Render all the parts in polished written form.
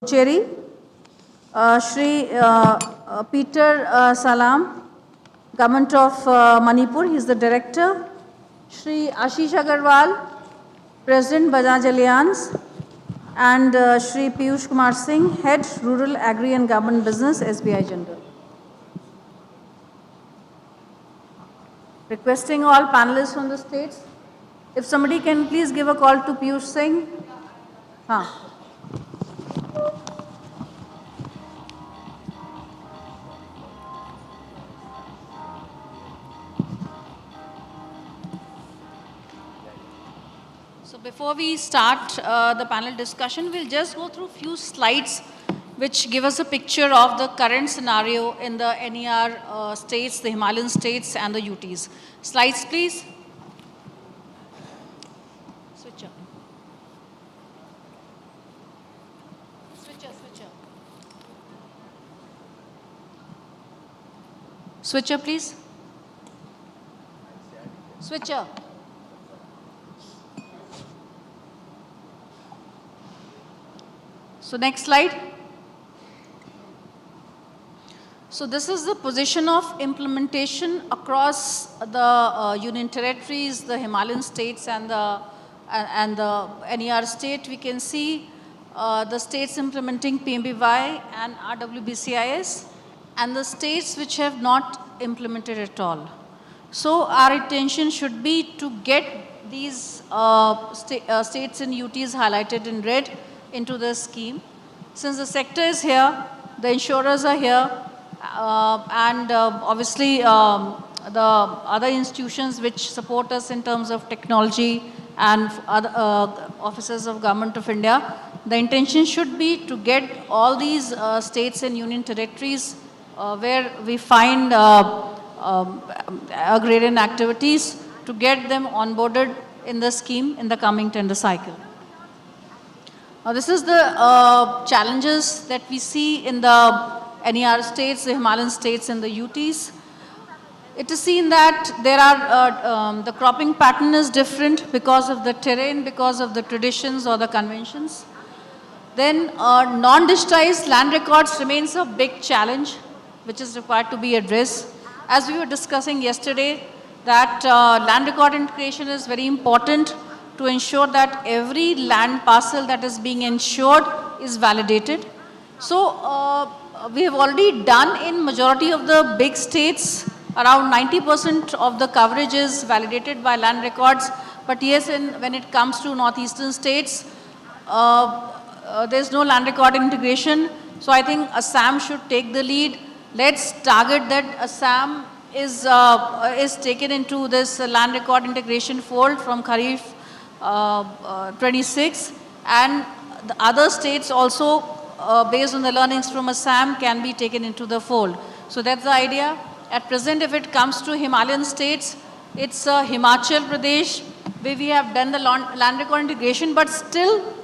Puducherry, Shri Peter Salam, Government of Manipur, he is the Director. Shri Ashish Agarwal, President Bajaj Alliance, and Shri Piyush Kumar Singh, Head Rural Agri and Government Business, SBI General. Requesting all panelists from the states, if somebody can please give a call to Piyush Singh. So before we start the panel discussion, we'll just go through a few slides which give us a picture of the current scenario in the NER states, the Himalayan states and the UTs. Slides, please. Switch up. Switcher, please. Switcher. So next slide. So this is the position of implementation across the union territories, the Himalayan states and the NER state. We can see the states implementing PMFBY and RWBCIS and the states which have not implemented at all. So our intention should be to get these states and UTs highlighted in red into the scheme. Since the sector is here, the insurers are here, and obviously the other institutions which support us in terms of technology and other offices of Government of India, the intention should be to get all these states and union territories where we find agrarian activities, to get them onboarded in the scheme in the coming tender cycle. Now this is the challenges that we see in the NER states, the Himalayan states and the UTs. It is seen that there are, the cropping pattern is different because of the terrain, because of the traditions or the conventions. Then non-digitized land records remains a big challenge which is required to be addressed. As we were discussing yesterday, that land record integration is very important to ensure that every land parcel that is being insured is validated. So we have already done in majority of the big states, around 90% of the coverage is validated by land records. But yes, when it comes to northeastern states, there's no land record integration. So I think Assam should take the lead. Let's target that Assam is taken into this land record integration fold from Kharif 26, and the other states also based on the learnings from Assam can be taken into the fold. So that's the idea. At present, if it comes to Himalayan states, it's Himachal Pradesh where we have done the land record integration, but still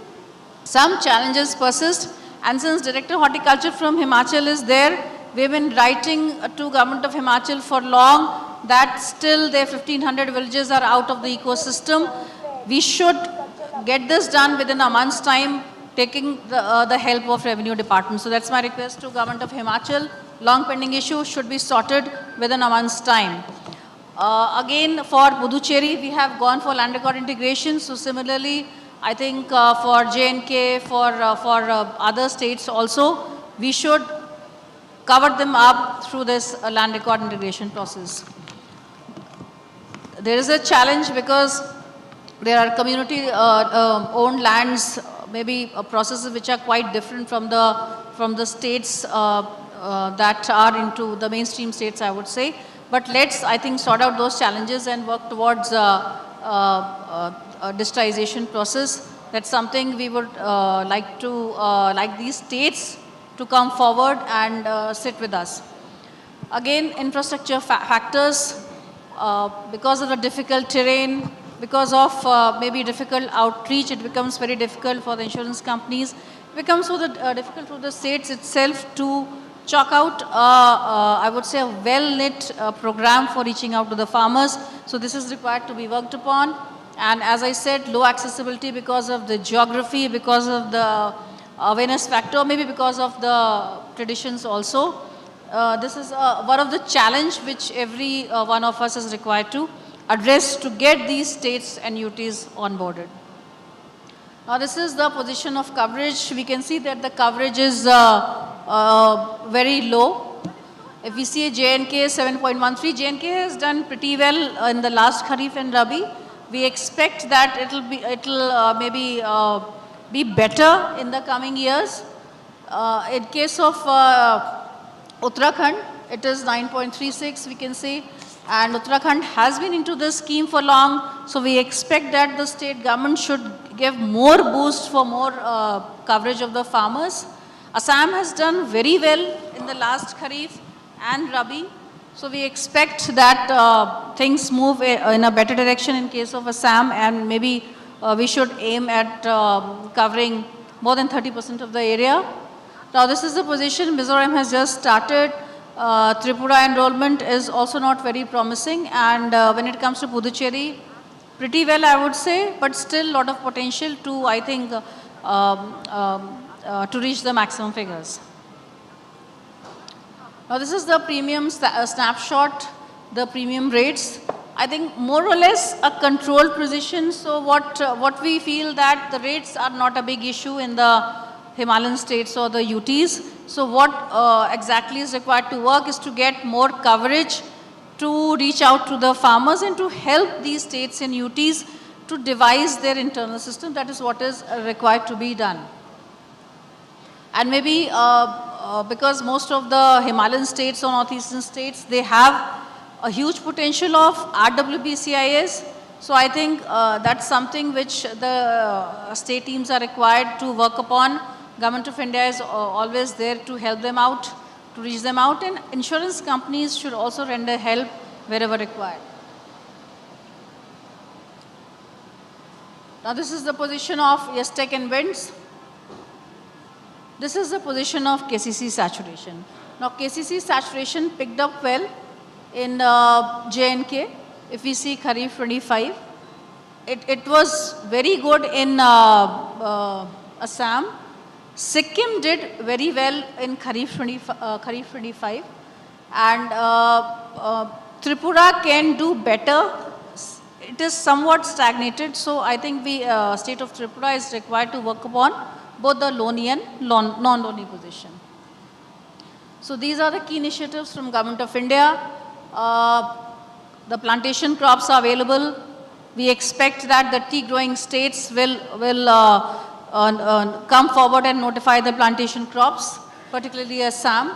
some challenges persist. And since Director Horticulture from Himachal is there, we've been writing to Government of Himachal for long that still their 1500 villages are out of the ecosystem. We should get this done within a month's time, taking the help of Revenue Department. So that's my request to Government of Himachal. Long pending issue should be sorted within a month's time. Again, for Puducherry, we have gone for land record integration. So similarly, I think for J&K, for other states also, we should cover them up through this land record integration process. There is a challenge because there are community owned lands, maybe processes which are quite different from the states that are into the mainstream states, I would say. But let's, I think, sort out those challenges and work towards a digitization process. That's something we would like these states to come forward and sit with us. Again, infrastructure factors, because of the difficult terrain, because of maybe difficult outreach, it becomes very difficult for the insurance companies. It becomes so difficult for the states itself to chalk out, I would say, a well-knit program for reaching out to the farmers. So this is required to be worked upon. And as I said, low accessibility because of the geography, because of the awareness factor, maybe because of the traditions also. This is one of the challenge which every one of us is required to address to get these states and UTs onboarded. Now this is the position of coverage. We can see that the coverage is very low. If we see J&K 7.13, J&K has done pretty well in the last Kharif and Rabi. We expect that it'll maybe be better in the coming years. In case of Uttarakhand, it is 9.36, we can say, and Uttarakhand has been into this scheme for long, so we expect that the state government should give more boost for more coverage of the farmers. Assam has done very well in the last Kharif and Rabi, so we expect that things move in a better direction in case of Assam, and maybe we should aim at covering more than 30% of the area. Now this is the position. Mizoram has just started. Tripura enrollment is also not very promising, and when it comes to Puducherry, pretty well I would say, but still a lot of potential to, I think, to reach the maximum figures. Now this is the premium snapshot, the premium rates. I think more or less a controlled position. So what we feel that the rates are not a big issue in the Himalayan states or the UTs. So what exactly is required to work is to get more coverage, to reach out to the farmers and to help these states and UTs to devise their internal system. That is what is required to be done. And maybe because most of the Himalayan states or northeastern states, they have a huge potential of RWBCIS. So I think that's something which the state teams are required to work upon. Government of India is always there to help them out, to reach them out, and insurance companies should also render help wherever required. Now this is the position of YesTech and Winds. This is the position of KCC saturation. Now KCC saturation picked up well in J&K. If we see Kharif 25, it was very good in Assam. Sikkim did very well in Kharif 25, and Tripura can do better. It is somewhat stagnated, so I think the state of Tripura is required to work upon both the loany and non-loany position. So these are the key initiatives from Government of India. The plantation crops are available. We expect that the tea growing states will come forward and notify the plantation crops, particularly Assam.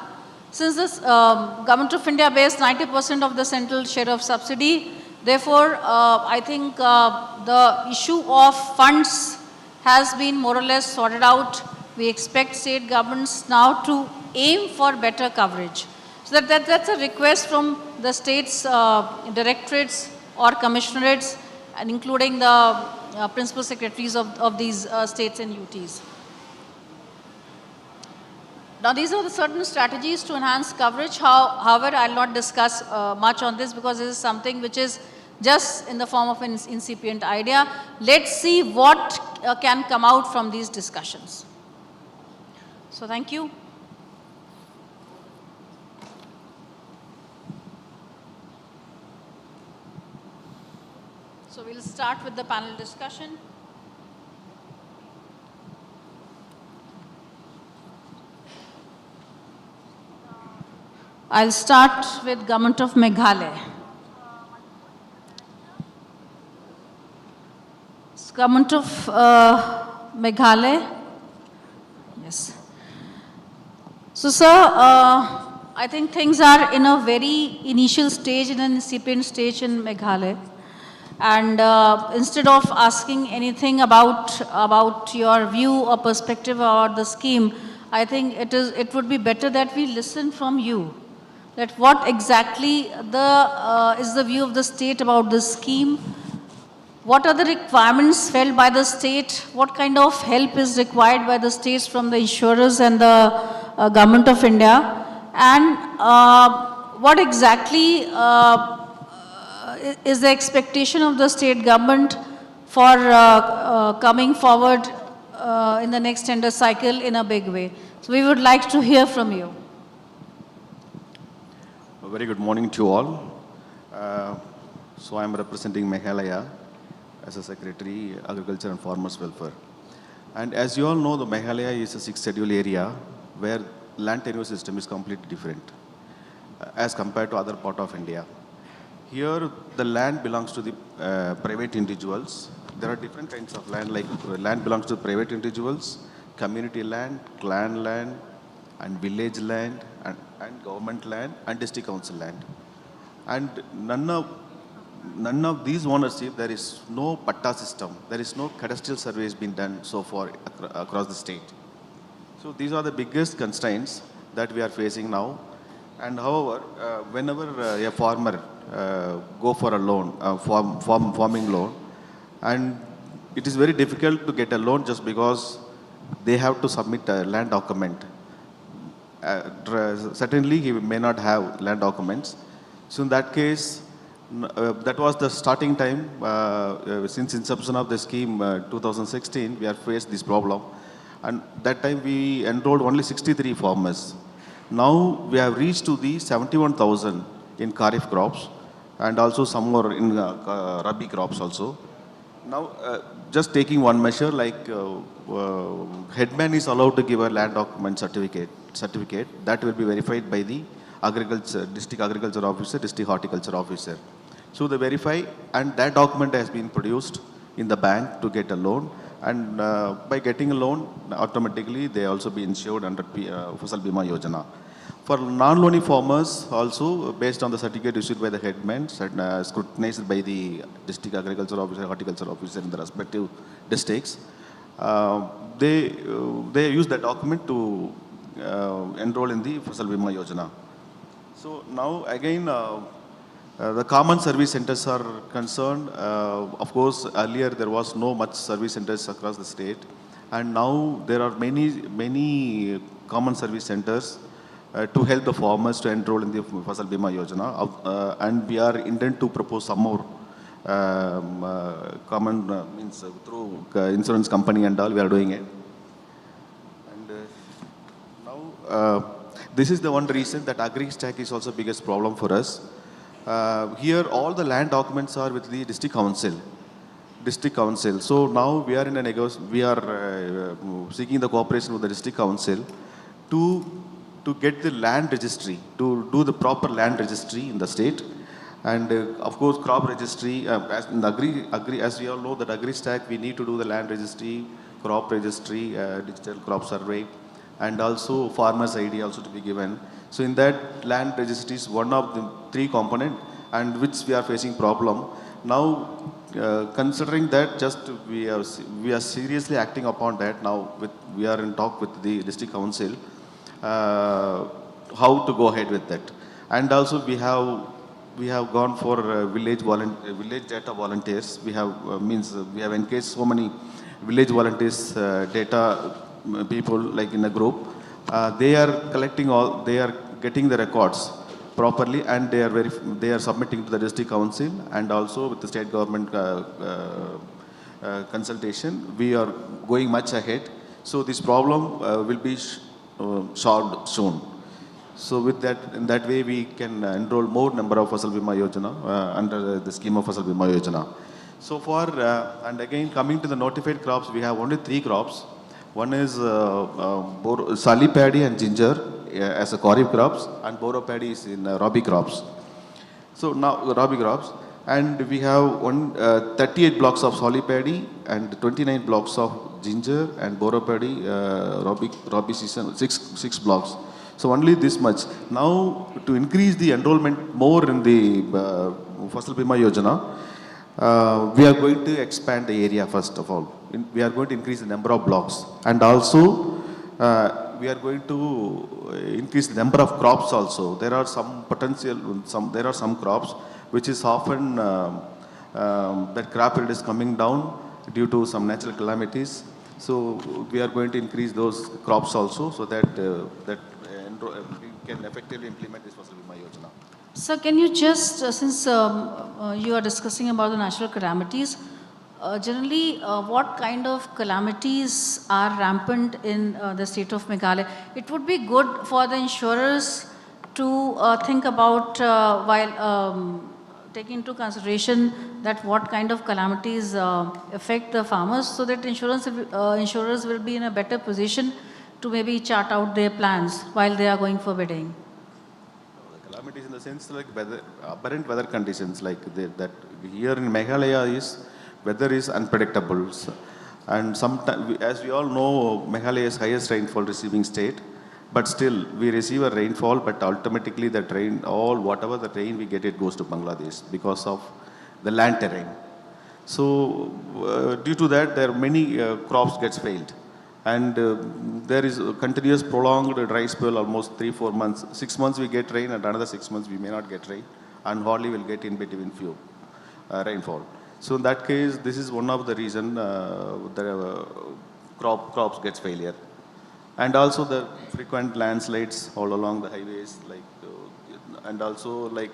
Since this Government of India bears 90% of the central share of subsidy, therefore I think the issue of funds has been more or less sorted out. We expect state governments now to aim for better coverage. So that's a request from the states, directorates or commissionerates, and including the principal secretaries of these states and UTs. Now these are the certain strategies to enhance coverage. However, I'll not discuss much on this because this is something which is just in the form of an incipient idea. Let's see what can come out from these discussions. So thank you. So we'll start with the panel discussion. I'll start with Government of Meghalaya. Government of Meghalaya. Yes. So, sir, I think things are in a very initial stage, in an incipient stage in Meghalaya. And instead of asking anything about your view or perspective about the scheme, I think it would be better that we listen from you. That what exactly is the view of the state about this scheme? What are the requirements felt by the state? What kind of help is required by the states from the insurers and the Government of India? And what exactly is the expectation of the state government for coming forward in the next tender cycle in a big way. So we would like to hear from you. A very good morning to all. So I am representing Meghalaya as a Secretary, Agriculture and Farmers Welfare. And as you all know, the Meghalaya is a 6th schedule area where land tenure system is completely different as compared to other part of India. Here, the land belongs to the private individuals. There are different kinds of land, like land belongs to private individuals, community land, clan land, and village land, and government land, and district council land. And none of these ownership, there is no patta system. There is no cadastral surveys been done so far across the state. So these are the biggest constraints that we are facing now. And however, whenever a farmer go for a loan, farming loan, and it is very difficult to get a loan just because they have to submit a land document. Certainly, he may not have land documents. So in that case, that was the starting time. Since inception of the scheme, 2016, we have faced this problem. And that time we enrolled only 63 farmers. Now we have reached to the 71,000 in Kharif crops and also some more in Rabi crops also. Now, just taking one measure, like headman is allowed to give a land document certificate that will be verified by the district agriculture officer, district horticulture officer. So they verify, and that document has been produced in the bank to get a loan. And by getting a loan, automatically they also be insured under FasalBima Yojana. For non-loaning farmers, also based on the certificate issued by the headman, scrutinized by the district agriculture officer, horticulture officer in the respective districts, they use that document to enroll in the FasalBima Yojana. So now again, the common service centers are concerned. Of course, earlier there was no much service centers across the state, and now there are many common service centers to help the farmers to enroll in the FasalBima Yojana, and we are intent to propose some more common means through insurance company and all. We are doing it, and now this is the one reason that agri-stack is also biggest problem for us. Here, all the land documents are with the district council. So now we are in a we are seeking the cooperation with the district council to get the land registry, to do the proper land registry in the state, and of course crop registry. As in the as we all know that agri-stack, we need to do the land registry, crop registry, digital crop survey, and also farmer's ID also to be given. So in that, land registry is one of the 3 components, and which we are facing problem. Now, considering that, just we are seriously acting upon that now. We are in talk with the district council how to go ahead with that. And also we have gone for village data volunteers. We have we have engaged so many village volunteers, data people like in a group. They are collecting they are getting the records properly, and they are submitting to the district council, and also with the state government consultation. We are going much ahead. So this problem will be solved soon. So with that, in that way, we can enroll more number of FasalBima Yojana under the scheme of FasalBima Yojana. So far, and again coming to the notified crops, we have only 3 crops. One is sali paddy and ginger as a kharif crops, and boro paddy is in rabi crops. So now rabi crops, and we have 38 blocks of sali paddy and 29 blocks of ginger, and boro paddy rabi season 6 blocks. So only this much. Now to increase the enrollment more in the FasalBima Yojana, we are going to expand the area first of all. We are going to increase the number of blocks, and also we are going to increase the number of crops also. There are some there are some crops which is often that crop yield is coming down due to some natural calamities. So we are going to increase those crops also, so that we can effectively implement this FasalBima Yojana. Sir, can you just, since you are discussing about the natural calamities, generally, what kind of calamities are rampant in the state of Meghalaya? It would be good for the insurers to think about while taking into consideration that what kind of calamities affect the farmers, so that insurers will be in a better position to maybe chart out their plans while they are going for bidding. Calamities in the sense like apparent weather conditions like that here in Meghalaya is weather is unpredictable, and sometimes, as we all know, Meghalaya is highest rainfall receiving state, but still we receive a rainfall, but ultimately that rain, whatever the rain we get, it goes to Bangladesh because of the land terrain. So due to that, there are many crops gets failed, and there is a continuous prolonged dry spell, almost 3-4 months. 6 months we get rain, and another 6 months we may not get rain, and hardly will get in between few rainfall. So in that case, this is one of the reason the crops gets failure, and also the frequent landslides all along the highways, like and also like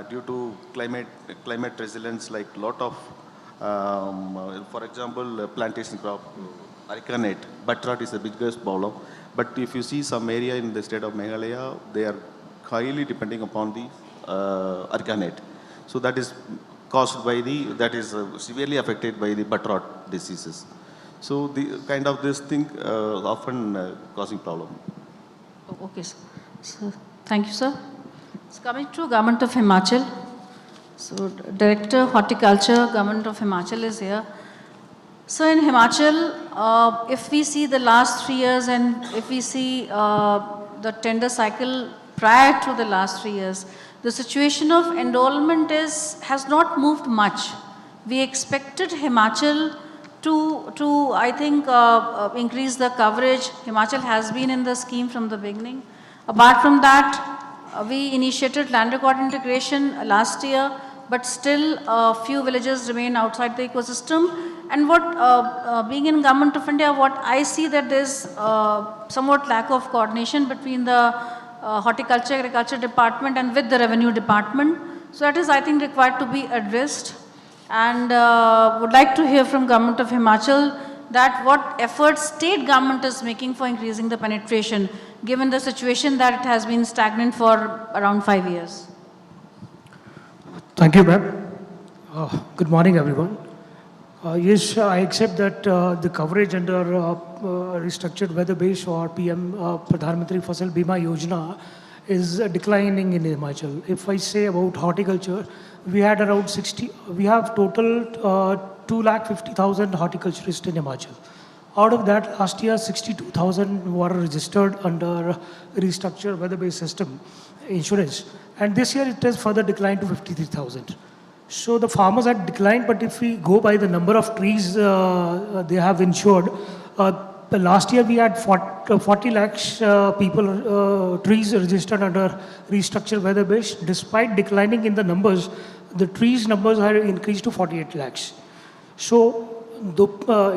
due to climate resilience, like lot of for example plantation crop, arecanut, butterot is the biggest problem. But if you see some area in the state of Meghalaya, they are highly depending upon the arecanut. So that is caused by severely affected by the butterot diseases. So the kind of this thing often causing problem. Okay, sir. So, thank you, sir. So coming to Government of Himachal. So Director Horticulture, Government of Himachal is here. So in Himachal, if we see the last 3 years and if we see the tender cycle prior to the last 3 years, the situation of enrollment has not moved much. We expected Himachal to I think, increase the coverage. Himachal has been in the scheme from the beginning. Apart from that, we initiated land record integration last year, but still a few villages remain outside the ecosystem. And what, being in Government of India, what I see that there's somewhat lack of coordination between the Horticulture, Agriculture Department and with the Revenue Department. So that is, I think, required to be addressed. And would like to hear from Government of Himachal that what efforts state government is making for increasing the penetration, given the situation that it has been stagnant for around 5 years. Thank you, ma'am. Good morning, everyone. Yes, I accept that the coverage under restructured weather-based or Parametric FasalBima Yojana is declining in Himachal. If I say about horticulture, we had around we have total 250,000 horticulturists in Himachal. Out of that, last year 62,000 were registered under restructured weather-based system insurance, and this year it has further declined to 53,000. So the farmers had declined, but if we go by the number of trees they have insured, last year we had 40 lakhs trees registered under restructured weather-based. Despite declining in the numbers, the trees numbers have increased to 48 lakhs. So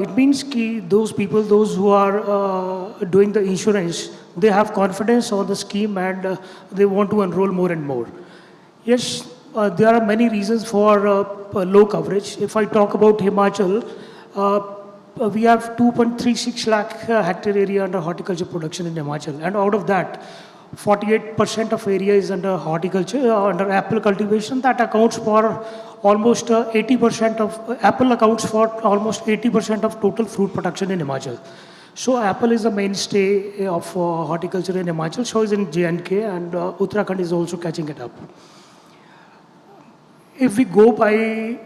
it means that those people, those who are doing the insurance, they have confidence on the scheme and they want to enroll more and more. Yes, there are many reasons for low coverage. If I talk about Himachal, we have 2.36 lakh hectare area under horticulture production in Himachal, and out of that, 48% of area is under horticulture, under apple cultivation. That accounts for almost 80% of, apple accounts for almost 80% of total fruit production in Himachal. So apple is the mainstay of horticulture in Himachal, so is in J&K, and Uttarakhand is also catching it up. If we go by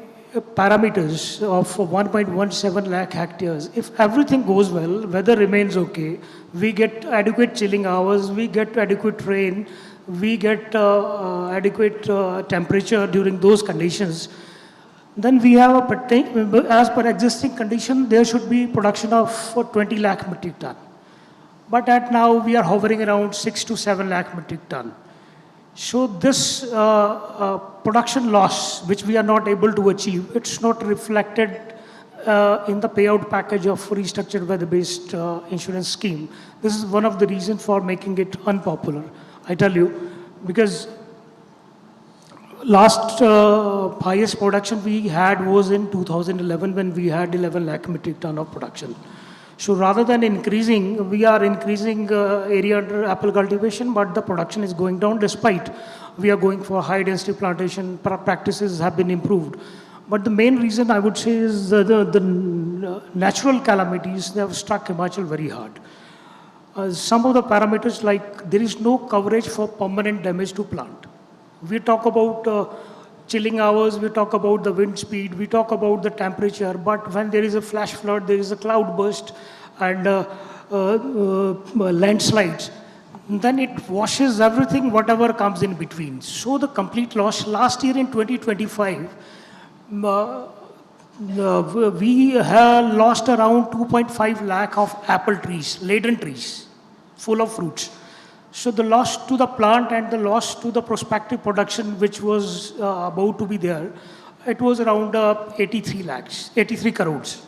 parameters of 1.17 lakh hectares, if everything goes well, weather remains okay, we get adequate chilling hours, we get adequate rain, we get adequate temperature during those conditions, then we have as per existing condition, there should be production of 20 lakh metric ton. But at now, we are hovering around 6 to 7 lakh metric ton. So this production loss, which we are not able to achieve, it's not reflected in the payout package of restructured weather-based insurance scheme. This is one of the reasons for making it unpopular. I tell you, because Last highest production we had was in 2011 when we had 11 lakh metric ton of production. So rather than increasing, we are increasing area under apple cultivation, but the production is going down despite we are going for high density plantation practices have been improved. But the main reason I would say is the natural calamities, they have struck Himachal very hard. Some of the parameters like there is no coverage for permanent damage to plant. We talk about chilling hours, we talk about the wind speed, we talk about the temperature, but when there is a flash flood, there is a cloud burst and landslides, then it washes everything, whatever comes in between. So the complete loss, last year in 2025, we have lost around 2.5 lakh of apple trees, laden trees, full of fruits. So the loss to the plant and the loss to the prospective production, which was about to be there, it was around 83 crores.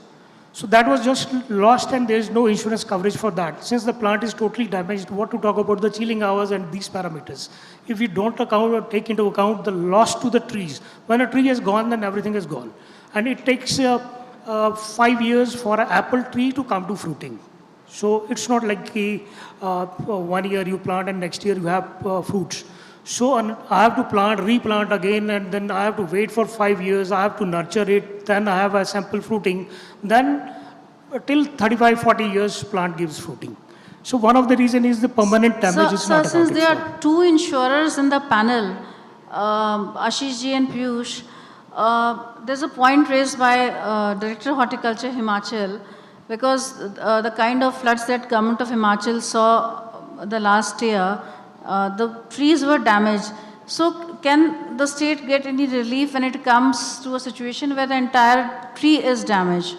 So that was just lost and there is no insurance coverage for that. Since the plant is totally damaged, what to talk about the chilling hours and these parameters? If we don't take into account the loss to the trees, when a tree is gone, then everything is gone. And it takes 5 years for an apple tree to come to fruiting. So it's not like 1 year you plant and next year you have fruits. So I have to plant, replant again, and then I have to wait for 5 years. I have to nurture it. Then I have a sample fruiting. Then till 35, 40 years, plant gives fruiting. So one of the reason is the permanent damage is not accounted since there for. are two insurers in the panel, Ashish ji and Piyush, there's a point raised by Director Horticulture Himachal, because the kind of floods that government of Himachal saw the last year, the trees were damaged. So can the state get any relief when it comes to a situation where the entire tree is damaged?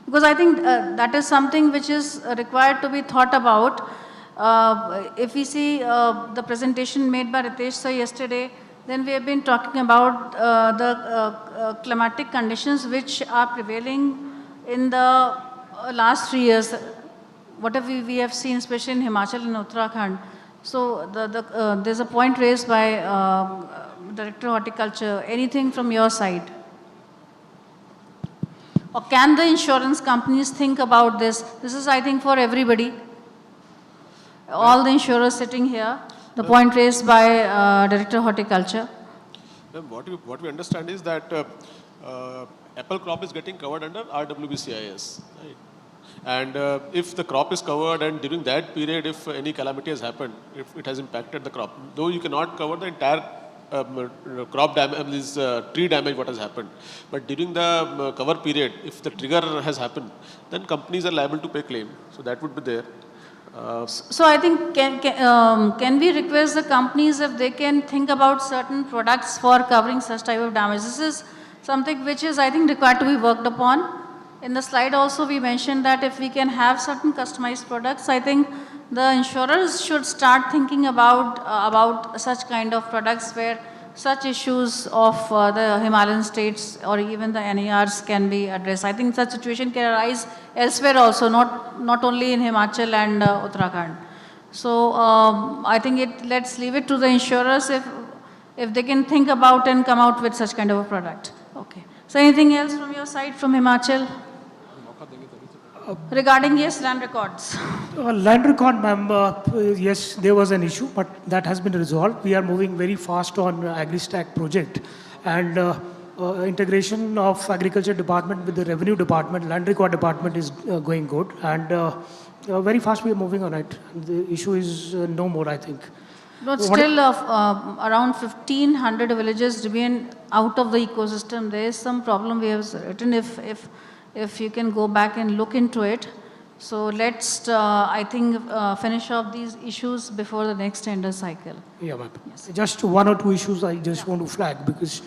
Because I think that is something which is required to be thought about. If we see the presentation made by Ritesh sir yesterday, then we have been talking about the climatic conditions which are prevailing in the last 3 years, whatever we have seen, especially in Himachal and Uttarakhand. So there's a point raised by Director Horticulture. Anything from your side? Or can the insurance companies think about this? This is, I think, for everybody. All the insurers sitting here. The point raised by Director Horticulture. What we understand is that apple crop is getting covered under RWBCIS, right? And if the crop is covered and during that period, if any calamity has happened, if it has impacted the crop, though you cannot cover the entire crop damage, tree damage what has happened. But during the cover period, if the trigger has happened, then companies are liable to pay claim. So that would be there. So I think can we request the companies if they can think about certain products for covering such type of damage? This is something which is, I think, required to be worked upon. In the slide also we mentioned that if we can have certain customized products, I think the insurers should start thinking about such kind of products where such issues of the Himalayan states or even the NERs can be addressed. I think such situation can arise elsewhere also, not only in Himachal and Uttarakhand. So I think let's leave it to the insurers if they can think about and come out with such kind of a product. Okay. So anything else from your side, from Himachal? Regarding, yes, land records. Land record, ma'am, yes, there was an issue, but that has been resolved. We are moving very fast on AgriStack project, and integration of agriculture department with the revenue department, land record department is going good, and very fast we are moving on it. The issue is no more, I think. But still, around 1,500 villages remain out of the ecosystem. There is some problem we have written. If you can go back and look into it. So let's, I think, finish off these issues before the next tender cycle. Yeah, ma'am. Yes. Just one or two issues I just want to flag, because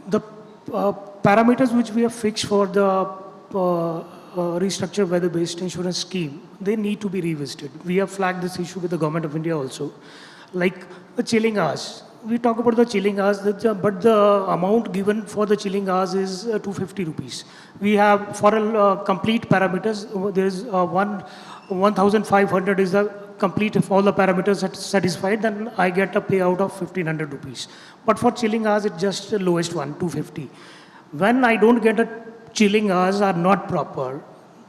the parameters which we have fixed for the restructured weather-based insurance scheme, they need to be revisited. We have flagged this issue with the Government of India also. Like the chilling hours. We talk about the chilling hours, but the amount given for the chilling hours is 250 rupees. We have, for complete parameters, there is one 1,500 is the complete, if all the parameters are satisfied, then I get a payout of 1,500 rupees. But for chilling hours, it's just the lowest one, 250. When I don't get a chilling hours are not proper,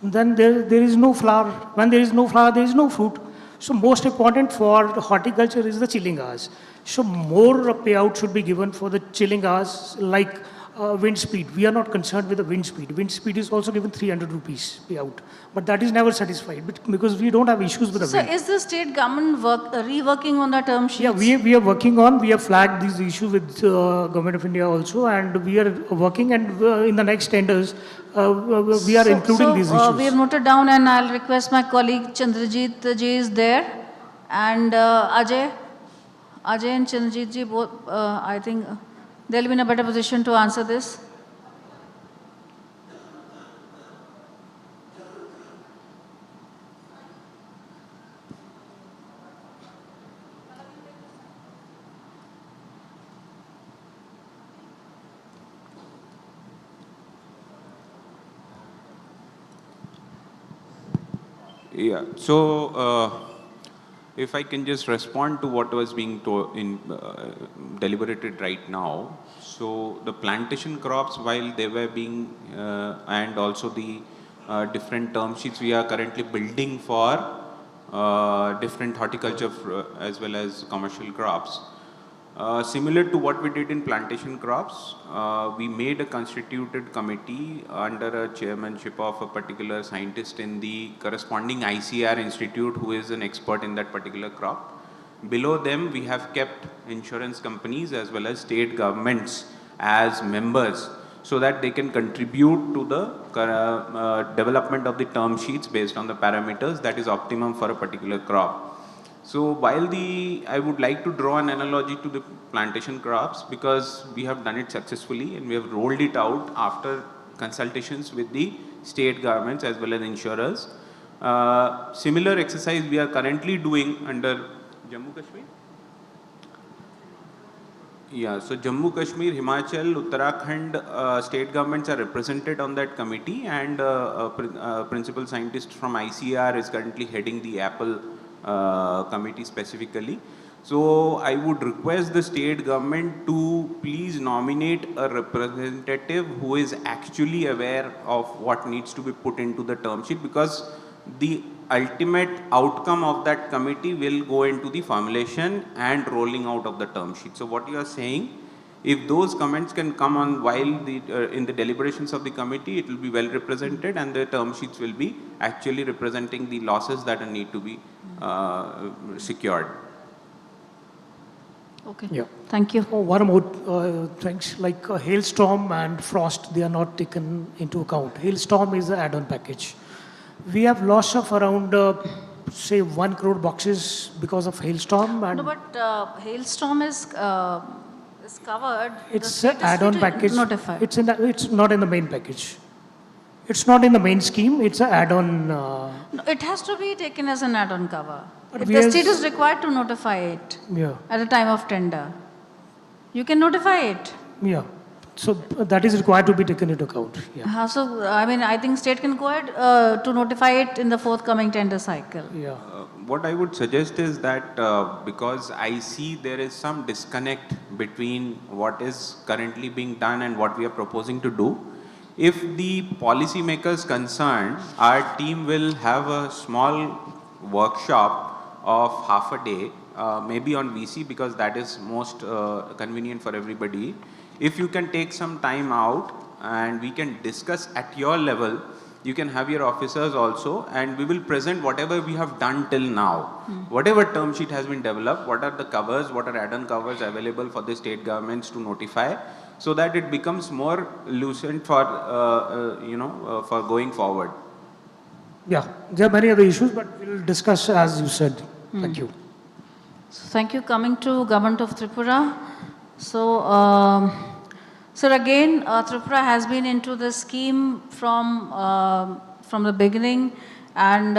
then there is no flower. When there is no flower, there is no fruit. So most important for horticulture is the chilling hours. So more payout should be given for the chilling hours, like wind speed. We are not concerned with the wind speed. Wind speed is also given 300 rupees payout. But that is never satisfied because we don't have issues with the So wind. is the state government reworking on the term sheets? Yeah, we are working on, we have flagged these issues with Government of India also, and we are working, and in the next tenders, we are including these issues. We have noted down, and I'll request my colleague Chandrajit ji is there, and Ajay and Chandrajit ji both, I think they'll be in a better position to answer this. Yeah, so if I can just respond to what was being deliberated right now. So the plantation crops, while they were being, and also the different term sheets we are currently building for different horticulture as well as commercial crops. Similar to what we did in plantation crops, we made a constituted committee under a chairmanship of a particular scientist in the corresponding ICR institute who is an expert in that particular crop. Below them, we have kept insurance companies as well as state governments as members so that they can contribute to the development of the term sheets based on the parameters that is optimum for a particular crop. So while I would like to draw an analogy to the plantation crops because we have done it successfully and we have rolled it out after consultations with the state governments as well as insurers. Similar exercise we are currently doing under Jammu Kashmir. Yeah, so Jammu Kashmir, Himachal, Uttarakhand state governments are represented on that committee, and principal scientist from ICR is currently heading the Apple committee specifically. So I would request the state government to please nominate a representative who is actually aware of what needs to be put into the term sheet, because the ultimate outcome of that committee will go into the formulation and rolling out of the term sheet. So what you are saying, if those comments can come on while in the deliberations of the committee, it will be well represented and the term sheets will be actually representing the losses that need to be secured. Okay. Yeah. Thank you. Oh, one more things like hailstorm and frost, they are not taken into account. Hailstorm is an add-on package. We have loss of around, say, 1 crore boxes because of hailstorm. And No, but hailstorm is covered. it's The an state is add-on free to package. Notify. It's not in the main package. It's not in the main scheme. It's an add-on. No, it has to be taken as an add-on cover. But If we the has- state is required to notify it Yeah. at the time of tender, you can notify it. Yeah. So that is required to be taken into account. Yeah. So, I mean, I think state can go ahead to notify it in the forthcoming tender cycle. Yeah. What I would suggest is that because I see there is some disconnect between what is currently being done and what we are proposing to do. If the policymakers concerned, our team will have a small workshop of half a day, maybe on VC because that is most convenient for everybody. If you can take some time out and we can discuss at your level, you can have your officers also, and we will present whatever we have done till now. Whatever term sheet has been developed, what are the covers, what are add-on covers available for the state governments to notify, so that it becomes more lucent for, for going forward. Yeah. There are many other issues, but we'll discuss as you said. Thank you. So thank you. Coming to Government of Tripura. So, sir, again, Tripura has been into the scheme from the beginning, and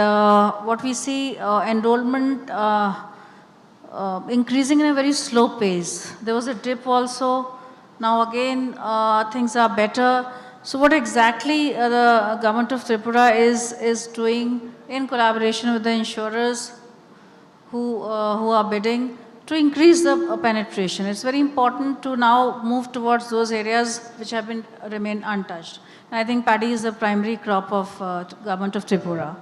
what we see, enrollment increasing in a very slow pace. There was a dip also. Now again, things are better. So what exactly the government of Tripura is doing in collaboration with the insurers who are bidding to increase the penetration. It's very important to now move towards those areas which have been remain untouched. And I think paddy is the primary crop of government of Tripura.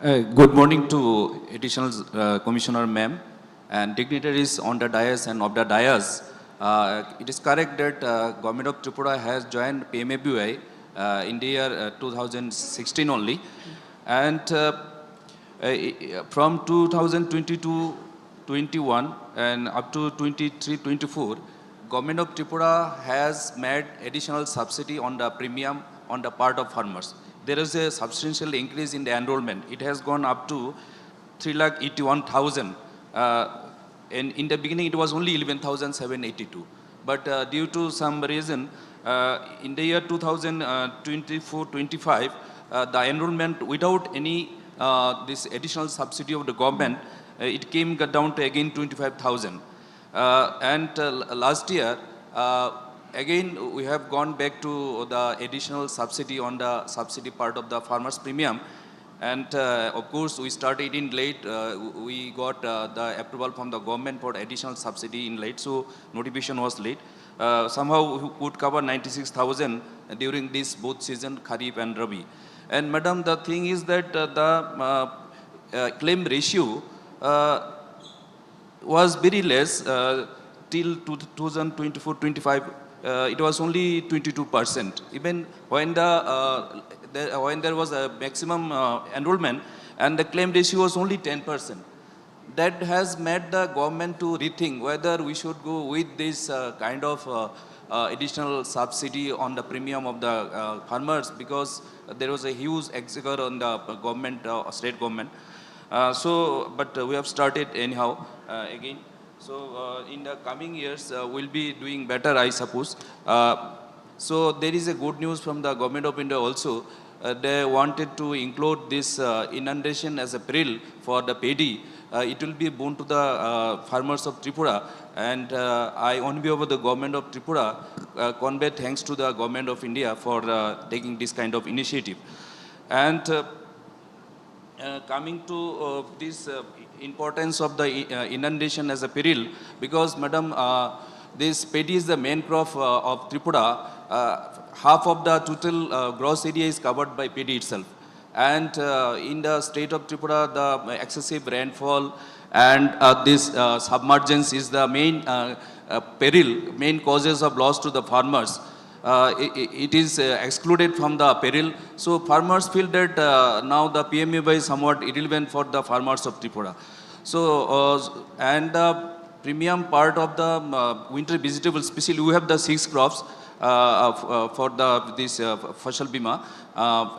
Good morning to Additional Commissioner Ma'am and dignitaries on the dais and of the dais. It is correct that Government of Tripura has joined PMFBY in the year 2016 only, and from 2022-21 and up to 23-24, Government of Tripura has made additional subsidy on the premium on the part of farmers. There is a substantial increase in the enrollment. It has gone up to 3,81,000. And in the beginning, it was only 11,782. But due to some reason, in the year 2024-25, the enrollment without any this additional subsidy of the government, it came down to again 25,000. And last year, again, we have gone back to the additional subsidy on the subsidy part of the farmers' premium. And of course, we started in late. We got the approval from the government for additional subsidy in late, so notification was late. Somehow we could cover 96,000 during this both season, Kharif and Rabi. And madam, the thing is that the claim ratio was very less till 2024-25. It was only 22%. Even when when there was a maximum enrollment and the claim ratio was only 10%. That has made the government to rethink whether we should go with this kind of additional subsidy on the premium of the farmers, because there was a huge exchequer on the government, state government. But we have started anyhow again. So in the coming years, we'll be doing better, I suppose. So there is a good news from the government of India also. They wanted to include this inundation as a peril for the paddy. It will be a boon to the farmers of Tripura. And I, on behalf of the government of Tripura, convey thanks to the government of India for taking this kind of initiative. And coming to this importance of the inundation as a peril, because madam, this paddy is the main crop of Tripura. Half of the total gross area is covered by paddy itself. And in the state of Tripura, the excessive rainfall and this submergence is the main peril, main causes of loss to the farmers. It is excluded from the peril. So farmers feel that now the PMFBY is somewhat irrelevant for the farmers of Tripura. So, and the premium part of the winter vegetables, especially we have the 6 crops for this FasalBima,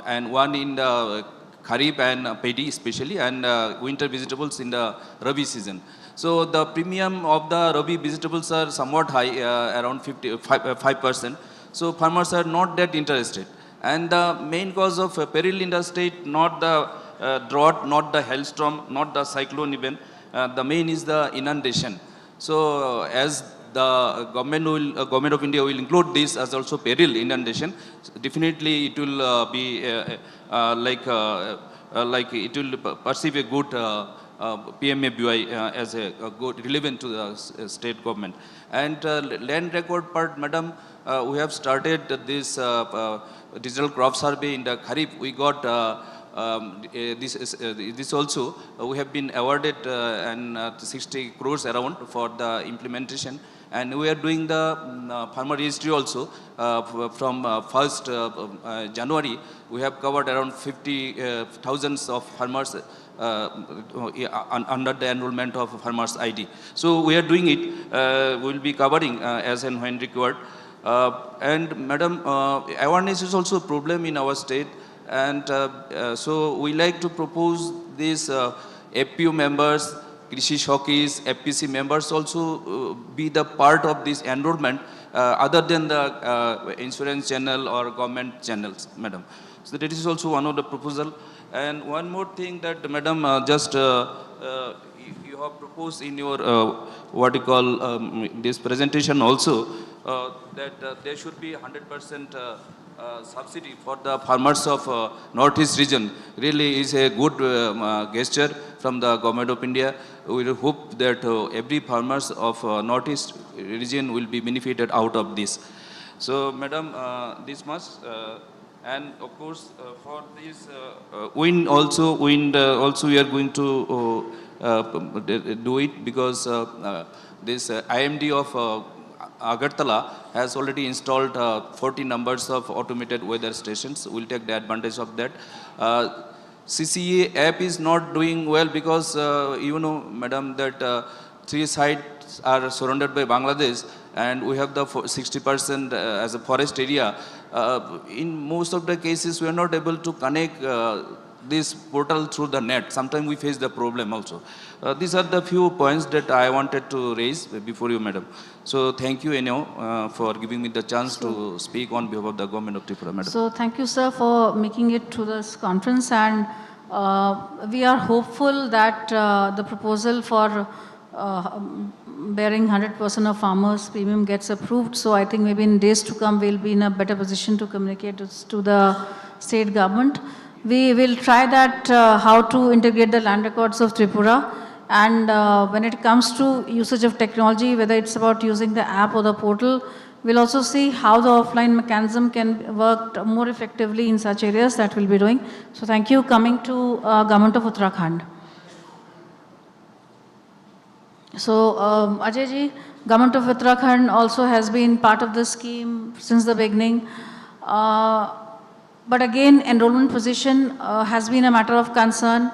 and one in the Kharif and paddy especially, and winter vegetables in the Rabi season. So the premium of the Rabi vegetables are somewhat high, around 5%. So farmers are not that interested. And the main cause of peril in the state, not the drought, not the hailstorm, not the cyclone even. The main is the inundation. So as the government of India will include this as also peril inundation, definitely it will be like it will perceive a good PMFBY as a good relevant to the state government. And land record part, madam, we have started this digital crop survey in the Kharif. We got this also. We have been awarded 60 crores around for the implementation. And we are doing the farmer registry also. From 1st January, we have covered around 50,000 of farmers under the enrollment of farmers ID. So we are doing it. We will be covering as and when required. And madam, awareness is also a problem in our state. And so we like to propose these FPO members, Krishi Shokis, FPC members also be the part of this enrollment other than the insurance channel or government channels, madam. So that is also one of the proposal. And one more thing that, madam, just you have proposed in your what you call this presentation also that there should be 100% subsidy for the farmers of Northeast region really is a good gesture from the Government of India. We will hope that every farmers of Northeast region will be benefited out of this. So, Madam, this much. And of course, for this wind also we are going to do it because this IMD of Agartala has already installed 40 numbers of automated weather stations. We'll take the advantage of that. CCA app is not doing well because you know, madam, that 3 sites are surrounded by Bangladesh and we have the 60% as a forest area. In most of the cases, we are not able to connect this portal through the net. Sometimes we face the problem also. These are the few points that I wanted to raise before you, madam. So thank you, Enyo, for giving me the chance to speak on behalf of the government of Tripura, madam. So thank you, sir, for making it to this conference, and we are hopeful that the proposal for bearing 100% of farmers' premium gets approved. So I think maybe in days to come, we'll be in a better position to communicate this to the state government. We will try that how to integrate the land records of Tripura, and when it comes to usage of technology, whether it's about using the app or the portal, we'll also see how the offline mechanism can work more effectively in such areas. That we'll be doing. So thank you. Coming to Government of Uttarakhand. So Ajay ji, Government of Uttarakhand also has been part of the scheme since the beginning. But again, enrollment position has been a matter of concern,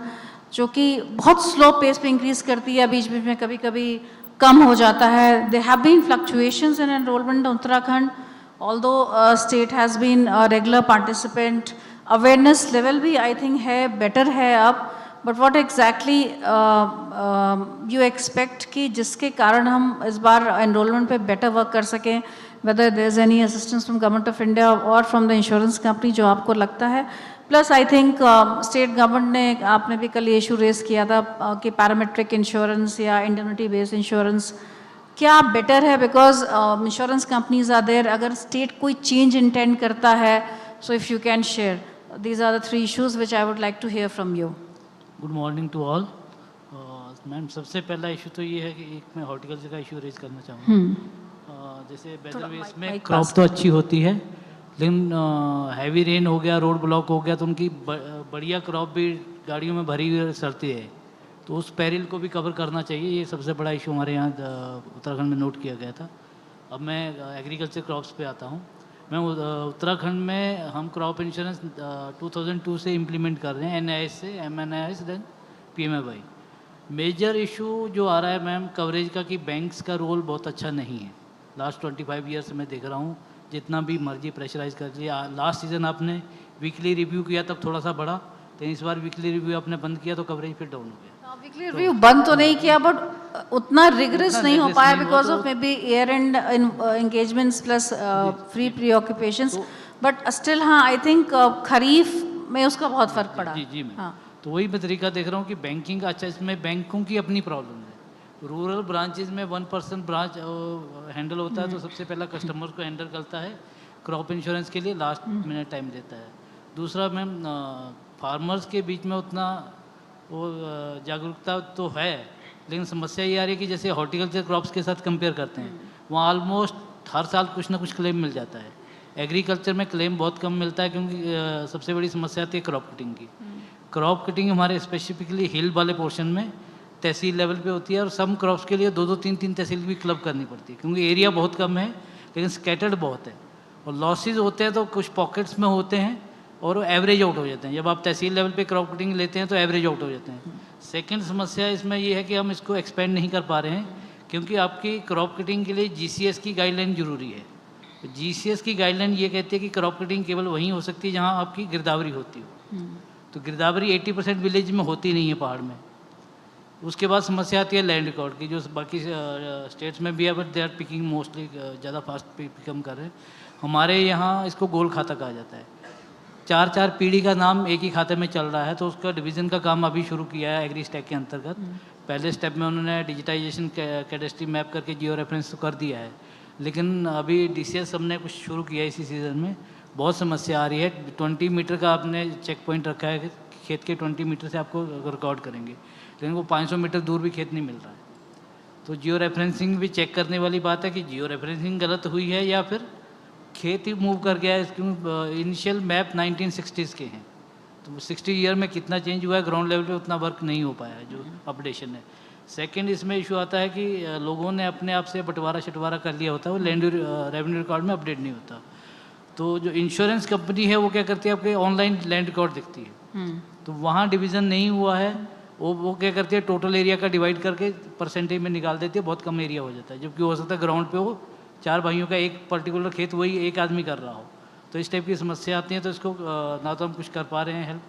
जो कि बहुत slow pace पे increase करती है, बीच-बीच में कभी-कभी कम हो जाता है. There have been fluctuations in enrollment in Uttarakhand, although state has been a regular participant. Awareness level भी I think है, better है अब. But what exactly you expect कि जिसके कारण हम इस बार enrollment पे better work कर सकें, whether there is any assistance from Government of India or from the insurance company जो आपको लगता है. Plus I think state government ने, आपने भी कल issue raise किया था कि parametric insurance या indemnity based insurance क्या better है, because insurance companies are there. अगर state कोई change intend करता है, so if you can share. These are the 3 issues which I would like to hear from you. Good morning to all. Ma'am, सबसे पहला issue तो ये है कि एक मैं हॉर्टिकल्चर का इशू रेज करना चाहूँगा. जैसे वेदर बेस में क्रॉप तो अच्छी होती है, लेकिन हैवी रेन हो गया, रोड ब्लॉक हो गया, तो उनकी बढ़िया क्रॉप भी गाड़ियों में भरी हुई सड़ती है. तो उस पेरिल को भी कवर करना चाहिए. ये सबसे बड़ा इशू हमारे यहाँ उत्तराखंड में नोट किया गया था. अब मैं एग्रीकल्चर क्रॉप्स पे आता हूँ. मैं उत्तराखंड में हम क्रॉप इंश्योरेंस 2002 से इम्प्लीमेंट कर रहे हैं, NIS से MNIS then PMFBY. Major issue जो आ रहा है मैम कवरेज का, कि बैंक्स का रोल बहुत अच्छा नहीं है. लास्ट 25 ईयर से मैं देख रहा हूँ, जितना भी मर्जी प्रेशराइज कर लिया. लास्ट सीजन आपने वीकली रिव्यू किया तब थोड़ा सा बढ़ा, तो इस बार वीकली रिव्यू आपने बंद किया तो कवरेज फिर डाउन हो गया. वीकली रिव्यू बंद तो नहीं किया, बट उतना रिगरस नहीं हो पाया because of may be year and engagements plus free pre occupations. But still हाँ, आई थिंक खरीफ में उसका बहुत फर्क पड़ा. जी जी मैं तो वही मैं तरीका देख रहा हूँ कि बैंकिंग का अच्छा, इसमें बैंकों की अपनी प्रॉब्लम है. रूरल ब्रांचेज में 1% ब्रांच हैंडल होता है, तो सबसे पहला कस्टमर को हैंडल करता है. क्रॉप इंश्योरेंस के लिए लास्ट मिनट टाइम देता है. दूसरा मैम, फार्मर्स के बीच में उतना वो जागरूकता तो है, लेकिन समस्या ये आ रही है कि जैसे हॉर्टिकल्चर क्रॉप्स के साथ कंपेयर करते हैं, वहाँ ऑलमोस्ट हर साल कुछ ना कुछ क्लेम मिल जाता है. एग्रीकल्चर में क्लेम बहुत कम मिलता है, क्योंकि सबसे बड़ी समस्या आती है क्रॉप कटिंग की. क्रॉप कटिंग हमारे स्पेसिफिकली हिल वाले पोर्शन में तहसील लेवल पे होती है, और सम क्रॉप्स के लिए 2-2, 3-3 तहसील भी क्लब करनी पड़ती है, क्योंकि एरिया बहुत कम है लेकिन स्कैटर्ड बहुत है. और लॉसेज होते हैं तो कुछ पॉकेट्स में होते हैं और एवरेज आउट हो जाते हैं. जब आप तहसील लेवल पे क्रॉप कटिंग लेते हैं तो एवरेज आउट हो जाते हैं. सेकंड समस्या इसमें ये है कि हम इसको एक्सपेंड नहीं कर पा रहे हैं, क्योंकि आपकी क्रॉप कटिंग के लिए GCS की गाइडलाइन ज़रूरी है. GCS की गाइडलाइन ये कहती है कि क्रॉप कटिंग केवल वहीं हो सकती है जहाँ आपकी गिरदावरी होती हो. तो गिरदावरी 80% विलेज में होती नहीं है पहाड़ में. उसके बाद समस्या आती है लैंड रिकॉर्ड की, जो बाकी स्टेट्स में भी है, but they are picking mostly ज़्यादा फास्ट पिकअप कर रहे हैं. हमारे यहाँ इसको गोल खाता कहा जाता है. 4-4 पीढ़ी का नाम एक ही खाते में चल रहा है, तो उसका डिवीज़न का काम अभी शुरू किया है एग्री स्टैक के अंतर्गत. पहले स्टेप में उन्होंने डिजिटाइजेशन कैडेस्ट्री मैप करके जियो रेफरेंस तो कर दिया है, लेकिन अभी DCS हमने कुछ शुरू किया इसी सीज़न में, बहुत समस्या आ रही है। 20 मीटर का आपने चेक पॉइंट रखा है, खेत के 20 मीटर से आपको रिकॉर्ड करेंगे, लेकिन वो 500 मीटर दूर भी खेत नहीं मिल रहा है। तो जियो रेफरेंसिंग भी चेक करने वाली बात है कि जियो रेफरेंसिंग गलत हुई है या फिर खेत ही मूव कर गया है। क्योंकि इनिशियल मैप 1960s के हैं, तो 60 ईयर में कितना चेंज हुआ है, ग्राउंड लेवल पे उतना वर्क नहीं हो पाया है जो अपडेशन है। सेकंड इसमें इशू आता है कि लोगों ने अपने आप से बंटवारा कर लिया होता है, वो लैंड रेवेन्यू रिकॉर्ड में अपडेट नहीं होता। तो जो इंश्योरेंस कंपनी है वो क्या करती है, आपके ऑनलाइन लैंड रिकॉर्ड दिखती है, तो वहाँ डिवीज़न नहीं हुआ है, वो क्या करती है टोटल एरिया का डिवाइड करके परसेंटेज में निकाल देती है, बहुत कम एरिया हो जाता है। जबकि हो सकता है ग्राउंड पे वो 4 भाइयों का एक पर्टिकुलर खेत वही एक आदमी कर रहा हो। तो इस टाइप की समस्या आती हैं, तो इसको ना तो हम कुछ कर पा रहे हैं हेल्प।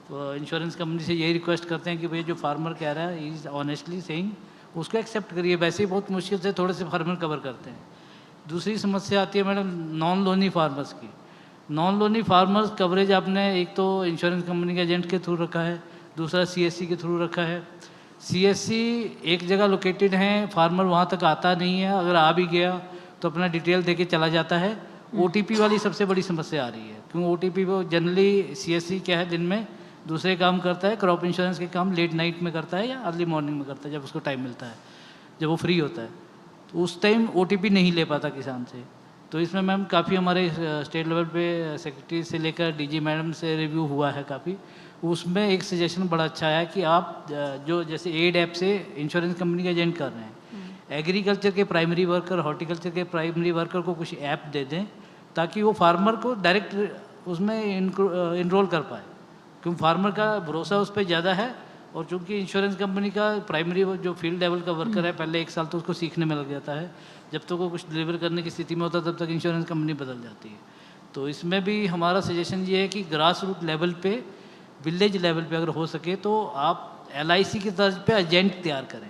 तो इंश्योरेंस कंपनी से यही रिक्वेस्ट करते हैं कि भैया जो फार्मर कह रहा है इज़ ऑनेस्टली सेइंग, उसको एक्सेप्ट करिए। वैसे ही बहुत मुश्किल से थोड़े से फार्मर कवर करते हैं। दूसरी समस्या आती है मैडम नॉन लोनी फार्मर्स की। नॉन लोनी फार्मर्स कवरेज आपने एक तो इंश्योरेंस कंपनी के एजेंट के थ्रू रखा है, दूसरा सीएससी के थ्रू रखा है। सीएससी एक जगह लोकेटेड है, फार्मर वहाँ तक आता नहीं है, अगर आ भी गया तो अपना डिटेल देके चला जाता है। ओटीपी वाली सबसे बड़ी समस्या आ रही है, क्योंकि ओटीपी वो जनरली सीएससी क्या है दिन में दूसरे काम करता है, क्रॉप इंश्योरेंस के काम लेट नाइट में करता है या अर्ली मॉर्निंग में करता है, जब उसको टाइम मिलता है, जब वो फ्री होता है, तो उस टाइम ओटीपी नहीं ले पाता किसान से। तो इसमें मैम काफ़ी हमारे स्टेट लेवल पे सेक्रेटरी से लेकर डीजी मैडम से रिव्यू हुआ है काफ़ी। उसमें एक सजेशन बड़ा अच्छा आया कि आप जो जैसे एड ऐप से इंश्योरेंस कंपनी के एजेंट कर रहे हैं, एग्रीकल्चर के प्राइमरी वर्कर, हॉर्टिकल्चर के प्राइमरी वर्कर को कुछ ऐप दे दें ताकि वो फार्मर को डायरेक्ट उसमें इनरोल कर पाए, क्योंकि फार्मर का भरोसा उस पर ज़्यादा है। और चूँकि इंश्योरेंस कंपनी का प्राइमरी जो फील्ड लेवल का वर्कर है, पहले 1 साल तो उसको सीखने में लग जाता है, जब तक वो कुछ डिलीवर करने की स्थिति में होता है तब तक इंश्योरेंस कंपनी बदल जाती है। तो इसमें भी हमारा सजेशन ये है कि ग्रास रूट लेवल पे, विलेज लेवल पे अगर हो सके तो आप LIC की तर्ज पे एजेंट तैयार करें।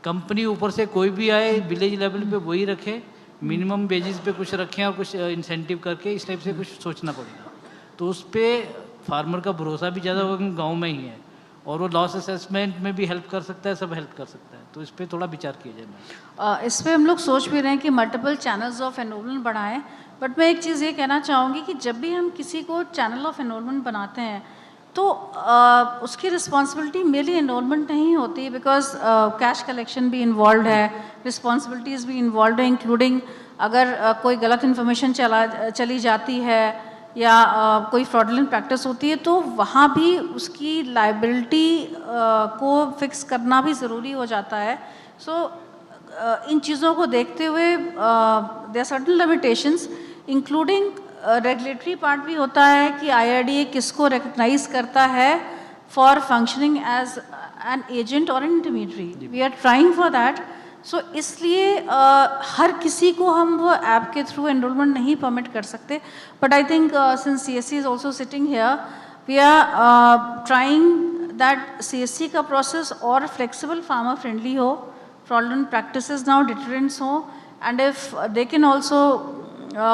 कंपनी ऊपर से कोई भी आए, विलेज लेवल पे वही रखे, मिनिमम बेसिस पे कुछ रखें और कुछ इंसेंटिव करके इस टाइप से कुछ सोचना पड़ेगा। तो उस पर फार्मर का भरोसा भी ज़्यादा होगा, क्योंकि गाँव में ही है, और वो लॉस असेसमेंट में भी हेल्प कर सकता है, सब हेल्प कर सकता है। तो इस पर थोड़ा विचार किया जाए। इस पर हम लोग सोच भी रहे हैं कि मल्टीपल चैनल्स ऑफ एनरोलमेंट बढ़ाएं। बट मैं एक चीज़ ये कहना चाहूँगी कि जब भी हम किसी को चैनल ऑफ एनरोलमेंट बनाते हैं तो उसकी रिस्पॉन्सिबिलिटी मेनली एनरोलमेंट नहीं होती, बिकॉज कैश कलेक्शन भी इन्वॉल्व है, रिस्पॉन्सिबिलिटीज़ भी इन्वॉल्व है, इंक्लूडिंग अगर कोई गलत इन्फॉर्मेशन चली जाती है या कोई फ्रॉडलेंट प्रैक्टिस होती है तो वहाँ भी उसकी लाइबिलिटी को फिक्स करना भी ज़रूरी हो जाता है। सो इन चीज़ों को देखते हुए there are certain limitations, including regulatory part भी होता है कि IRDA किसको रिकग्नाइज करता है for functioning as an agent और an intermediary. We are trying for that. So इसलिए हर किसी को हम वो ऐप के थ्रू एनरोलमेंट नहीं परमिट कर सकते। But I think since CSC is also sitting here, we are trying that CSC का प्रोसेस और फ्लेक्सिबल, फार्मर फ्रेंडली हो, fraudulent practices now deterrents हो, and if they can also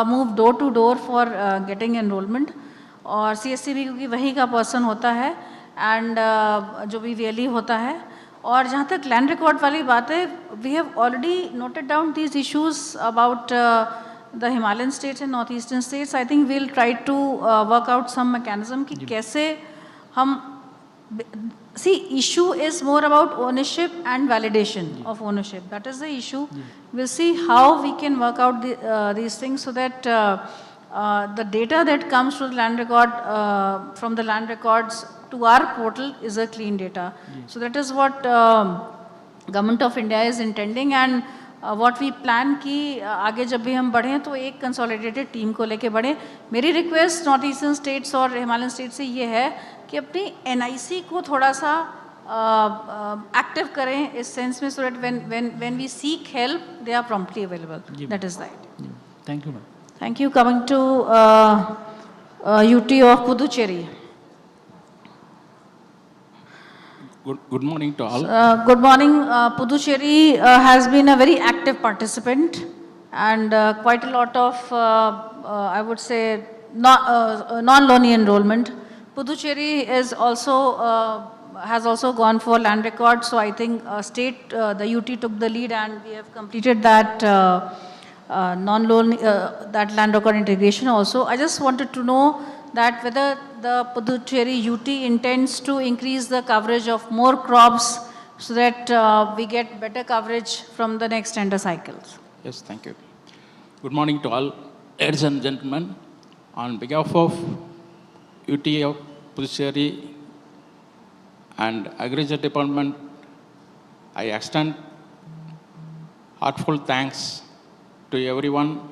move door to door for getting enrollment। और CSC भी क्योंकि वही का person होता है एंड जो भी VLE होता है। और जहाँ तक लैंड रिकॉर्ड वाली बात है, we have already noted down these issues about the Himalayan states and north eastern states. I think we'll try to work out some mechanism कि कैसे हम see issue is more about ownership and validation of ownership. That is the issue. We'll see how we can work out these things so that the data that comes to the land record from the land records to our portal is a clean data. So that is what government of India is intending, and what we plan कि आगे जब भी हम बढ़ें तो एक consolidated team को लेके बढ़ें। मेरी रिक्वेस्ट नॉर्थ ईस्टर्न स्टेट्स और हिमालयन स्टेट से ये है कि अपनी NIC को थोड़ा सा एक्टिव करें इस सेंस में, so that when we seek help they are promptly available. That is that. Thank you ma'am. Thank you. Coming to UT of Puducherry. Good morning to all. Good morning. Puducherry has been a very active participant, and quite a lot of, I would say, non-loan enrollment. Puducherry is also has also gone for land record, so I think the UT took the lead, and we have completed that non-loan, that land record integration also. I just wanted to know that whether the Puducherry UT intends to increase the coverage of more crops so that we get better coverage from the next tender cycles. Yes, thank you. Good morning to all, ladies and gentlemen. On behalf of UT of Puducherry and Agriculture Department, I extend heartfelt thanks to everyone,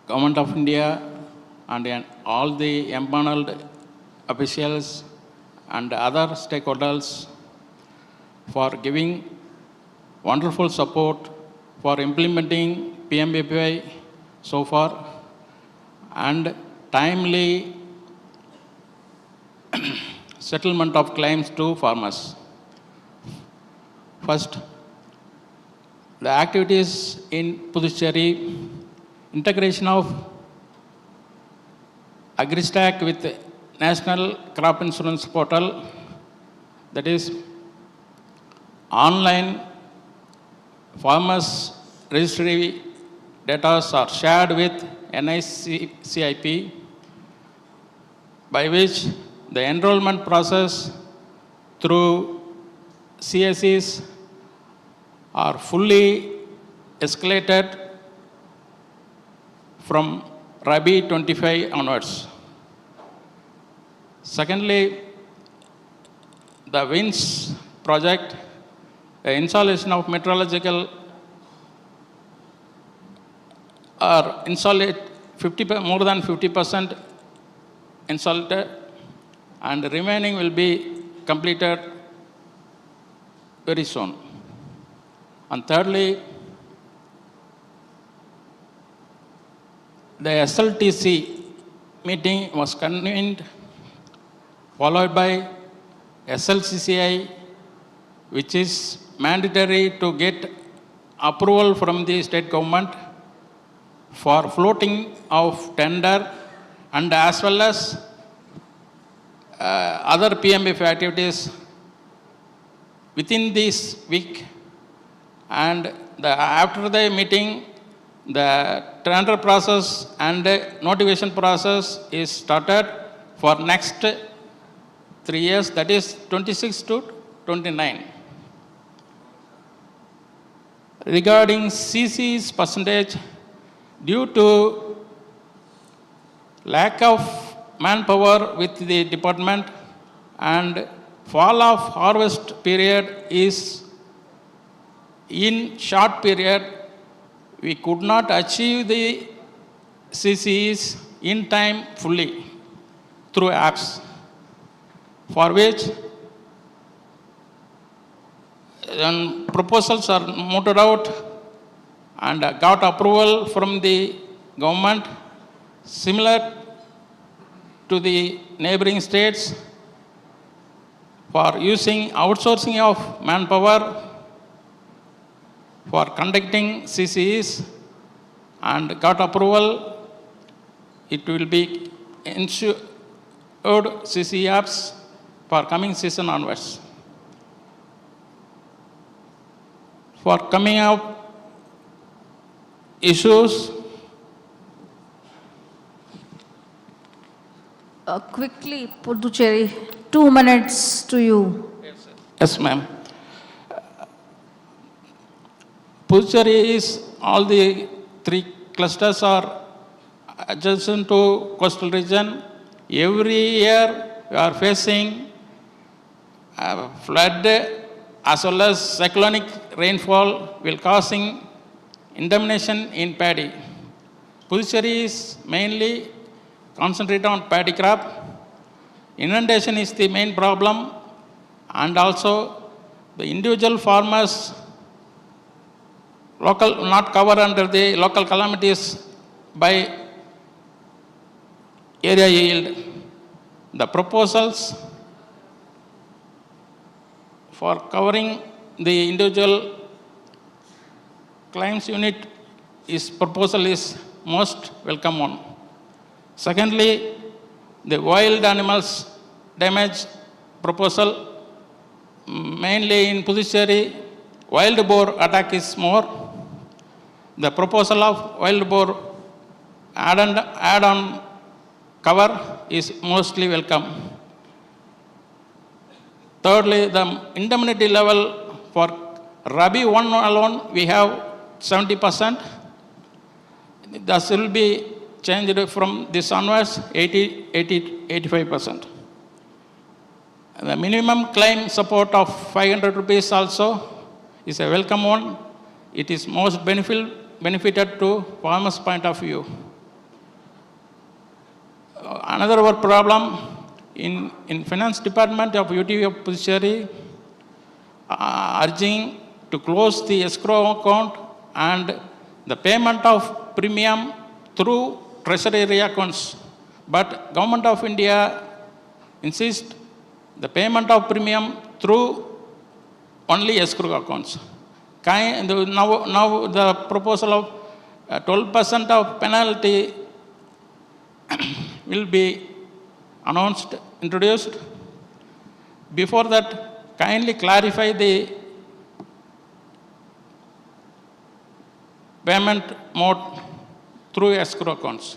Government of India and all the empaneled officials and other stakeholders for giving wonderful support for implementing PMFBY so far and timely settlement of claims to farmers. First, the activities in Puducherry, integration of AgriStack with National Crop Insurance Portal, that is online farmers registry data are shared with NICIP, by which the enrollment process through CSEs are fully escalated from Rabi 25 onwards. Secondly, the WINS project, the installation of meteorological are installed more than 50% installed, and the remaining will be completed very soon. And thirdly, the SLTC meeting was convened, followed by SLCCI, which is mandatory to get approval from the state government for floating of tender and as well as other PMF activities within this week. And after the meeting, the tender process and notification process is started for next 3 years, that is 26 to 29. Regarding CC's percentage, due to lack of manpower with the department and fall of harvest period is in short period, we could not achieve the CCs in time fully through apps, for which proposals are mooted out and got approval from the government, similar to the neighboring states, for using outsourcing of manpower for conducting CCEs, and got approval. It will be insured CC apps for coming season onwards. For coming up issues, quickly, Puducherry, 2 minutes to you. yes, ma'am. Puducherry is, all the 3 clusters are adjacent to coastal region. Every year we are facing flood as well as cyclonic rainfall will causing indemnification in paddy. Puducherry is mainly concentrated on paddy crop. Inundation is the main problem, and also the individual farmers not covered under the local calamities by area yield. The proposals for covering the individual claims unit proposal is most welcome one. Secondly, the wild animals damage proposal, mainly in Puducherry, wild boar attack is more. the proposal of wild boar add-on cover is mostly welcome. Thirdly, the indemnity level for Rabi 1 alone, we have 70%. This will be changed from this onwards, 85%. The minimum claim support of 500 rupees also is a welcome one. It is most benefited to farmers' point of view. Another problem in finance department of UTV of Puducherry urging to close the escrow account and the payment of premium through treasury accounts. But Government of India insists the payment of premium through only escrow accounts. Now the proposal of 12% of penalty will be introduced. Before that, kindly clarify the payment mode through escrow accounts.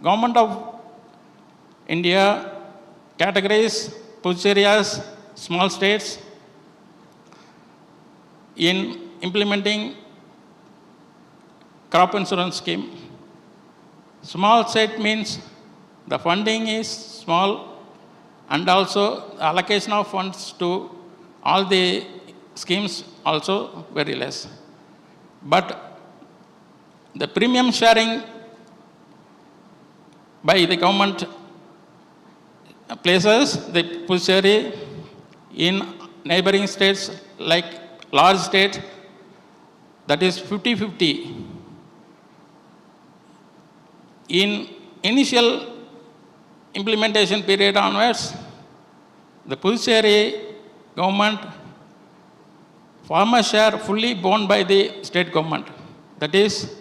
Government of India categories Puducherry as small states in implementing crop insurance scheme. Small state means the funding is small and also the allocation of funds to all the schemes also very less. But the premium sharing by the government places the Puducherry in neighboring states like large state, that is 50-50. In initial implementation period onwards, the Puducherry government farmer share fully borne by the state government. That is,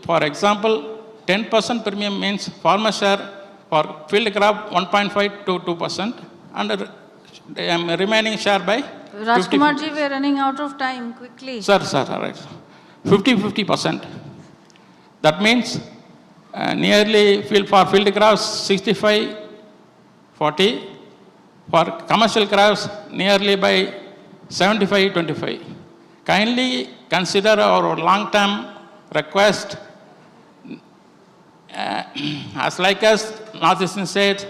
for example, 10% premium means farmer share for field crop 1.5 to 2% and the remaining share by Rajkumarji, we are running out of time. Quickly. Sir, all right. 50%. That means nearly for field crops 65-40, for commercial crops nearly by 75-25. Kindly consider our long-term request. As like us, Northeastern State,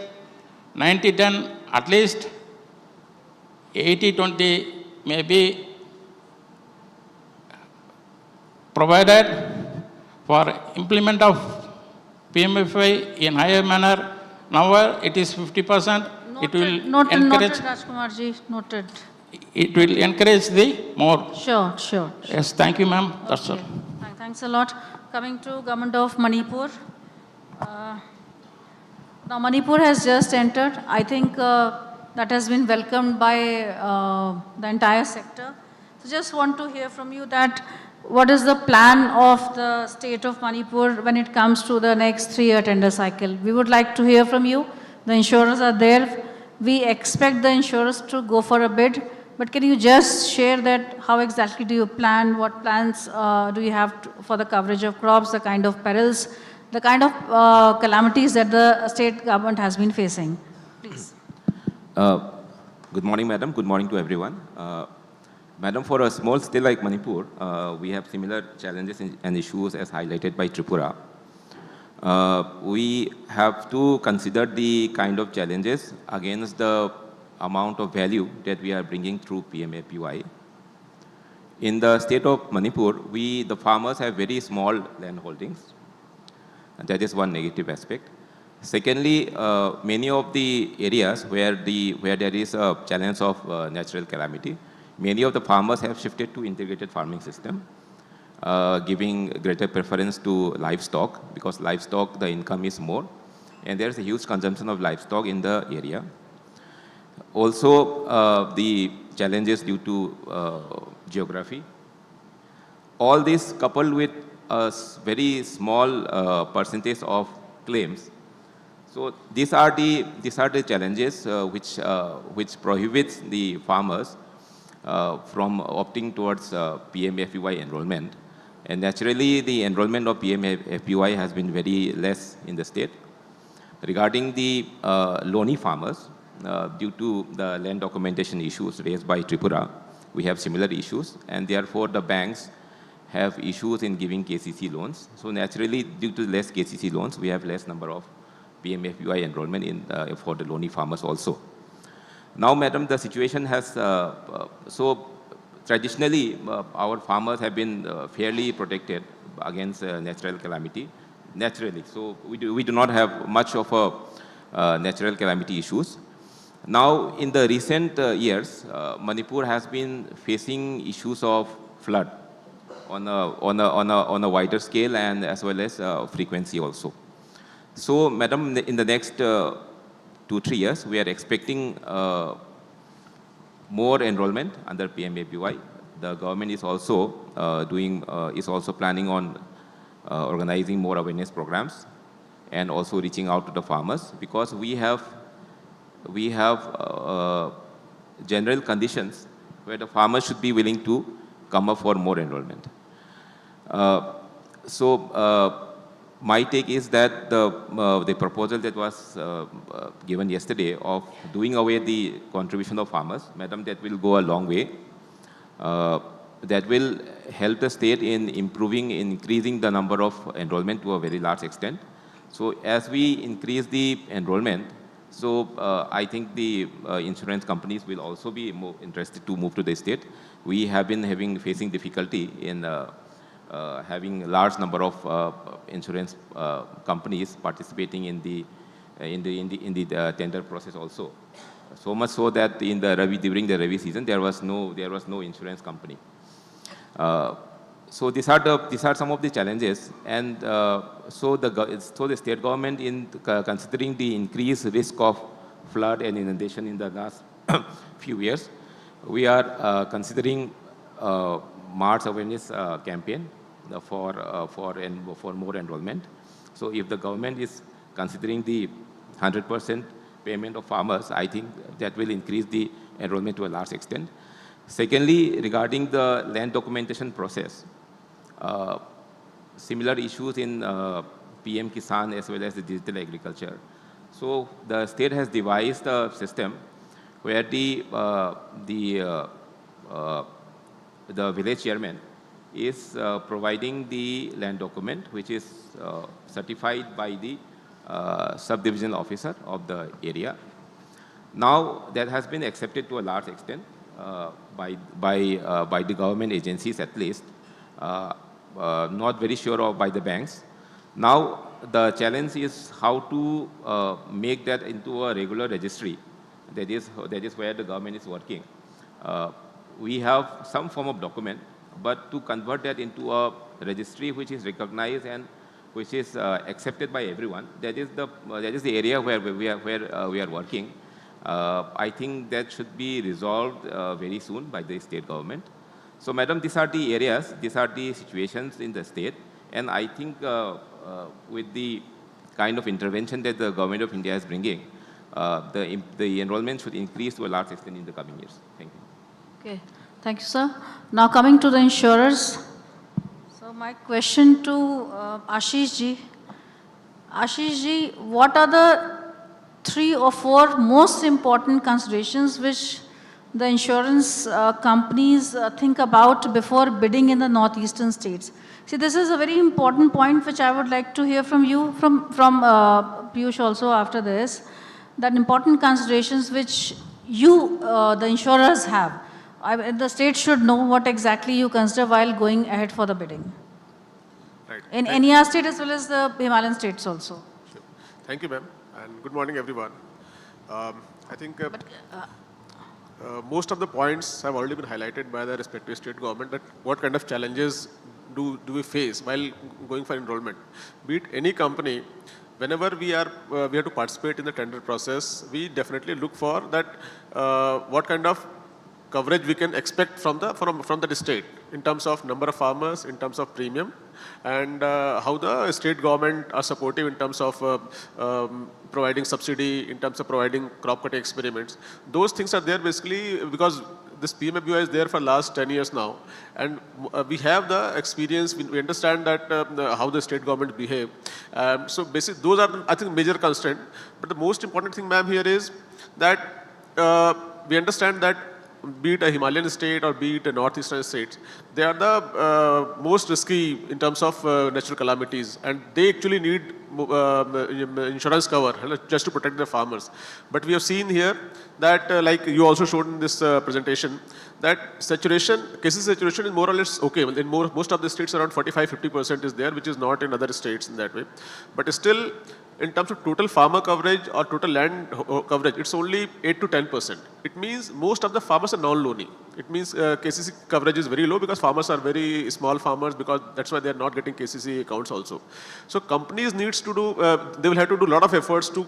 90-10, at least 80-20 may be provided for implement of PMFBY in higher manner. Now it is 50%. It will encourage. Noted, Rajkumarji, noted. It will encourage the more. Sure. Yes, thank you, ma'am. That's all. Thanks a lot. Coming to Government of Manipur. Now Manipur has just entered. I think that has been welcomed by the entire sector. So just want to hear from you that what is the plan of the state of Manipur when it comes to the next 3-year tender cycle? We would like to hear from you. The insurers are there. We expect the insurers to go for a bid. But can you just share that how exactly do you plan? What plans do you have for the coverage of crops, the kind of perils, the kind of calamities that the state government has been facing? Please. Good morning, madam. Good morning to everyone. Madam, for a small state like Manipur, we have similar challenges and issues as highlighted by Tripura. We have to consider the kind of challenges against the amount of value that we are bringing through PMFBY. In the state of Manipur, the farmers have very small land holdings. And that is one negative aspect. Secondly, many of the areas where there is a challenge of natural calamity, many of the farmers have shifted to integrated farming system, giving greater preference to livestock because livestock, the income is more, and there is a huge consumption of livestock in the area. Also, the challenges due to geography. All this coupled with a very small percentage of claims. So these are the challenges which prohibits the farmers from opting towards PMFBY enrollment. And naturally, the enrollment of PMFBY has been very less in the state. Regarding the lonely farmers, due to the land documentation issues raised by Tripura, we have similar issues, and therefore the banks have issues in giving KCC loans. So naturally, due to less KCC loans, we have less number of PMFBY enrollment for the lonely farmers also. Now, madam, the situation has, so traditionally, our farmers have been fairly protected against natural calamity, naturally. So we do not have much of a natural calamity issues. Now, in the recent years, Manipur has been facing issues of flood on a wider scale and as well as frequency also. So, madam, in the next 2-3 years, we are expecting more enrollment under PMFBY. The government is also planning on organizing more awareness programs and also reaching out to the farmers, because we have general conditions where the farmers should be willing to come up for more enrollment. My take is that the proposal that was given yesterday of doing away the contribution of farmers, madam, that will go a long way. That will help the state in increasing the number of enrollment to a very large extent. So as we increase the enrollment, so I think the insurance companies will also be more interested to move to the state. We have been facing difficulty in having large number of insurance companies participating in the tender process also. So much so that during the Rabi season there was no insurance company. So these are some of the challenges, and so the state government, in considering the increased risk of flood and inundation in the last few years, we are considering March awareness campaign for more enrollment. So if the government is considering the 100% payment of farmers, I think that will increase the enrollment to a large extent. Secondly, regarding the land documentation process, similar issues in PM Kisan as well as the digital agriculture. So the state has devised a system where the village chairman is providing the land document, which is certified by the subdivision officer of the area. Now that has been accepted to a large extent by the government agencies at least, not very sure of by the banks. Now the challenge is how to make that into a regular registry. That is where the government is working. We have some form of document, but to convert that into a registry which is recognized and which is accepted by everyone, that is the area where we are working. I think that should be resolved very soon by the state government. So, madam, these are the areas, these are the situations in the state, and I think with the kind of intervention that the government of India is bringing, the enrollment should increase to a large extent in the coming years. Thank you. Okay, thank you, sir. Now coming to the insurers. So my question to Ashish ji. Ashish ji, what are the 3 or 4 most important considerations which the insurance companies think about before bidding in the northeastern states? See, this is a very important point which I would like to hear from you, from Piyush also after this, that important considerations which you, the insurers have. The state should know what exactly you consider while going ahead for the bidding. Right. In NER state as well as the Himalayan states also. Sure. Thank you, ma'am, and good morning, everyone. I think most of the points have already been highlighted by the respective state government, that what kind of challenges do we face while going for enrollment. Be it any company, whenever we have to participate in the tender process, we definitely look for that what kind of coverage we can expect from the state in terms of number of farmers, in terms of premium, and how the state government are supportive in terms of providing subsidy, in terms of providing crop cutting experiments. Those things are there basically because this PMFBY is there for last 10 years now, and we have the experience. We understand that how the state government behave. So basically, those are I think major constraint. But the most important thing, ma'am, here is that we understand that be it a Himalayan state or be it a northeastern state, they are the most risky in terms of natural calamities, and they actually need insurance cover just to protect the farmers. But we have seen here that, like you also showed in this presentation, that cases saturation is more or less okay. In most of the states, around 45-50% is there, which is not in other states in that way. But still, in terms of total farmer coverage or total land coverage, it's only 8 to 10%. It means most of the farmers are non-loany. It means KCC coverage is very low because farmers are very small farmers, because that's why they are not getting KCC accounts also. So companies needs to do, they will have to do a lot of efforts to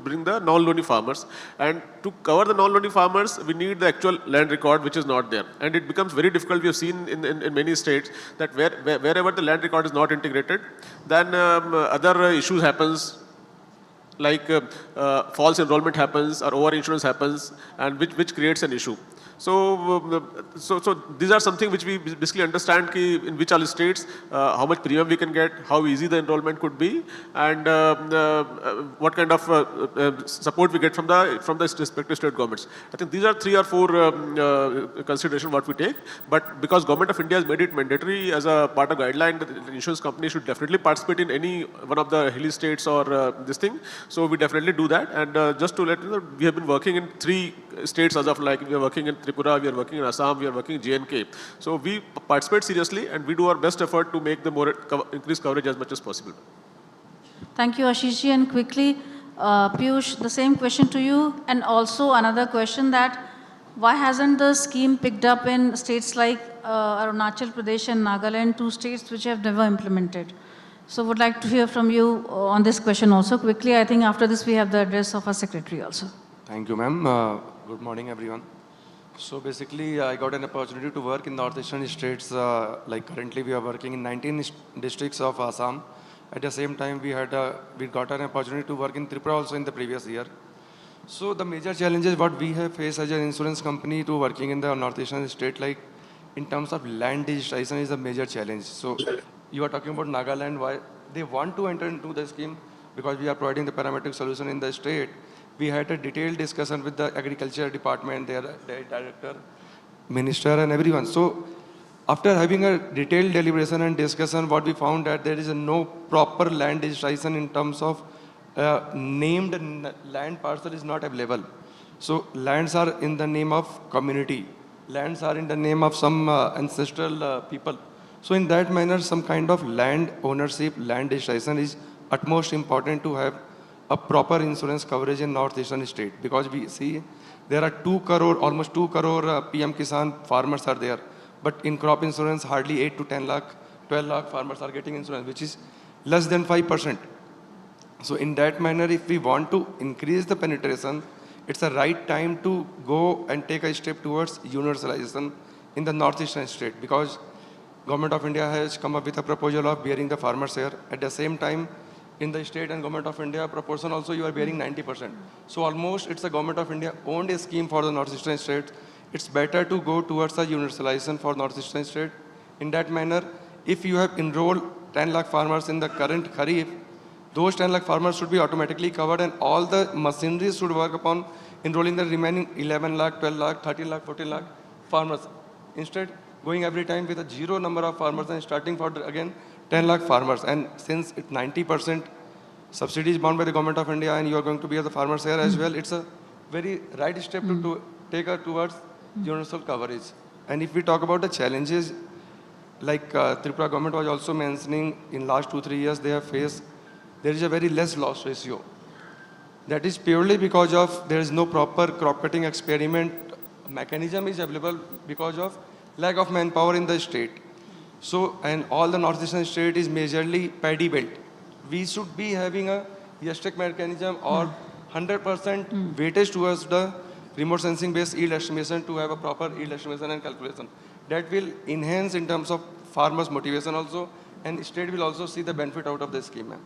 bring the non-loany farmers. And to cover the non-loany farmers, we need the actual land record, which is not there. And it becomes very difficult. We have seen in many states that wherever the land record is not integrated, then other issues happens, like false enrollment happens or over insurance happens, and which creates an issue. So these are something which we basically understand in which all states, how much premium we can get, how easy the enrollment could be, and what kind of support we get from the respective state governments. I think these are 3 or 4 considerations what we take. But because Government of India has made it mandatory as a part of guideline, the insurance company should definitely participate in any one of the hilly states or this thing. So we definitely do that. And just to let you know, we have been working in 3 states as of like, we are working in Tripura, we are working in Assam, we are working in J&K. So we participate seriously, and we do our best effort to make the more increased coverage as much as possible. Thank you, Ashish ji. And quickly, Piyush, the same question to you, and also another question, that why hasn't the scheme picked up in states like Arunachal Pradesh and Nagaland, 2 states which have never implemented? So would like to hear from you on this question also quickly. I think after this we have the address of our secretary also. Thank you, ma'am. Good morning, everyone. So basically, I got an opportunity to work in northeastern states. Like currently, we are working in 19 districts of Assam. At the same time, we got an opportunity to work in Tripura also in the previous year. So the major challenges what we have faced as an insurance company to working in the northeastern state, like in terms of land digitization, is a major challenge. So you are talking about Nagaland, why they want to enter into the scheme, because we are providing the parametric solution in the state. We had a detailed discussion with the agriculture department, their director, minister, and everyone. So after having a detailed deliberation and discussion, what we found that there is no proper land digitization in terms of named land parcel is not available. So lands are in the name of community. Lands are in the name of some ancestral people. So in that manner, some kind of land ownership, land digitization is utmost important to have a proper insurance coverage in northeastern state, because we see there are almost 2 crore PM Kisan farmers are there, but in crop insurance hardly 8 to 10 lakh, 12 lakh farmers are getting insurance, which is less than 5%. So in that manner, if we want to increase the penetration, it's the right time to go and take a step towards universalization in the northeastern state, because Government of India has come up with a proposal of bearing the farmer share. At the same time, in the state and Government of India proportion also, you are bearing 90%. So almost it's a Government of India owned a scheme for the northeastern state. It's better to go towards a universalization for northeastern state. In that manner, if you have enrolled 10 lakh farmers in the current Kharif, those 10 lakh farmers should be automatically covered, and all the machinery should work upon enrolling the remaining 11 lakh, 12 lakh, 13 lakh, 14 lakh farmers. Instead, going every time with a 0 number of farmers and starting for again 10 lakh farmers. And since 90% subsidy is bound by the Government of India, and you are going to be as the farmers here as well, it's a very right step to take towards universal coverage. And if we talk about the challenges, like Tripura government was also mentioning, in last 2-3 years they have faced, there is a very less loss ratio. That is purely because of there is no proper crop cutting experiment mechanism is available because of lack of manpower in the state. So, and all the northeastern state is majorly paddy belt. We should be having a yestic mechanism or 100% weightage towards the remote sensing based yield estimation to have a proper yield estimation and calculation. That will enhance in terms of farmers' motivation also, and state will also see the benefit out of the scheme, ma'am.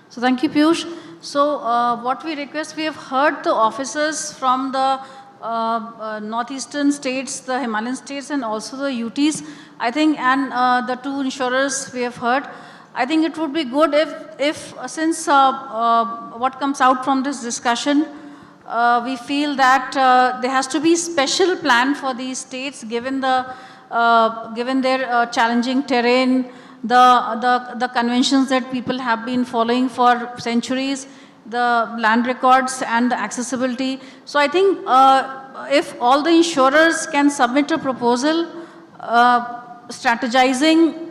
So thank you, Piyush. So what we request, we have heard the officers from the northeastern states, the Himalayan states, and also the UTs. I think, and the two insurers we have heard. I think it would be good if since what comes out from this discussion, we feel that there has to be special plan for these states given their challenging terrain, the conventions that people have been following for centuries, the land records and the accessibility. So I think if all the insurers can submit a proposal strategizing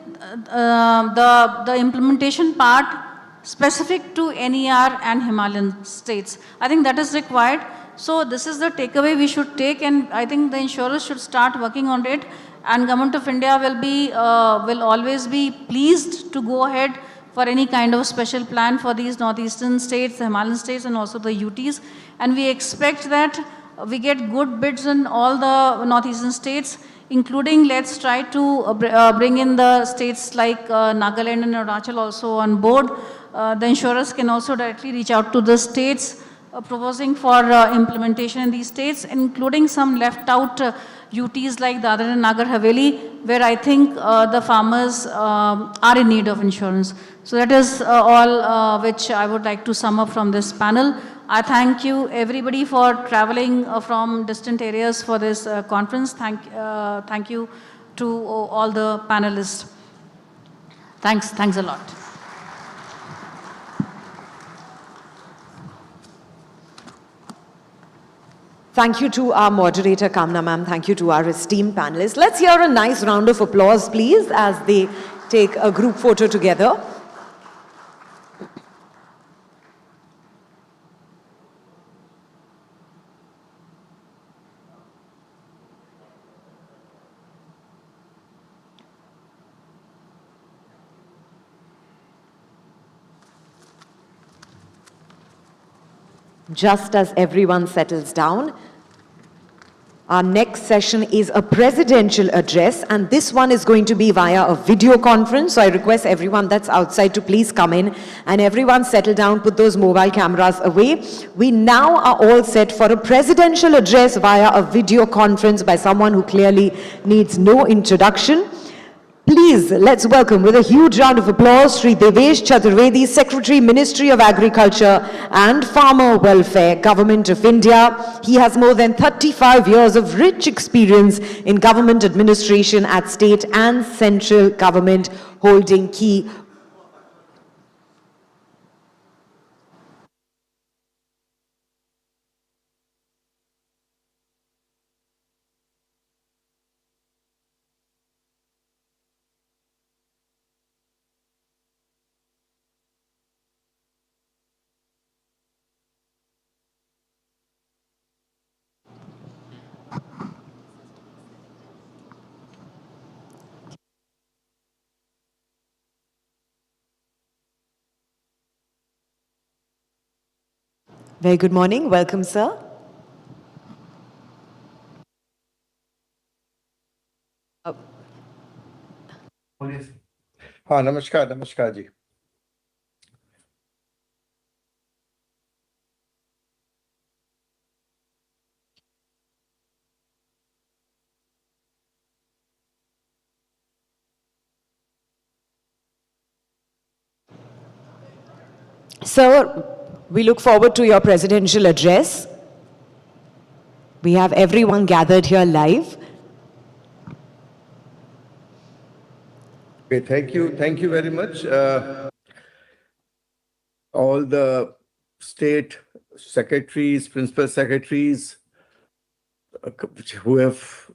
the implementation part specific to NER and Himalayan states. I think that is required. So this is the takeaway we should take, and I think the insurers should start working on it, and Government of India will always be pleased to go ahead for any kind of special plan for these northeastern states, the Himalayan states, and also the UTs. And we expect that we get good bids in all the northeastern states, including let's try to bring in the states like Nagaland and Arunachal also on board. The insurers can also directly reach out to the states proposing for implementation in these states, including some left out UTs like Dadra and Nagar Haveli, where I think the farmers are in need of insurance. So that is all which I would like to sum up from this panel. I thank you everybody for traveling from distant areas for this conference. Thank you to all the panelists. Thanks a lot. Thank you to our moderator, Kamna ma'am. Thank you to our esteemed panelists. Let's hear a nice round of applause, please, as they take a group photo together. Just as everyone settles down, our next session is a presidential address, and this one is going to be via a video conference. So I request everyone that's outside to please come in, and everyone settle down, put those mobile cameras away. We now are all set for a presidential address via a video conference by someone who clearly needs no introduction. Please, let's welcome with a huge round of applause Sri Devesh Chaturvedi, Secretary, Ministry of Agriculture and Farmer Welfare, Government of India. He has more than 35 years of rich experience in government administration at state and central government, holding key Very good morning. Welcome, sir. हाँ नमस्कार जी. Sir, we look forward to your presidential address. We have everyone gathered here live. Okay, thank you very much. All the state secretaries, principal secretaries who have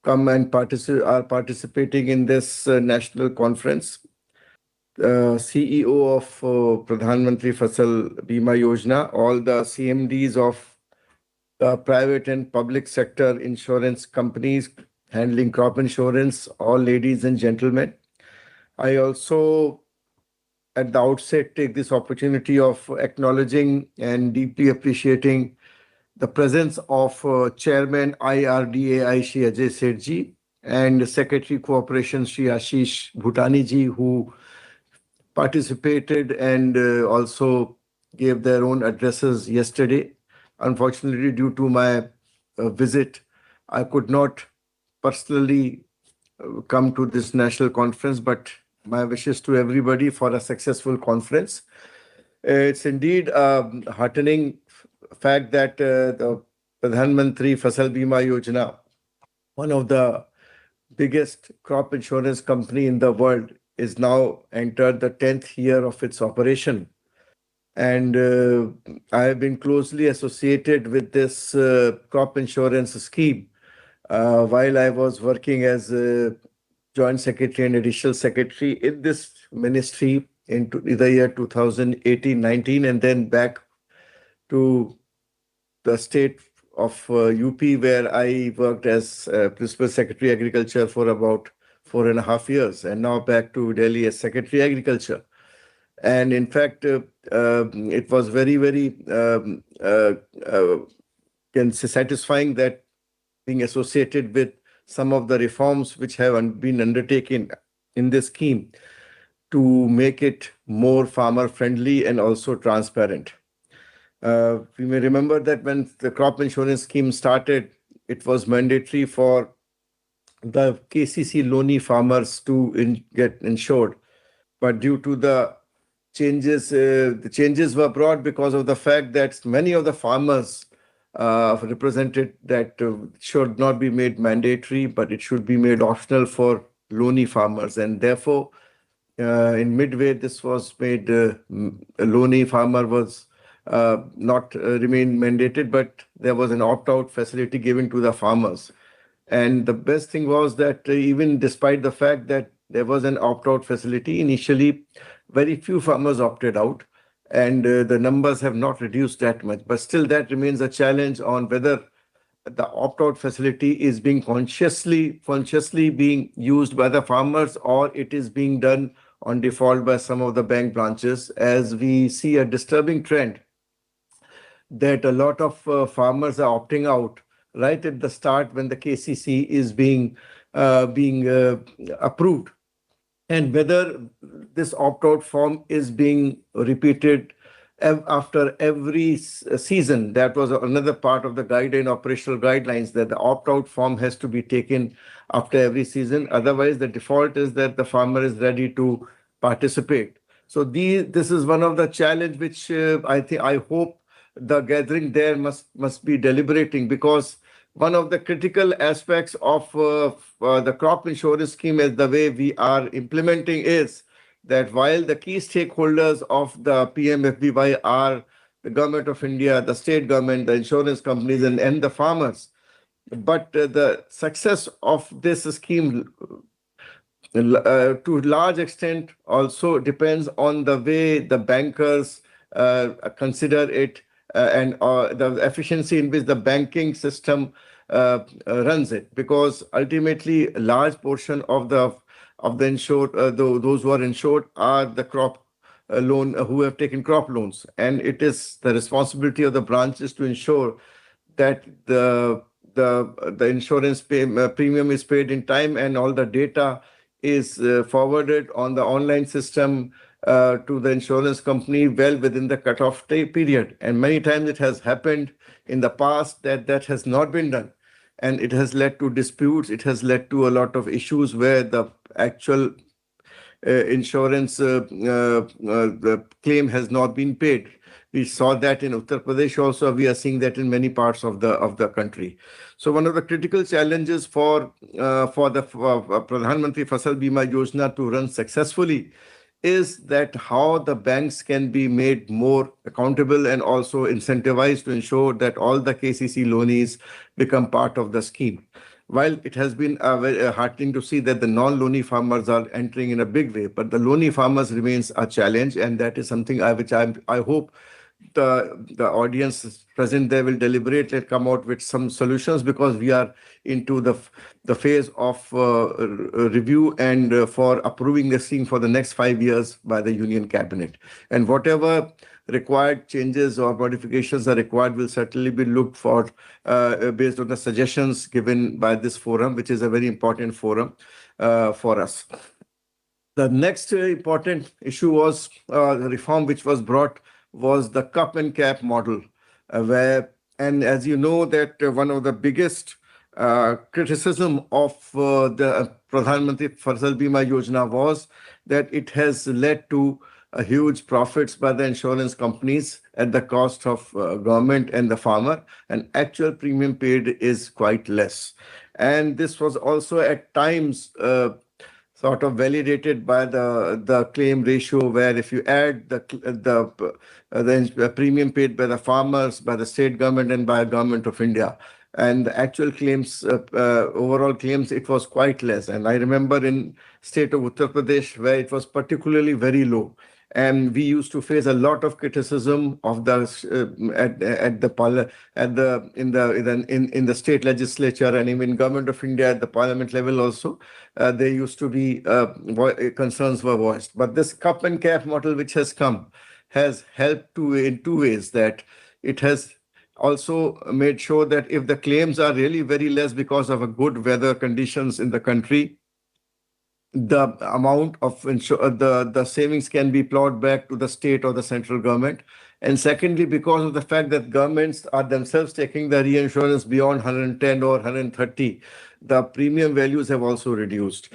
come and are participating in this national conference. CEO of Pradhan Mantri FasalBima Yojana, all the CMDs of private and public sector insurance companies handling crop insurance, all ladies and gentlemen. I also, at the outset, take this opportunity of acknowledging and deeply appreciating the presence of Chairman IRDAI Shri Ajay Sethji and Secretary Cooperation Shri Ashish Bhutani ji, who participated and also gave their own addresses yesterday. Unfortunately, due to my visit. I could not personally come to this national conference, but my wishes to everybody for a successful conference. It's indeed a heartening fact that the Pradhan Mantri FasalBima Yojana, one of the biggest crop insurance company in the world, is now entered the 10th year of its operation. And I have been closely associated with this crop insurance scheme while I was working as a Joint Secretary and Additional Secretary in this ministry in the year 2018-19, and then back to the state of UP, where I worked as Principal Secretary Agriculture for about 4.5 years, and now back to Delhi as Secretary Agriculture. And in fact, it was very, very satisfying that being associated with some of the reforms which have been undertaken in this scheme to make it more farmer friendly and also transparent. We may remember that when the crop insurance scheme started, it was mandatory for the KCC loanee farmers to get insured. But due to the changes were brought because of the fact that many of the farmers represented that should not be made mandatory, but it should be made optional for loanee farmers. And therefore, in midway, this was made, a loanee farmer was not remain mandated, but there was an opt-out facility given to the farmers. And the best thing was that even despite the fact that there was an opt-out facility, initially very few farmers opted out, and the numbers have not reduced that much. But still, that remains a challenge on whether the opt-out facility is being consciously being used by the farmers, or it is being done on default by some of the bank branches, as we see a disturbing trend that a lot of farmers are opting out right at the start when the KCC is being approved. And whether this opt-out form is being repeated after every season. That was another part of the guideline, operational guidelines, that the opt-out form has to be taken after every season. Otherwise, the default is that the farmer is ready to participate. So this is one of the challenge which I hope the gathering there must be deliberating, because one of the critical aspects of the crop insurance scheme as the way we are implementing is that while the key stakeholders of the PMFBY are the Government of India, the state government, the insurance companies, and the farmers, but the success of this scheme to a large extent also depends on the way the bankers consider it and the efficiency in which the banking system runs it, because ultimately a large portion of the insured, those who are insured, are the crop loan who have taken crop loans, and it is the responsibility of the branches to ensure that the insurance premium is paid in time, and all the data is forwarded on the online system to the insurance company well within the cutoff period. And many times it has happened in the past that has not been done, and it has led to disputes. It has led to a lot of issues where the actual insurance the claim has not been paid. We saw that in Uttar Pradesh also. We are seeing that in many parts of the country. So one of the critical challenges for the Pradhan Mantri FasalBima Yojana to run successfully is that how the banks can be made more accountable and also incentivized to ensure that all the KCC loanees become part of the scheme. While it has been very heartening to see that the non-loanee farmers are entering in a big way, but the loanee farmers remains a challenge, and that is something I hope the audience present there will deliberate and come out with some solutions, because we are into the phase of review and for approving the scheme for the next 5 years by the Union Cabinet. And whatever required changes or modifications are required will certainly be looked for based on the suggestions given by this forum, which is a very important forum for us. The next important issue was the reform which was brought was the cup and cap model, where And as you know that one of the biggest criticism of the Pradhan Mantri Fasal Bima Yojana was that it has led to huge profits by the insurance companies at the cost of government and the farmer, and actual premium paid is quite less. And this was also at times sort of validated by the claim ratio, where if you add the premium paid by the farmers, by the state government, and by government of India, and the actual claims, overall claims, it was quite less. And I remember in state of Uttar Pradesh, where it was particularly very low. And we used to face a lot of criticism of the in the state legislature, and even government of India at the parliament level also. There used to be concerns were voiced. But this cup and cap model which has come has helped in two ways. That it has also made sure that if the claims are really very less because of a good weather conditions in the country, the amount of the savings can be plowed back to the state or the central government. And secondly, because of the fact that governments are themselves taking the reinsurance beyond 110 or 130, the premium values have also reduced.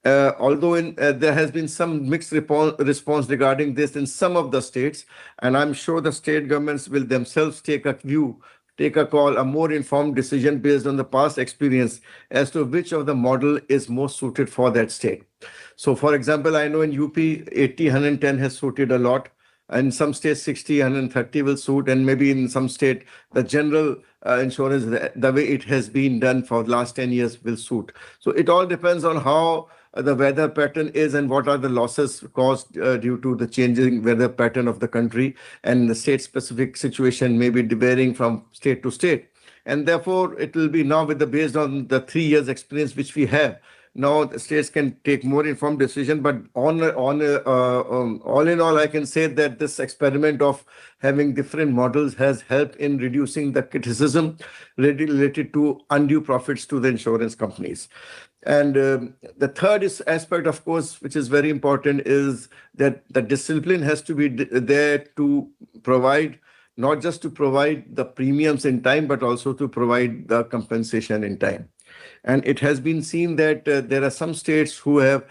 Although there has been some mixed response regarding this in some of the states, and I'm sure the state governments will themselves take a call, a more informed decision based on the past experience as to which of the model is most suited for that state. So, for example, I know in UP, 80, 110 has suited a lot. In some states, 60, 130 will suit, and maybe in some state, the general insurance, the way it has been done for the last 10 years will suit. So it all depends on how the weather pattern is and what are the losses caused due to the changing weather pattern of the country, and the state-specific situation may be varying from state to state. And therefore, it will be now based on the 3 years experience which we have. Now the states can take more informed decision, but all in all, I can say that this experiment of having different models has helped in reducing the criticism related to undue profits to the insurance companies. And the third aspect, of course, which is very important, is that the discipline has to be there to provide, not just to provide the premiums in time, but also to provide the compensation in time. And it has been seen that there are some states who have,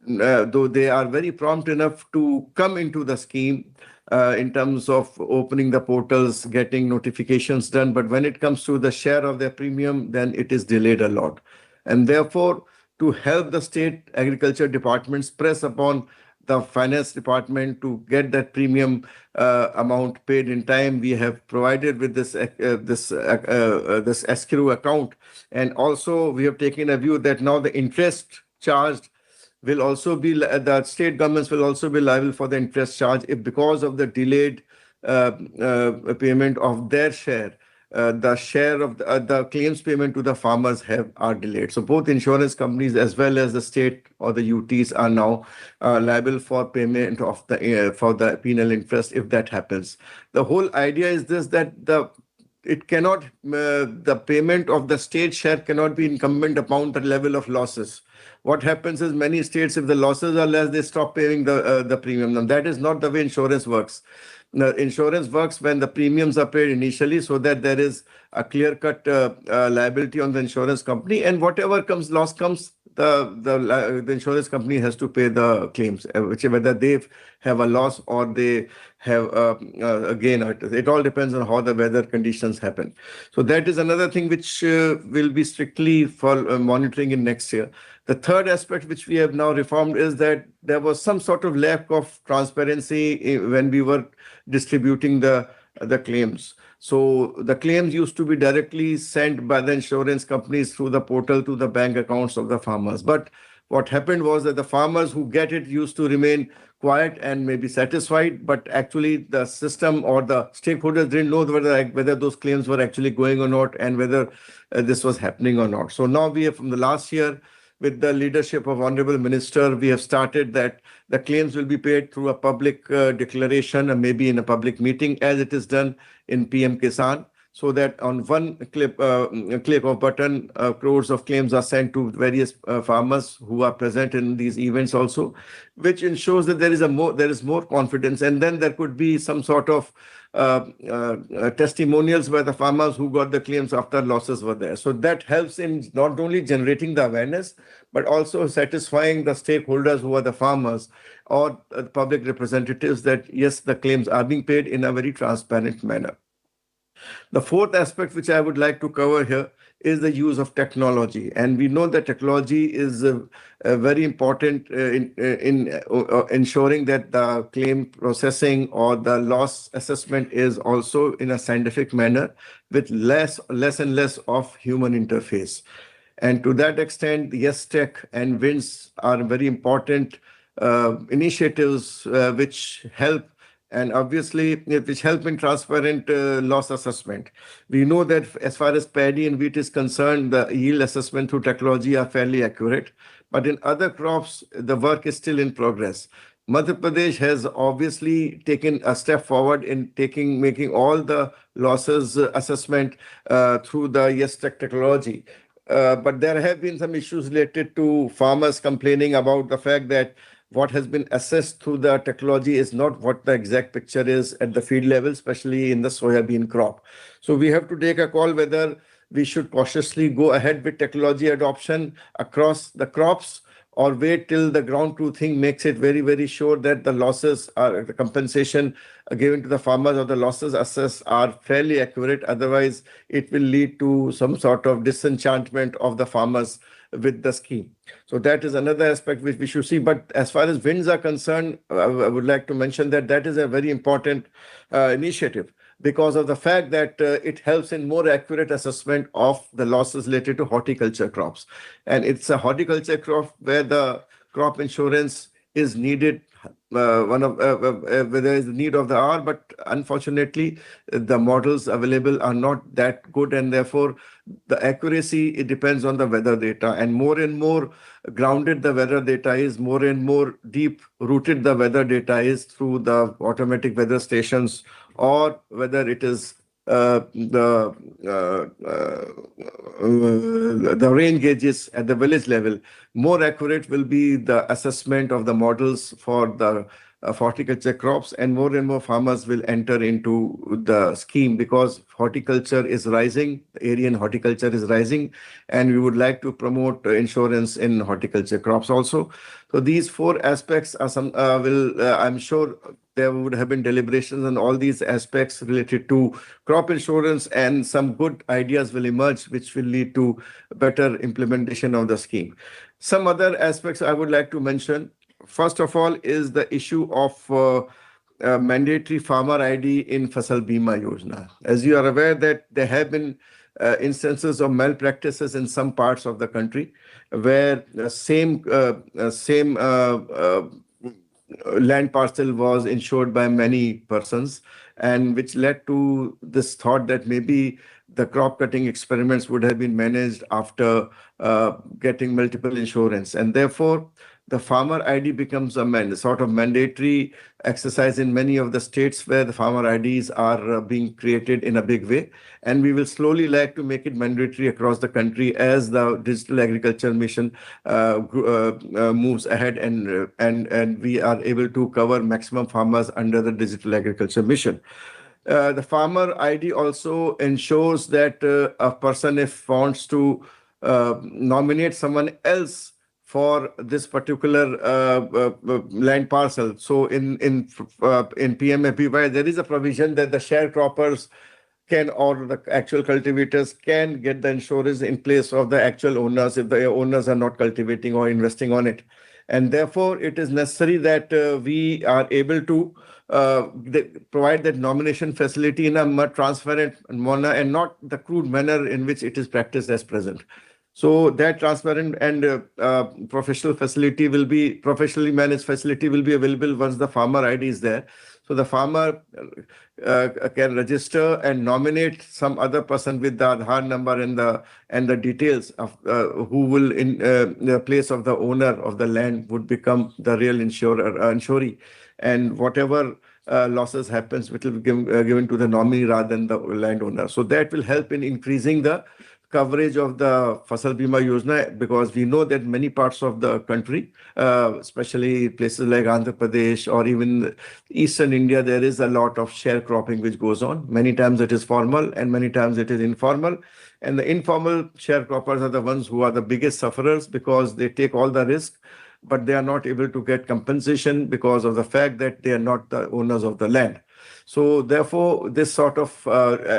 though they are very prompt enough to come into the scheme in terms of opening the portals, getting notifications done, but when it comes to the share of their premium, then it is delayed a lot. And therefore, to help the state agriculture departments press upon the finance department to get that premium amount paid in time, we have provided with this escrow account. And also we have taken a view that now the interest charged will also be, the state governments will also be liable for the interest charge if, because of the delayed payment of their share, the share of the claims payment to the farmers are delayed. So both insurance companies as well as the state or the UTs are now liable for payment of for the penal interest if that happens. The whole idea is this, that the payment of the state share cannot be incumbent upon the level of losses. What happens is, many states, if the losses are less, they stop paying the premium. Now, that is not the way insurance works. Now, insurance works when the premiums are paid initially, so that there is a clear-cut liability on the insurance company, and whatever loss comes, the insurance company has to pay the claims, whether they have a loss or they have a gain. It all depends on how the weather conditions happen. So that is another thing which will be strictly for monitoring in next year. The third aspect which we have now reformed is that there was some sort of lack of transparency when we were distributing the claims. So the claims used to be directly sent by the insurance companies through the portal to the bank accounts of the farmers. But what happened was that the farmers who get it used to remain quiet and maybe satisfied, but actually the system or the stakeholders didn't know whether those claims were actually going or not, and whether this was happening or not. So now we have, from the last year, with the leadership of Honorable Minister, we have started that the claims will be paid through a public declaration, and maybe in a public meeting, as it is done in PM Kisan. so that on one click of button, crores of claims are sent to various farmers who are present in these events also, which ensures that there is more confidence, and then there could be some sort of testimonials by the farmers who got the claims after losses were there. So that helps in not only generating the awareness, but also satisfying the stakeholders who are the farmers or public representatives that yes, the claims are being paid in a very transparent manner. The fourth aspect which I would like to cover here is the use of technology. And we know that technology is very important in ensuring that the claim processing or the loss assessment is also in a scientific manner with less and less of human interface. And to that extent, Yes Tech and WINS are very important initiatives which help, and obviously which help in transparent loss assessment. We know that as far as paddy and wheat is concerned, the yield assessment through technology are fairly accurate, but in other crops, the work is still in progress. Madhya Pradesh has obviously taken a step forward in making all the losses assessment through the Yes Tech technology. But there have been some issues related to farmers complaining about the fact that what has been assessed through the technology is not what the exact picture is at the field level, especially in the soybean crop. So we have to take a call whether we should cautiously go ahead with technology adoption across the crops or wait till the ground truthing makes it very, very sure that the losses are the compensation given to the farmers or the losses assessed are fairly accurate. Otherwise, it will lead to some sort of disenchantment of the farmers with the scheme. So that is another aspect which we should see. But as far as WINS are concerned, I would like to mention that that is a very important initiative because of the fact that it helps in more accurate assessment of the losses related to horticulture crops. And it's a horticulture crop where the crop insurance is needed, where there is the need of the hour, but unfortunately, the models available are not that good, and therefore the accuracy, it depends on the weather data, and more grounded the weather data is, more and more deep rooted the weather data is through the automatic weather stations, or whether it is the rain gauges at the village level. More accurate will be the assessment of the models for the horticulture crops, and more farmers will enter into the scheme because horticulture is rising, the area in horticulture is rising, and we would like to promote insurance in horticulture crops also. So these four aspects are I'm sure there would have been deliberations on all these aspects related to crop insurance, and some good ideas will emerge which will lead to better implementation of the scheme. Some other aspects I would like to mention. First of all is the issue of mandatory farmer ID in FasalBima Yojana. As you are aware that there have been instances of malpractices in some parts of the country where the same land parcel was insured by many persons, and which led to this thought that maybe the crop cutting experiments would have been managed after getting multiple insurance. And therefore, the farmer ID becomes a sort of mandatory exercise in many of the states where the farmer IDs are being created in a big way. And we will slowly like to make it mandatory across the country as the digital agriculture mission moves ahead, and we are able to cover maximum farmers under the digital agriculture mission. The farmer ID also ensures that a person, if wants to nominate someone else for this particular land parcel. So in PMFBY, there is a provision that the sharecroppers can, or the actual cultivators can get the insurance in place of the actual owners if the owners are not cultivating or investing on it. And therefore, it is necessary that we are able to provide that nomination facility in a more transparent manner and not the crude manner in which it is practiced as present. So that transparent and professionally managed facility will be available once the farmer ID is there. So the farmer can register and nominate some other person with the Aadhaar number and the details of who will in the place of the owner of the land would become the real insuree. And whatever losses happens, which will be given to the nominee rather than the landowner. So that will help in increasing the coverage of the FasalBima Yojana, because we know that many parts of the country, especially places like Andhra Pradesh or even Eastern India, there is a lot of sharecropping which goes on. Many times it is formal and many times it is informal. And the informal sharecroppers are the ones who are the biggest sufferers because they take all the risk, but they are not able to get compensation because of the fact that they are not the owners of the land. So therefore, this sort of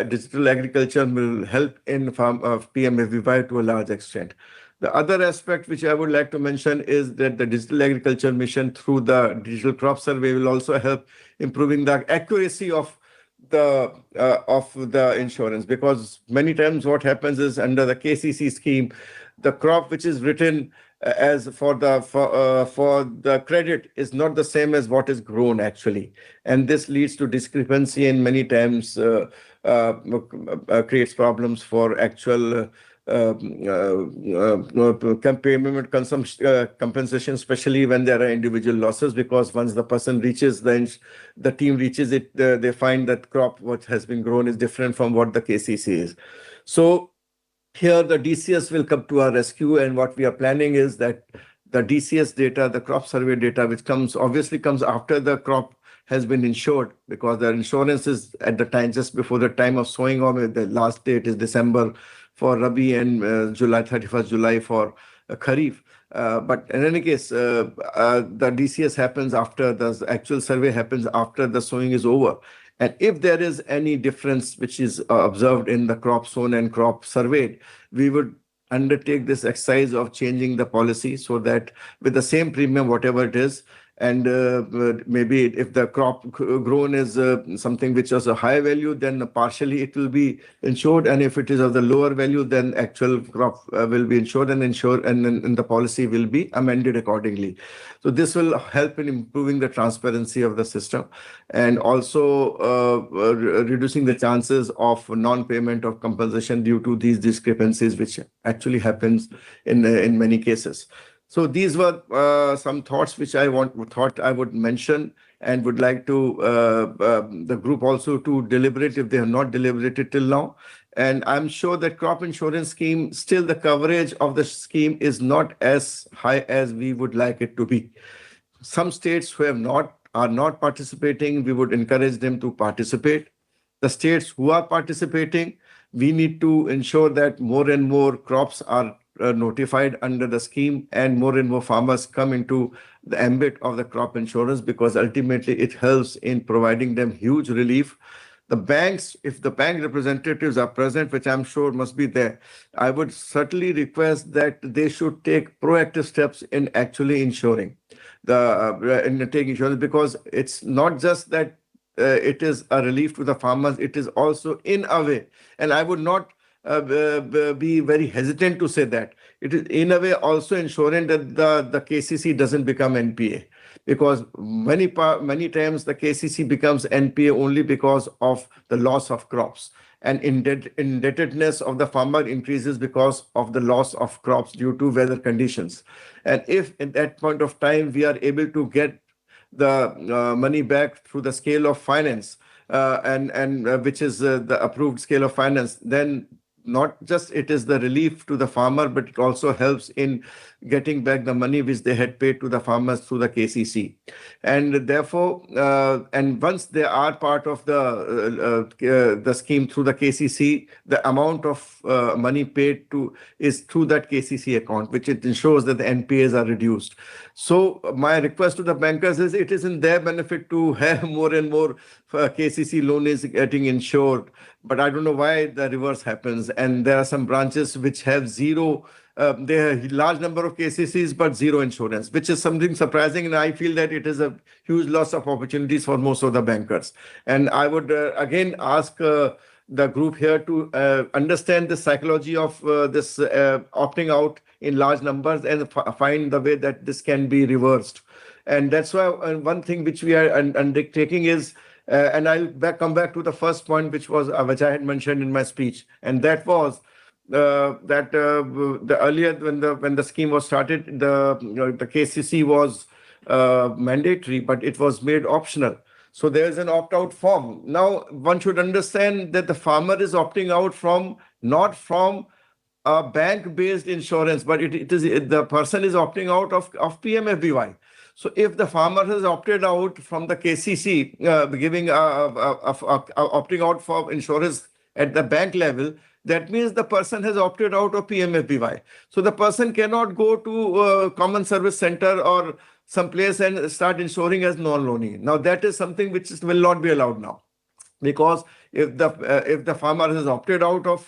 digital agriculture will help in PMFBY to a large extent. The other aspect which I would like to mention is that the digital agriculture mission through the digital crop survey will also help improving the accuracy of the insurance, because many times what happens is under the KCC scheme, the crop which is written as for the credit is not the same as what is grown actually, and this leads to discrepancy and many times creates problems for actual payment compensation, especially when there are individual losses, because once the person reaches the team reaches it, they find that crop what has been grown is different from what the KCC is. So here the DCS will come to our rescue, and what we are planning is that the DCS data, the crop survey data, which obviously comes after the crop has been insured, because the insurance is at the time just before the time of sowing, or the last date is December for Rabi and 31st July for Kharif. But in any case, the DCS happens after the actual survey happens after the sowing is over. And if there is any difference which is observed in the crop sown and crop surveyed, we would undertake this exercise of changing the policy so that with the same premium, whatever it is, and maybe if the crop grown is something which is a high value, then partially it will be insured, and if it is of the lower value, then actual crop will be insured, and then the policy will be amended accordingly. So this will help in improving the transparency of the system, and also reducing the chances of non-payment of compensation due to these discrepancies, which actually happens in many cases. So these were some thoughts which I thought I would mention, and would like to the group also to deliberate if they have not deliberated till now. And I'm sure that crop insurance scheme, still the coverage of the scheme is not as high as we would like it to be. Some states who are not participating, we would encourage them to participate. The states who are participating, we need to ensure that more and more crops are notified under the scheme, and more farmers come into the ambit of the crop insurance, because ultimately it helps in providing them huge relief. The banks, if the bank representatives are present, which I'm sure must be there, I would certainly request that they should take proactive steps in actually insuring taking insurance, because it's not just that it is a relief to the farmers, it is also in a way, and I would not be very hesitant to say that it is in a way also ensuring that the KCC doesn't become NPA, because many times the KCC becomes NPA only because of the loss of crops, and indebtedness of the farmer increases because of the loss of crops due to weather conditions. And if at that point of time we are able to get the money back through the scale of finance, and which is the approved scale of finance, then not just it is the relief to the farmer, but it also helps in getting back the money which they had paid to the farmers through the KCC. And therefore, and once they are part of the scheme through the KCC, the amount of money paid is through that KCC account, which it ensures that the NPAs are reduced. So my request to the bankers is, it is in their benefit to have more and more KCC loan is getting insured, but I don't know why the reverse happens. And there are some branches which have zero, they have a large number of KCCs, but zero insurance, which is something surprising. And I feel that it is a huge loss of opportunities for most of the bankers. And I would again ask the group here to understand the psychology of this opting out in large numbers, and find the way that this can be reversed. And that's why one thing which we are undertaking is, and I'll come back to the first point, which I had mentioned in my speech, and that was that the earlier when the scheme was started, the KCC was mandatory, but it was made optional. So there is an opt-out form. Now, one should understand that the farmer is opting out from, not from a bank-based insurance, but it is the person is opting out of PMFBY. So if the farmer has opted out from the KCC, opting out for insurance at the bank level, that means the person has opted out of PMFBY. So the person cannot go to a common service center or someplace and start insuring as non-loanee. Now that is something which will not be allowed now, because if the farmer has opted out of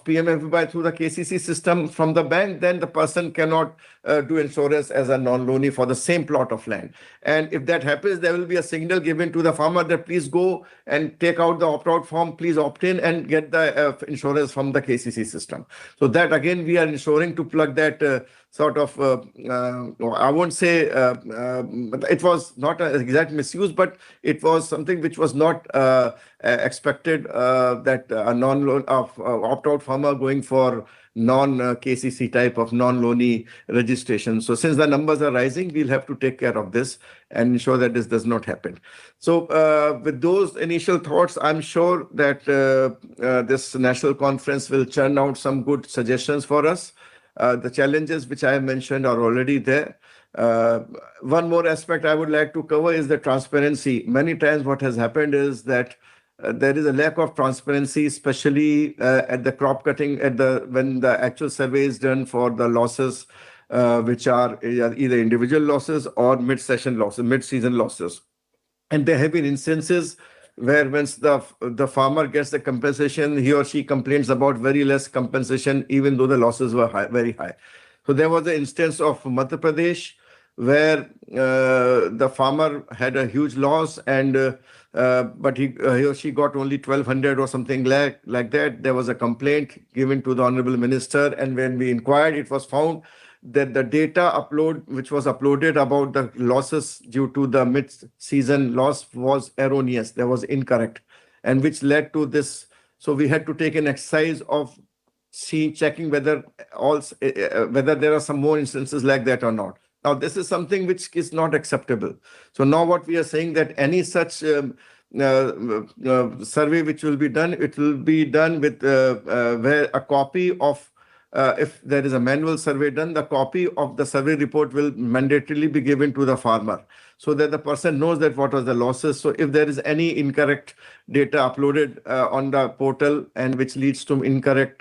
PMFBY through the KCC system from the bank, then the person cannot do insurance as a non-loanee for the same plot of land. And if that happens, there will be a signal given to the farmer that please go and take out the opt-out form, please opt in and get the insurance from the KCC system. So that again, we are ensuring to plug that sort of, I won't say it was not an exact misuse, but it was something which was not expected, that a non-loan of opt-out farmer going for non-KCC type of non-loanee registration. So since the numbers are rising, we'll have to take care of this and ensure that this does not happen. So with those initial thoughts, I'm sure that this national conference will churn out some good suggestions for us. The challenges which I have mentioned are already there. One more aspect I would like to cover is the transparency. Many times what has happened is that there is a lack of transparency, especially at the crop cutting, when the actual survey is done for the losses, which are either individual losses or mid-season losses. And there have been instances where once the farmer gets the compensation, he or she complains about very less compensation, even though the losses were very high. So there was an instance of Madhya Pradesh where the farmer had a huge loss, and but he or she got only 1,200 or something like that. There was a complaint given to the Honorable Minister, and when we inquired, it was found that the data which was uploaded about the losses due to the mid-season loss was erroneous. That was incorrect, and which led to this. So we had to take an exercise of checking whether there are some more instances like that or not. Now, this is something which is not acceptable. So now what we are saying, that any such survey which will be done, it will be done with where a copy of, if there is a manual survey done, the copy of the survey report will mandatorily be given to the farmer, so that the person knows that what was the losses. So if there is any incorrect data uploaded on the portal and which leads to incorrect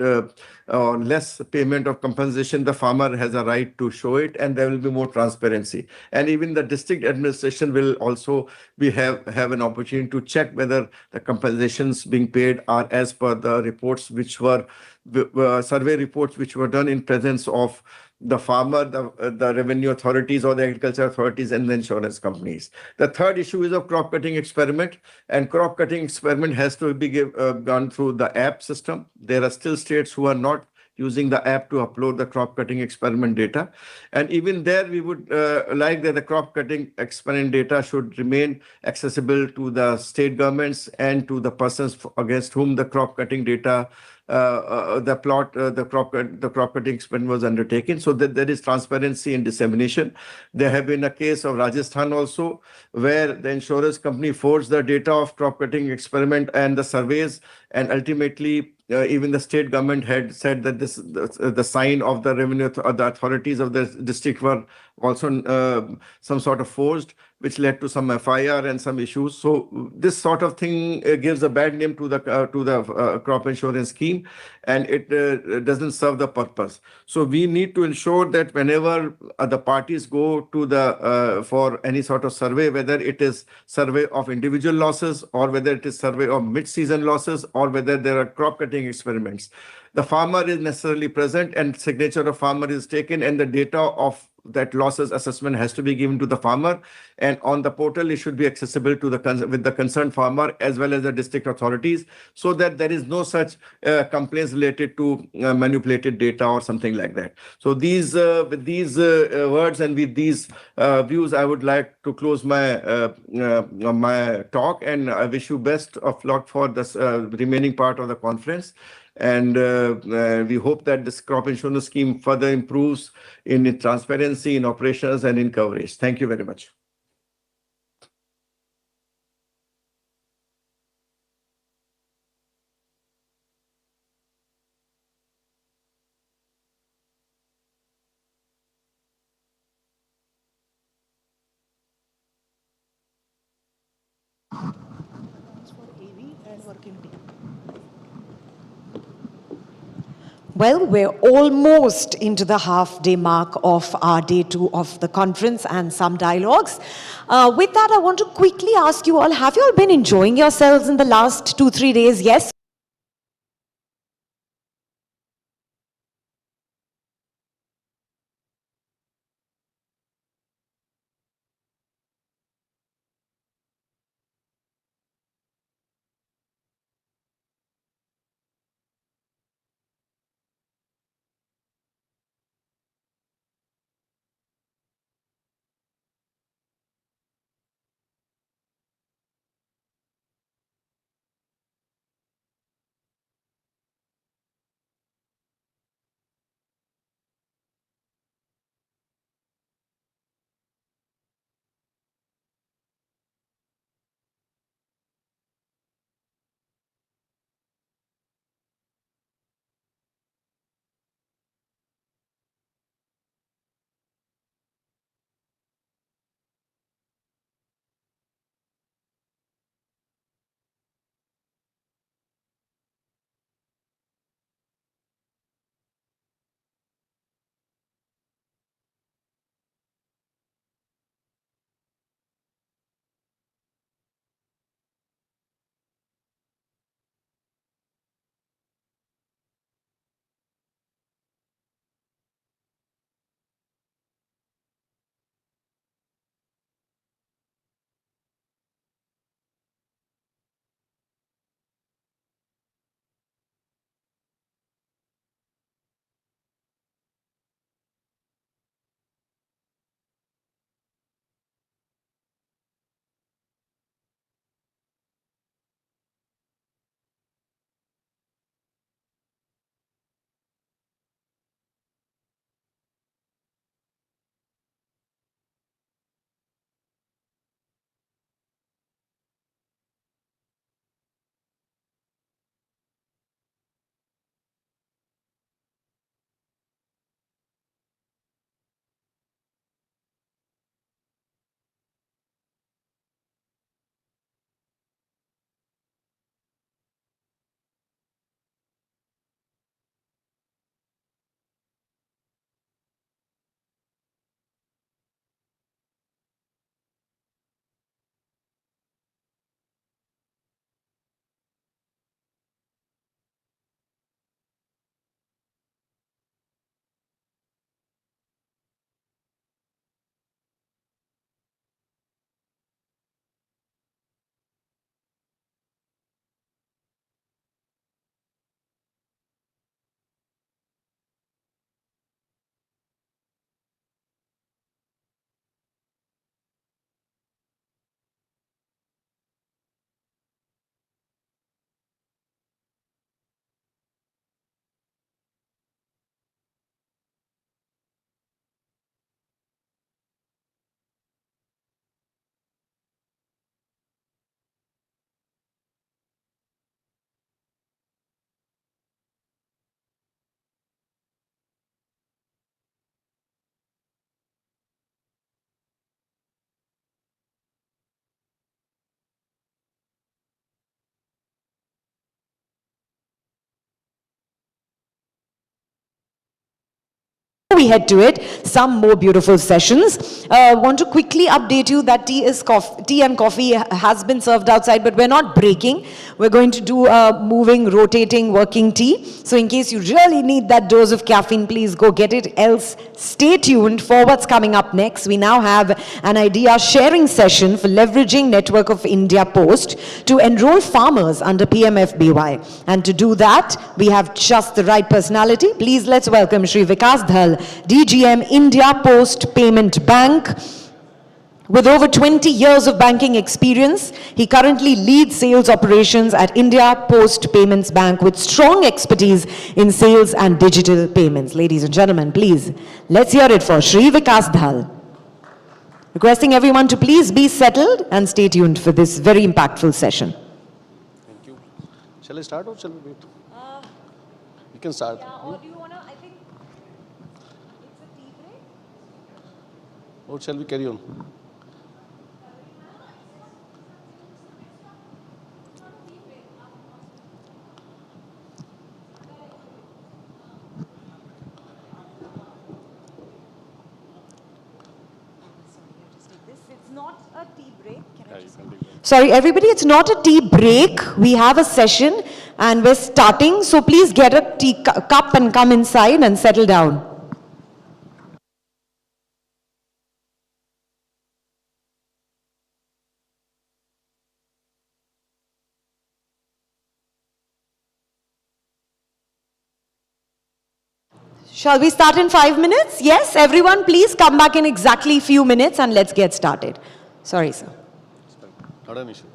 less payment of compensation, the farmer has a right to show it, and there will be more transparency. And even the district administration will also have an opportunity to check whether the compensations being paid are as per the reports which were survey reports which were done in presence of the farmer, the revenue authorities or the agriculture authorities, and the insurance companies. The third issue is of crop cutting experiment, and crop cutting experiment has to be done through the app system. There are still states who are not using the app to upload the crop cutting experiment data. And even there, we would like that the crop cutting experiment data should remain accessible to the state governments and to the persons against whom the crop cutting data the crop cutting experiment was undertaken, so that there is transparency and dissemination. There have been a case of Rajasthan also, where the insurance company forged the data of crop cutting experiment and the surveys, and ultimately even the state government had said that the sign of the revenue the authorities of the district were also some sort of forged, which led to some FIR and some issues. So this sort of thing gives a bad name to the crop insurance scheme, and it doesn't serve the purpose. So we need to ensure that whenever the parties go to for any sort of survey, whether it is survey of individual losses or whether it is survey of mid-season losses or whether there are crop cutting experiments, the farmer is necessarily present and signature of farmer is taken, and the data of that losses assessment has to be given to the farmer, and on the portal it should be accessible to with the concerned farmer as well as the district authorities, so that there is no such complaints related to manipulated data or something like that. So with these words and with these views, I would like to close my my talk, and I wish you best of luck for this remaining part of the conference. And we hope that this crop insurance scheme further improves in transparency, in operations, and in coverage. Thank you very much. Well, we're almost into the half-day mark of our day 2 of the conference and some dialogues. With that, I want to quickly ask you all, have you all been enjoying yourselves in the last 2-3 days? Yes? We head to it, some more beautiful sessions. Want to quickly update you that tea and coffee has been served outside, but we're not breaking. We're going to do a moving, rotating, working tea. So in case you really need that dose of caffeine, please go get it. Else, stay tuned for what's coming up next. We now have an idea sharing session for leveraging Network of India Post to enroll farmers under PMFBY. And to do that, we have just the right personality. Please let's welcome Shri Vikas Dhal, DGM India Post Payment Bank. With over 20 years of banking experience, he currently leads sales operations at India Post Payments Bank with strong expertise in sales and digital payments. Ladies and gentlemen, please, let's hear it for Shri Vikas Dhal. Requesting everyone to please be settled and stay tuned for this very impactful session. Thank you. Shall I start or shall we wait? You can start. Yeah, or do you want to, I think, it's a tea break? Or shall we carry on? not a tea break. Sorry, everybody, it's not a tea break. We have a session and we're starting. So please get a tea cup and come inside and settle down. Shall we start in 5 minutes? Yes, everyone, please come back in exactly a few minutes and let's get started. Sorry, sir. Not an issue.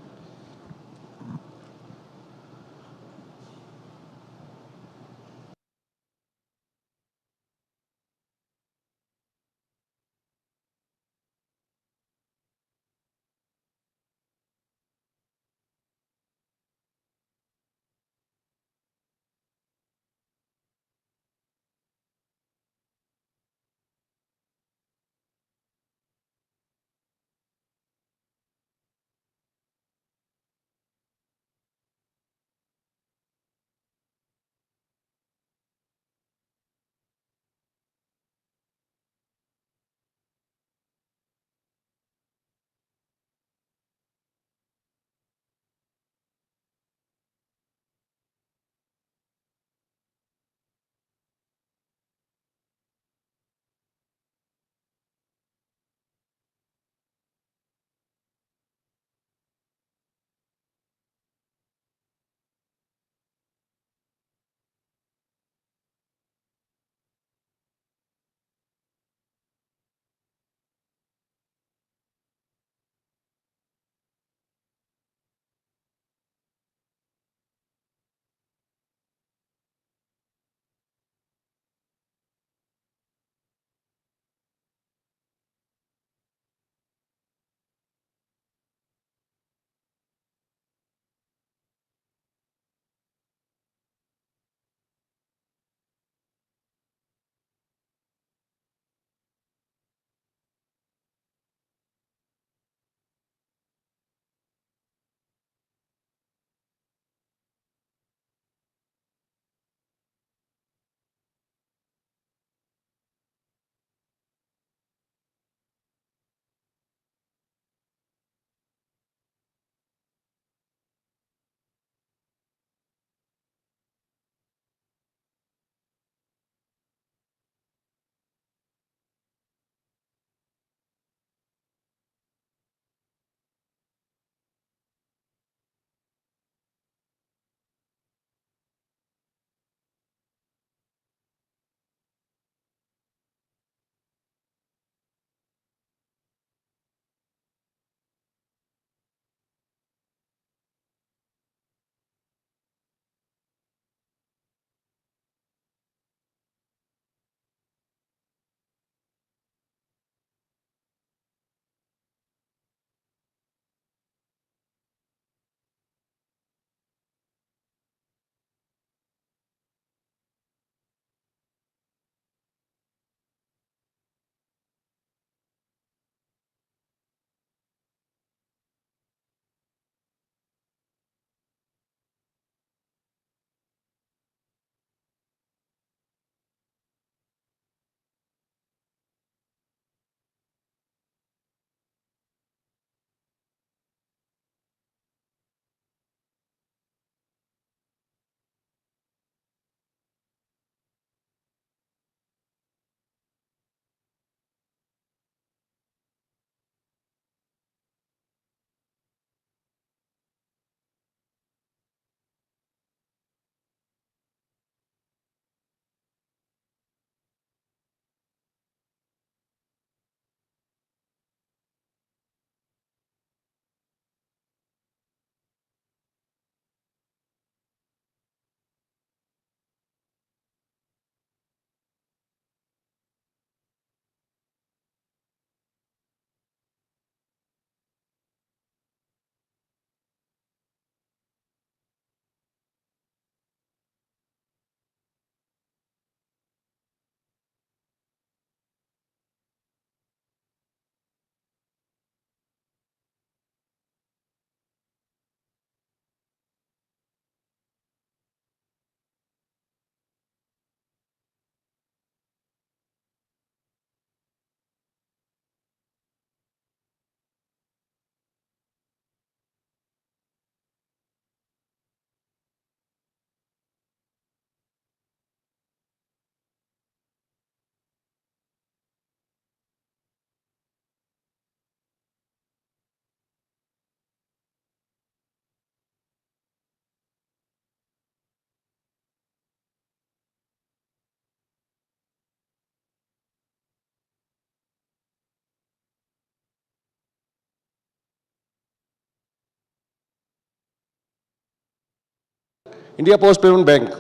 India Post Payment Bank.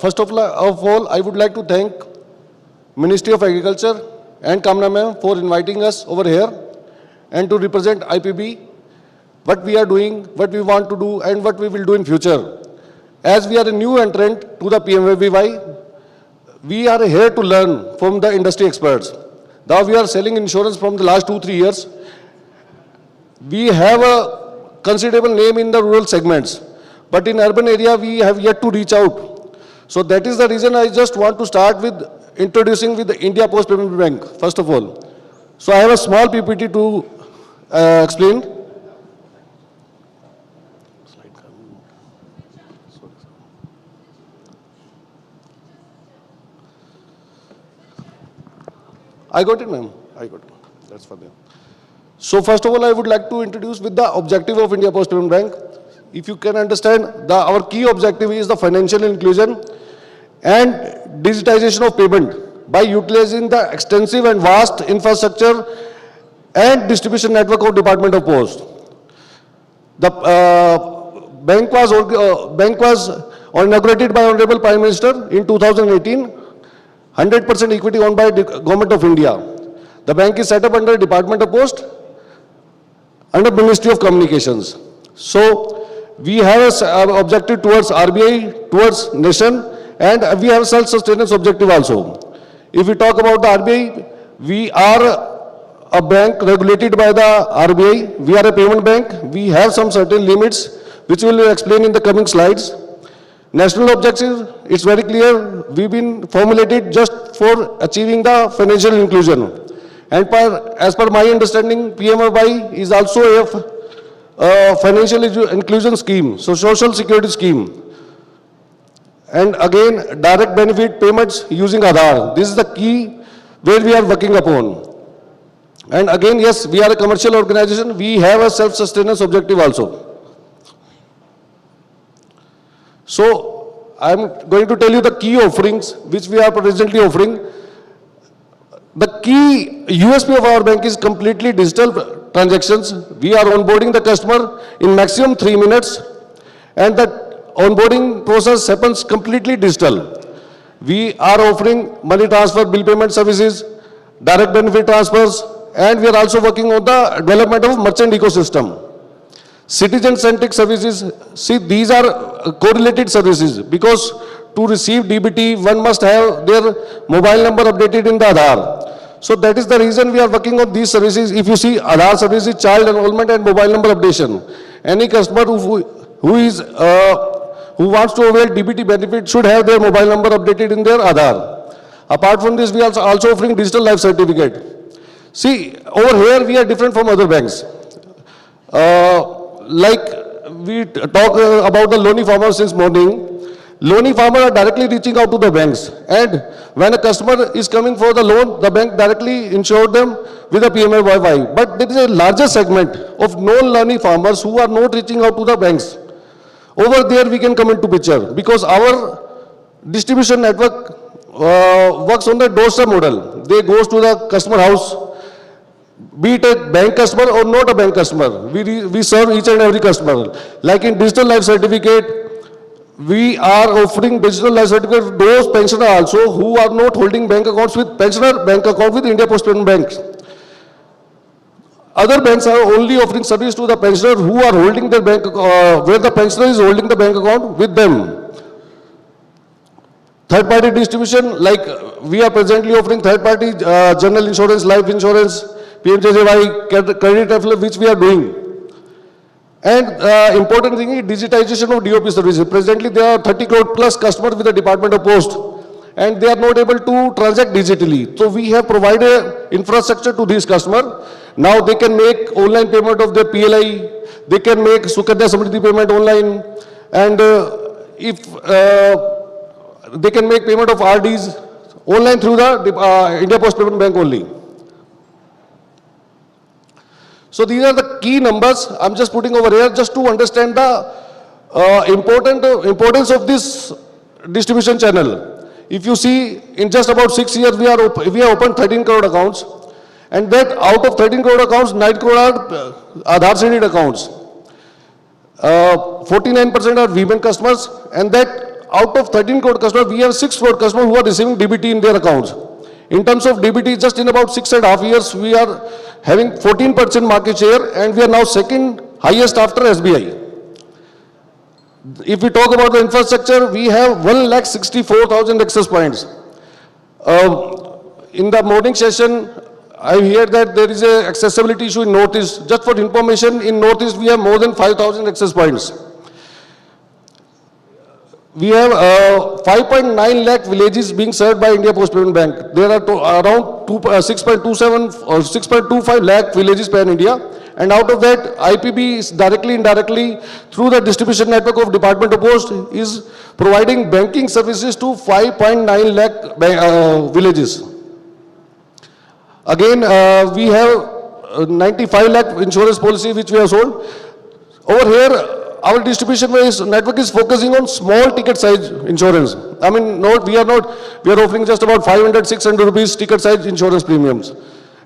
First of all, I would like to thank Ministry of Agriculture and Kamna ma'am for inviting us over here and to represent IPB, what we are doing, what we want to do, and what we will do in future. As we are a new entrant to the PMFBY, we are here to learn from the industry experts. Now we are selling insurance from the last 2-3 years. We have a considerable name in the rural segments, but in urban area we have yet to reach out. So that is the reason I just want to start with introducing with the India Post Payment Bank, first of all. So I have a small PPT to explain. I got it, ma'am. I got it. That's for them. So first of all, I would like to introduce with the objective of India Post Payment Bank. If you can understand, our key objective is the financial inclusion and digitization of payment by utilizing the extensive and vast infrastructure and distribution network of Department of Post. The bank was inaugurated by Honorable Prime Minister in 2018. 100% equity owned by the Government of India. The bank is set up under Department of Post, under Ministry of Communications. So we have an objective towards RBI, towards nation, and we have self-sustenance objective also. If we talk about the RBI, we are a bank regulated by the RBI. We are a payment bank. We have some certain limits, which we will explain in the coming slides. National objective, it's very clear, we've been formulated just for achieving the financial inclusion. And as per my understanding, PMFBY is also a financial inclusion scheme, so social security scheme. And again, direct benefit payments using Aadhaar. This is the key where we are working upon. And again, yes, we are a commercial organization, we have a self-sustenance objective also. So, I am going to tell you the key offerings which we are presently offering. The key USP of our bank is completely digital transactions. We are onboarding the customer in maximum 3 minutes, and the onboarding process happens completely digital. We are offering money transfer, bill payment services, direct benefit transfers, and we are also working on the development of merchant ecosystem. Citizen-centric services, see, these are correlated services because to receive DBT, one must have their mobile number updated in the Aadhaar. So that is the reason we are working on these services. If you see Aadhaar services, child enrollment and mobile number updation. Any customer who wants to avail DBT benefit should have their mobile number updated in their Aadhaar. Apart from this, we are also offering digital life certificate. See, over here we are different from other banks. Like we talk about the loany farmers since morning, loany farmers are directly reaching out to the banks, and when a customer is coming for the loan, the bank directly insured them with a PMFBY. But there is a larger segment of non-loany farmers who are not reaching out to the banks. Over there we can come into picture because our distribution network works on the doorstep model. They goes to the customer house, be it a bank customer or not a bank customer. We serve each and every customer. Like in digital life certificate, we are offering digital life certificate to those pensioners also who are not holding bank accounts with pensioner bank account with India Post Payment Bank. Other banks are only offering service to the pensioner who are holding their bank, where the pensioner is holding the bank account with them. Third-party distribution, like we are presently offering third-party general insurance, life insurance, PMJJY, credit referral, which we are doing. And important thing is digitization of DOP services. Presently, there are 30 crore plus customers with the Department of Post, and they are not able to transact digitally. So we have provided infrastructure to these customers. Now they can make online payment of their PLI, they can make Sukanya Samriddhi payment online, and if they can make payment of RDs online through the India Post Payment Bank only. So these are the key numbers I'm just putting over here just to understand the importance of this distribution channel. If you see, in just about 6 years, we have opened 13 crore accounts, and that out of 13 crore accounts, 9 crore are Aadhaar seeded accounts. 49% are women customers, and that out of 13 crore customers, we have 6 crore customers who are receiving DBT in their accounts. In terms of DBT, just in about 6.5 years, we are having 14% market share, and we are now second highest after SBI. If we talk about the infrastructure, we have 1,64,000 access points. In the morning session, I hear that there is a accessibility issue in Northeast. Just for information, in Northeast, we have more than 5,000 access points. We have 5.9 lakh villages being served by India Post Payments Bank. There are around 6.27 or 6.25 lakh villages pan India. And out of that, IPB is directly, indirectly, through the distribution network of Department of Post, is providing banking services to 5.9 lakh villages. Again, we have 95 lakh insurance policy which we have sold. Over here, our distribution network is focusing on small ticket size insurance. I mean, we are offering just about 500, 600 rupees ticket size insurance premiums.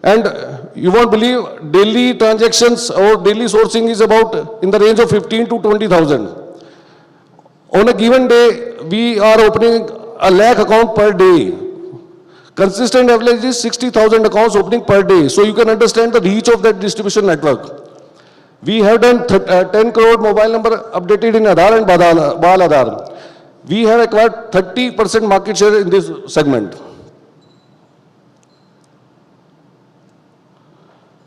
And you won't believe, daily transactions or daily sourcing is about in the range of 15 to 20,000. On a given day, we are opening a lakh account per day. Consistent average is 60,000 accounts opening per day. So you can understand the reach of that distribution network. We have done 10 crore mobile number updated in Aadhaar and Bal Aadhaar. We have acquired 30% market share in this segment.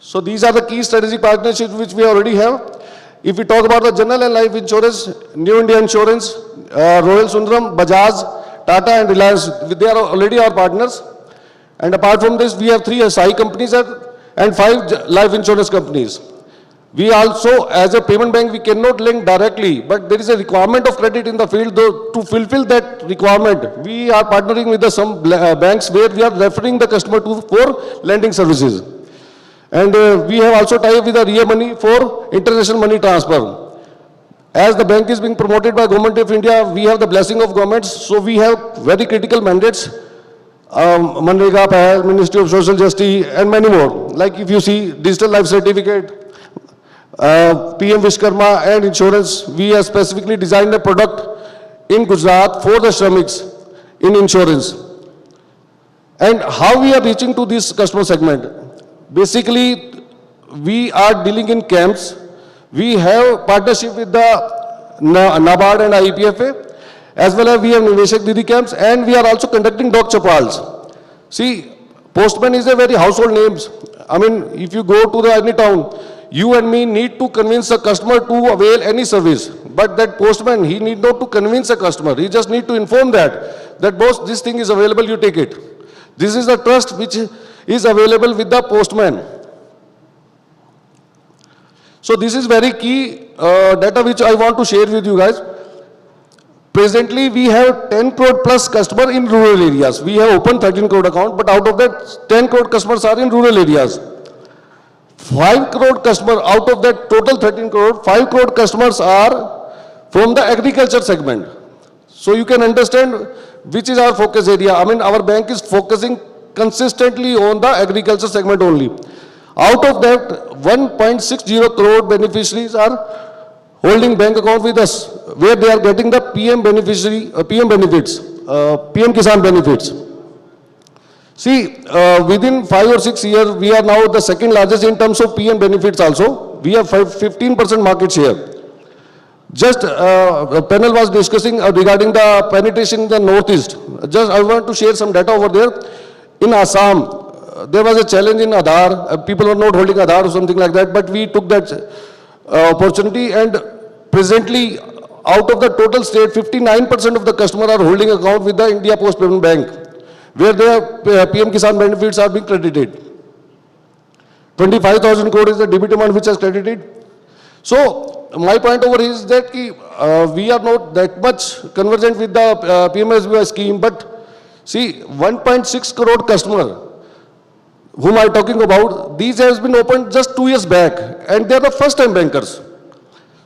So these are the key strategic partnerships which we already have. If we talk about the general and life insurance, New India Insurance, Royal Sundaram, Bajaj, Tata and Reliance, they are already our partners. And apart from this, we have 3 SI companies and 5 life insurance companies. We also, as a payment bank, we cannot lend directly, but there is a requirement of credit in the field. Though, to fulfill that requirement, we are partnering with some banks where we are referring the customer for lending services. And we have also tied with the RIA money for international money transfer. As the bank is being promoted by Government of India, we have the blessing of governments, so we have very critical mandates. Manrega, Ministry of Social Justice, and many more. Like if you see digital life certificate, PM Vishkarma and insurance, we have specifically designed a product in Gujarat for the Shramiks in insurance. And how we are reaching to this customer segment? Basically, we are dealing in camps. We have partnership with the NABARD and IPFA, as well as we have Niveshak Didi camps, and we are also conducting dog chapals. See, postman is a very household name. I mean, if you go to any town, you and me need to convince a customer to avail any service. But that postman, he need not to convince a customer. He just need to inform that boss, this thing is available, you take it. This is the trust which is available with the postman. So this is very key data which I want to share with you guys. Presently, we have 10 crore plus customer in rural areas. We have opened 13 crore account, but out of that, 10 crore customers are in rural areas. 5 crore customer, out of that total 13 crore, 5 crore customers are from the agriculture segment. So you can understand which is our focus area. I mean, our bank is focusing consistently on the agriculture segment only. Out of that, 1.60 crore beneficiaries are holding bank account with us, where they are getting the PM benefits, PM Kisan benefits. See, within 5 or 6 years, we are now the second largest in terms of PM benefits also. We have 15% market share. Just a panel was discussing regarding the penetration in the Northeast. Just I want to share some data over there. In Assam, there was a challenge in Aadhaar. People were not holding Aadhaar or something like that, but we took that opportunity, and presently, out of the total state, 59% of the customers are holding account with the India Post Payments Bank, where their PM Kisan benefits are being credited. 25,000 crore is the debit amount which is credited. So, my point over here is that we are not that much conversant with the PMFBY scheme, but see, 1.6 crore customer whom I am talking about, these has been opened just 2 years back, and they are the first time bankers.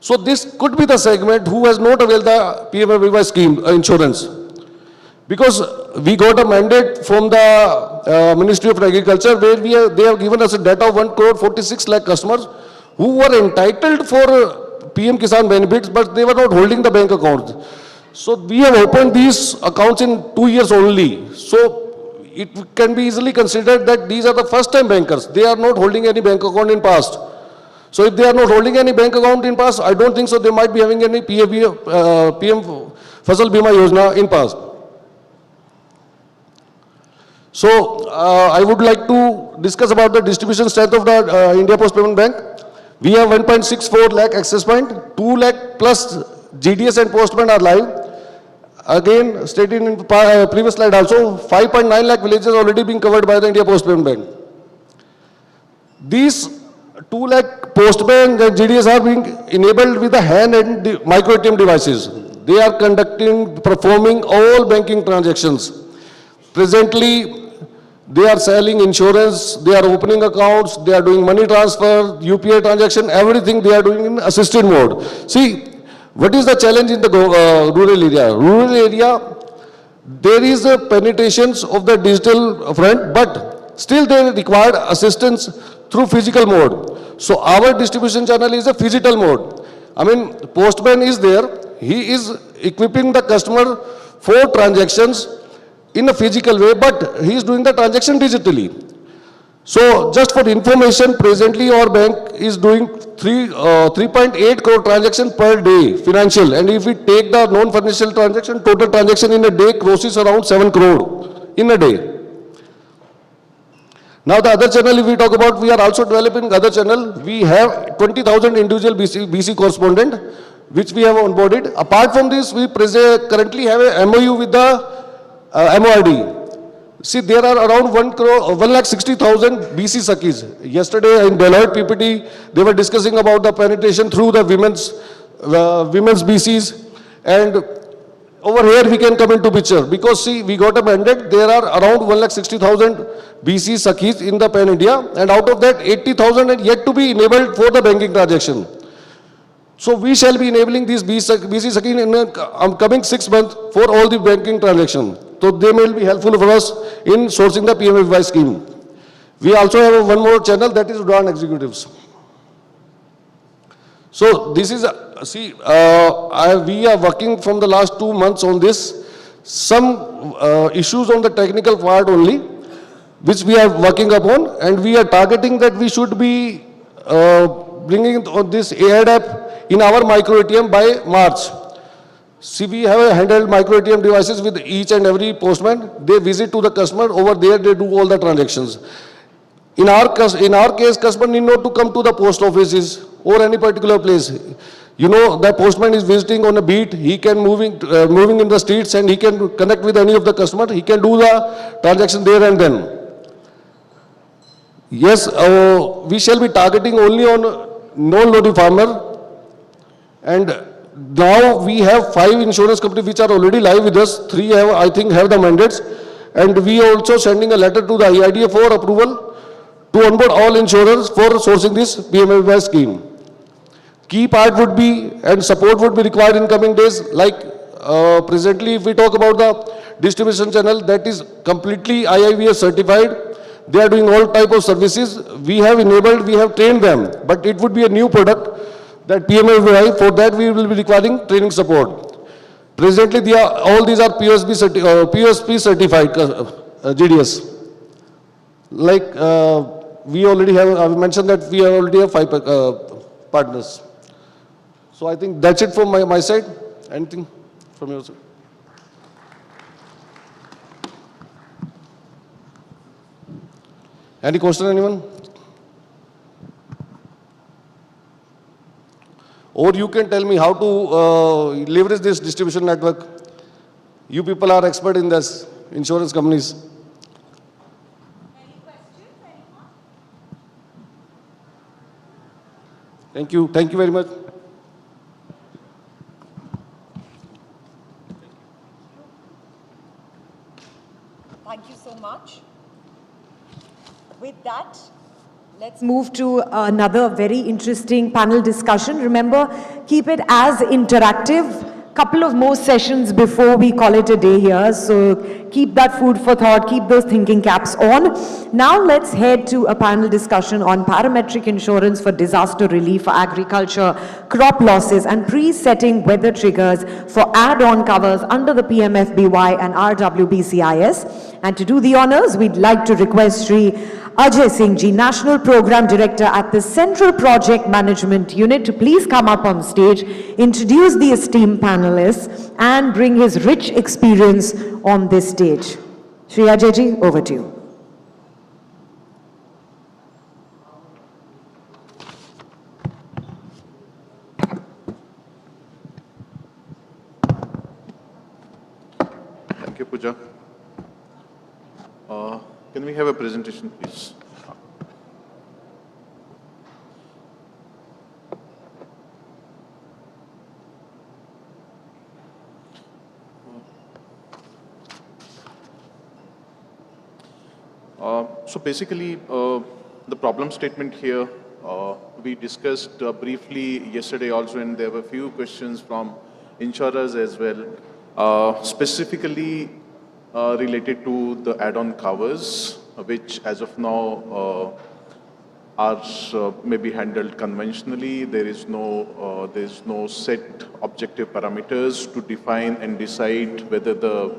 So this could be the segment who has not availed the PMFBY scheme insurance. Because we got a mandate from the Ministry of Agriculture, where they have given us a data of 1 crore 46 lakh customers who were entitled for PM Kisan benefits, but they were not holding the bank accounts. So we have opened these accounts in 2 years only. So it can be easily considered that these are the first time bankers. They are not holding any bank account in past. So if they are not holding any bank account in past, I don't think so they might be having any PM FasalBima Yojana in past. So I would like to discuss about the distribution strength of the India Post Payments Bank. We have 1.64 lakh access point, 2 lakh plus GDS and postman are live. Again, stated in previous slide also, 5.9 lakh villages already being covered by the India Post Payments Bank. These 2 lakh postman and GDS are being enabled with the hand and the micro ATM devices. They are performing all banking transactions. Presently, they are selling insurance, they are opening accounts, they are doing money transfer, UPI transaction, everything they are doing in assisted mode. See, what is the challenge in the rural area? Rural area, there is a penetration of the digital front, but still they require assistance through physical mode. So our distribution channel is a physical mode. I mean, postman is there, he is equipping the customer for transactions in a physical way, but he is doing the transaction digitally. So just for information, presently our bank is doing 3.8 crore transaction per day, financial. And if we take the non-financial transaction, total transaction in a day crosses around 7 crore in a day. Now the other channel, if we talk about, we are also developing other channel. We have 20,000 individual BC correspondent, which we have onboarded. Apart from this, we currently have a MOU with the MORD. See, there are around 1,60,000 BC Sakis. Yesterday in Deloitte PPT, they were discussing about the penetration through the women's BCs. And over here we can come into picture because see, we got a mandate. There are around 1,60,000 BC Sakis in the Pan India, and out of that 80,000 are yet to be enabled for the banking transaction. So we shall be enabling these BC Sakis in the coming 6 months for all the banking transactions. So they may be helpful for us in sourcing the PMFBY scheme. We also have one more channel, that is Udahan Executives. So this is, we are working from the last 2 months on this. Some issues on the technical part only, which we are working upon, and we are targeting that we should be bringing on this AI app in our micro ATM by March. See, we have a handheld micro ATM devices with each and every postman. They visit to the customer. Over there, they do all the transactions. In our case, customer need not to come to the post offices or any particular place. You know, the postman is visiting on a beat. He can moving in the streets and he can connect with any of the customer. He can do the transaction there and then. Yes, we shall be targeting only on non-loading farmer. And now we have 5 insurance companies which are already live with us. 3 have, I think, have the mandates. And we are also sending a letter to the EIDA for approval to onboard all insurers for sourcing this PMFBY scheme. Key part would be, and support would be required in coming days, like presently if we talk about the distribution channel, that is completely IIVS certified. They are doing all type of services. We have enabled, we have trained them, but it would be a new product. That PMFBY, for that we will be requiring training support. Presently, all these are POSP certified GDS. Like we already have, I mentioned that we already have 5 partners. So I think that's it from my side. Anything from your side? Any question, anyone? Or you can tell me how to leverage this distribution network. You people are expert in this, insurance companies. Any questions, anyone? Thank you. Thank you very much. Thank you so much. With that, let's move to another very interesting panel discussion. Remember, keep it as interactive couple of more sessions before we call it a day here. So keep that food for thought, keep those thinking caps on. Now let's head to a panel discussion on parametric insurance for disaster relief for agriculture, crop losses, and pre-setting weather triggers for add-on covers under the PMFBY and RWBCIS. And to do the honors, we'd like to request Sri Ajay Singh Ji, National Program Director at the Central Project Management Unit, to please come up on stage, introduce the esteemed panelists, and bring his rich experience on this stage. Sri Ajay Ji, over to you. Thank you, Pooja. Can we have a presentation, please? So basically, the problem statement here, we discussed briefly yesterday also, and there were a few questions from insurers as well, specifically related to the add-on covers, which as of now are maybe handled conventionally. There is no set objective parameters to define and decide whether the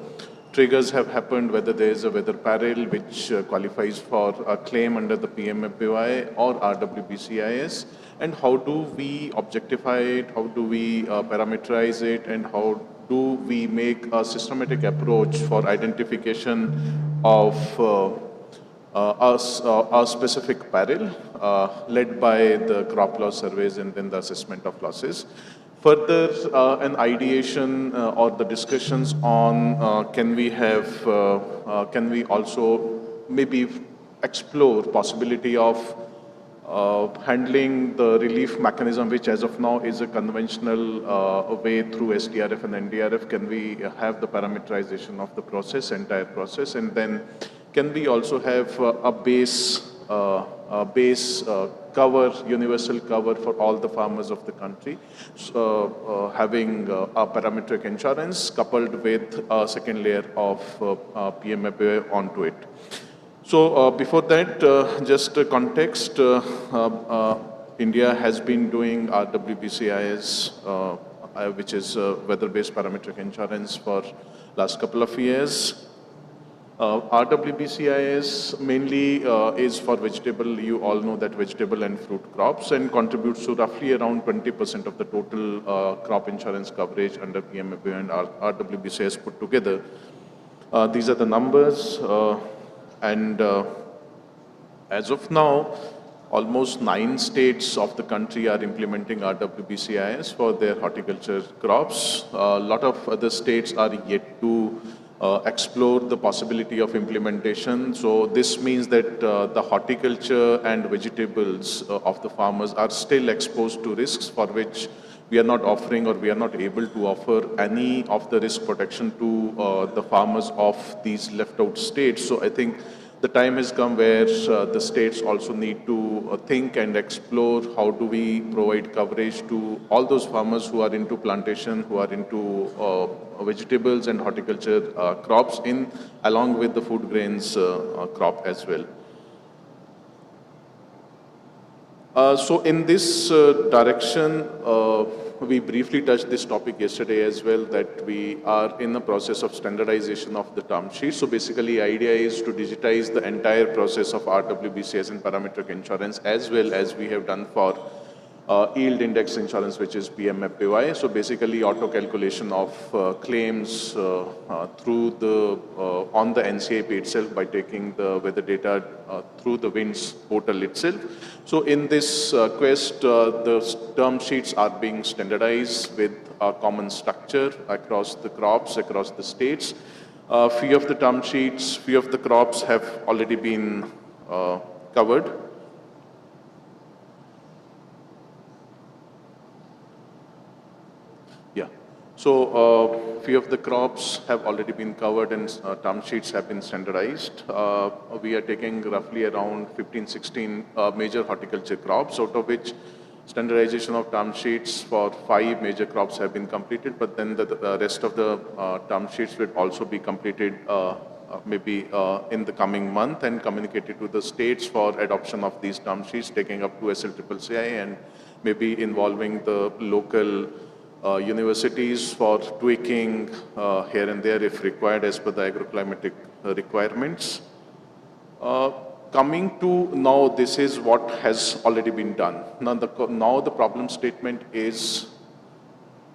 triggers have happened, whether there is a weather peril which qualifies for a claim under the PMFBY or RWBCIS, and how do we objectify it, how do we parameterize it, and how do we make a systematic approach for identification of a specific peril led by the crop loss surveys and then the assessment of losses. Further, an ideation or the discussions on can we also maybe explore possibility of handling the relief mechanism, which as of now is a conventional way through SDRF and NDRF. Can we have the parameterization of the process, entire process, and then can we also have a base cover, universal cover for all the farmers of the country, having a parametric insurance coupled with a second layer of PMFBY onto it. So before that, just a context, India has been doing RWBCIS, which is weather-based parametric insurance, for last couple of years. RWBCIS mainly is for vegetable. You all know that vegetable and fruit crops, and contributes to roughly around 20% of the total crop insurance coverage under PMFBY and RWBCIS put together. These are the numbers. And as of now, almost 9 states of the country are implementing RWBCIS for their horticulture crops. A lot of other states are yet to explore the possibility of implementation. So this means that the horticulture and vegetables of the farmers are still exposed to risks for which we are not offering, or we are not able to offer any of the risk protection to the farmers of these left out states. So I think the time has come where the states also need to think and explore how do we provide coverage to all those farmers who are into plantation, who are into vegetables and horticulture crops, along with the food grains crop as well. So in this direction, we briefly touched this topic yesterday as well, that we are in the process of standardization of the term sheet. So basically, idea is to digitize the entire process of RWBCIS and parametric insurance, as well as we have done for yield index insurance, which is PMFBY. So basically, auto calculation of claims through the on the NCIP itself by taking the weather data through the WINDS portal itself. So in this quest, the term sheets are being standardized with a common structure across the crops, across the states. Few of the term sheets, few of the crops have already been covered. Yeah. So few of the crops have already been covered and term sheets have been standardized. We are taking roughly around 15, 16 major horticulture crops, out of which Standardization of term sheets for 5 major crops have been completed, but then the rest of the term sheets will also be completed maybe in the coming month and communicated to the states for adoption of these term sheets, taking up to SLCCI and maybe involving the local universities for tweaking here and there if required as per the agroclimatic requirements. Coming to now, this is what has already been done. Now the problem statement is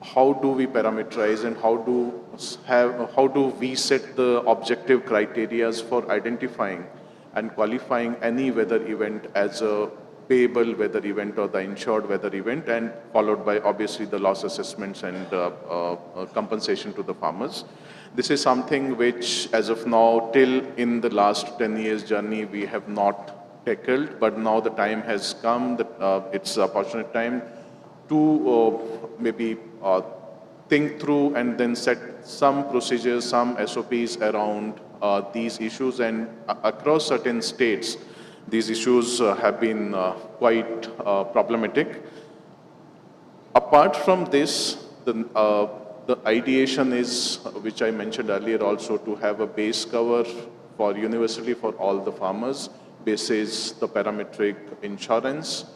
how do we parameterize and how do we set the objective criteria for identifying and qualifying any weather event as a payable weather event or the insured weather event, and followed by obviously the loss assessments and compensation to the farmers. This is something which as of now till in the last 10 years journey we have not tackled, but now the time has come that it's a opportune time to maybe think through and then set some procedures, some SOPs around these issues, and across certain states these issues have been quite problematic. Apart from this, the ideation is, which I mentioned earlier also, to have a base cover for universally for all the farmers, basis the parametric insurance,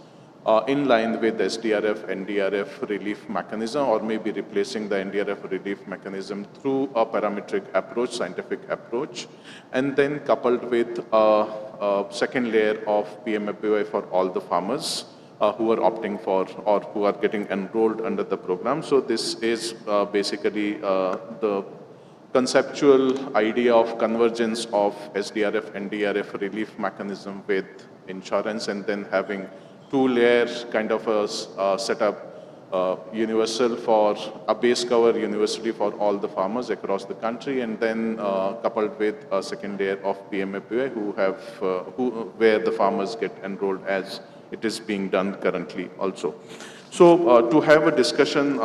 in line with SDRF, NDRF relief mechanism, or maybe replacing the NDRF relief mechanism through a parametric approach, scientific approach, and then coupled with a second layer of PMFBY for all the farmers who are opting for or who are getting enrolled under the program. So this is basically the conceptual idea of convergence of SDRF, NDRF relief mechanism with insurance, and then having two-layer kind of a setup, universal for a base cover universally for all the farmers across the country, and then coupled with a second layer of PMFBY where the farmers get enrolled as it is being done currently also. So to have a discussion,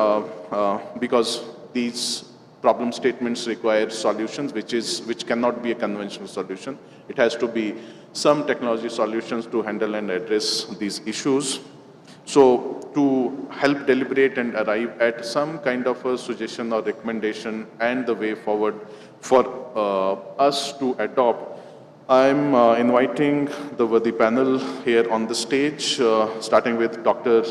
because these problem statements require solutions which cannot be a conventional solution. It has to be some technology solutions to handle and address these issues. So to help deliberate and arrive at some kind of a suggestion or recommendation and the way forward for us to adopt, I'm inviting the panel here on the stage, starting with Dr.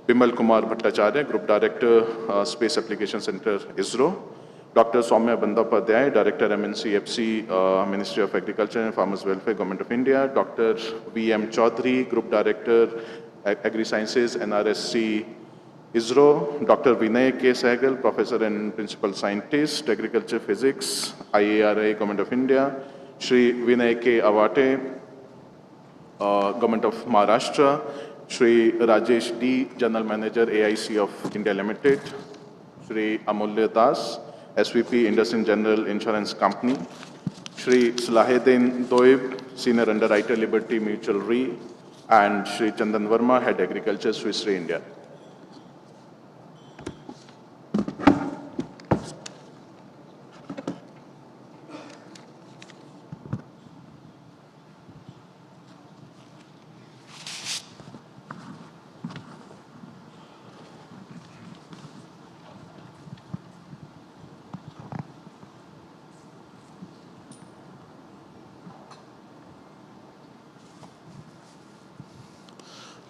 Bimal Kumar Bhattacharya, Group Director, Space Application Center, ISRO. Dr. Soumya Bandyopadhyay, Director, MNCFC, Ministry of Agriculture and Farmers Welfare, Government of India. Dr. V.M. Chaudhary, Group Director, Agri-Sciences, NRC, ISRO. Dr. Vinay K. Sehgal, Professor and Principal Scientist, Agriculture Physics, IARI, Government of India. Shri Vinay K. Awate, Government of Maharashtra. Shri Rajesh D., General Manager, AIC of India Limited. Shri Amulya Das, SVP, Indus General Insurance Company. Shri Salahuddin Doib, Senior Underwriter, Liberty Mutual Re. And Shri Chandan Verma, Head Agriculture, Swiss Re India.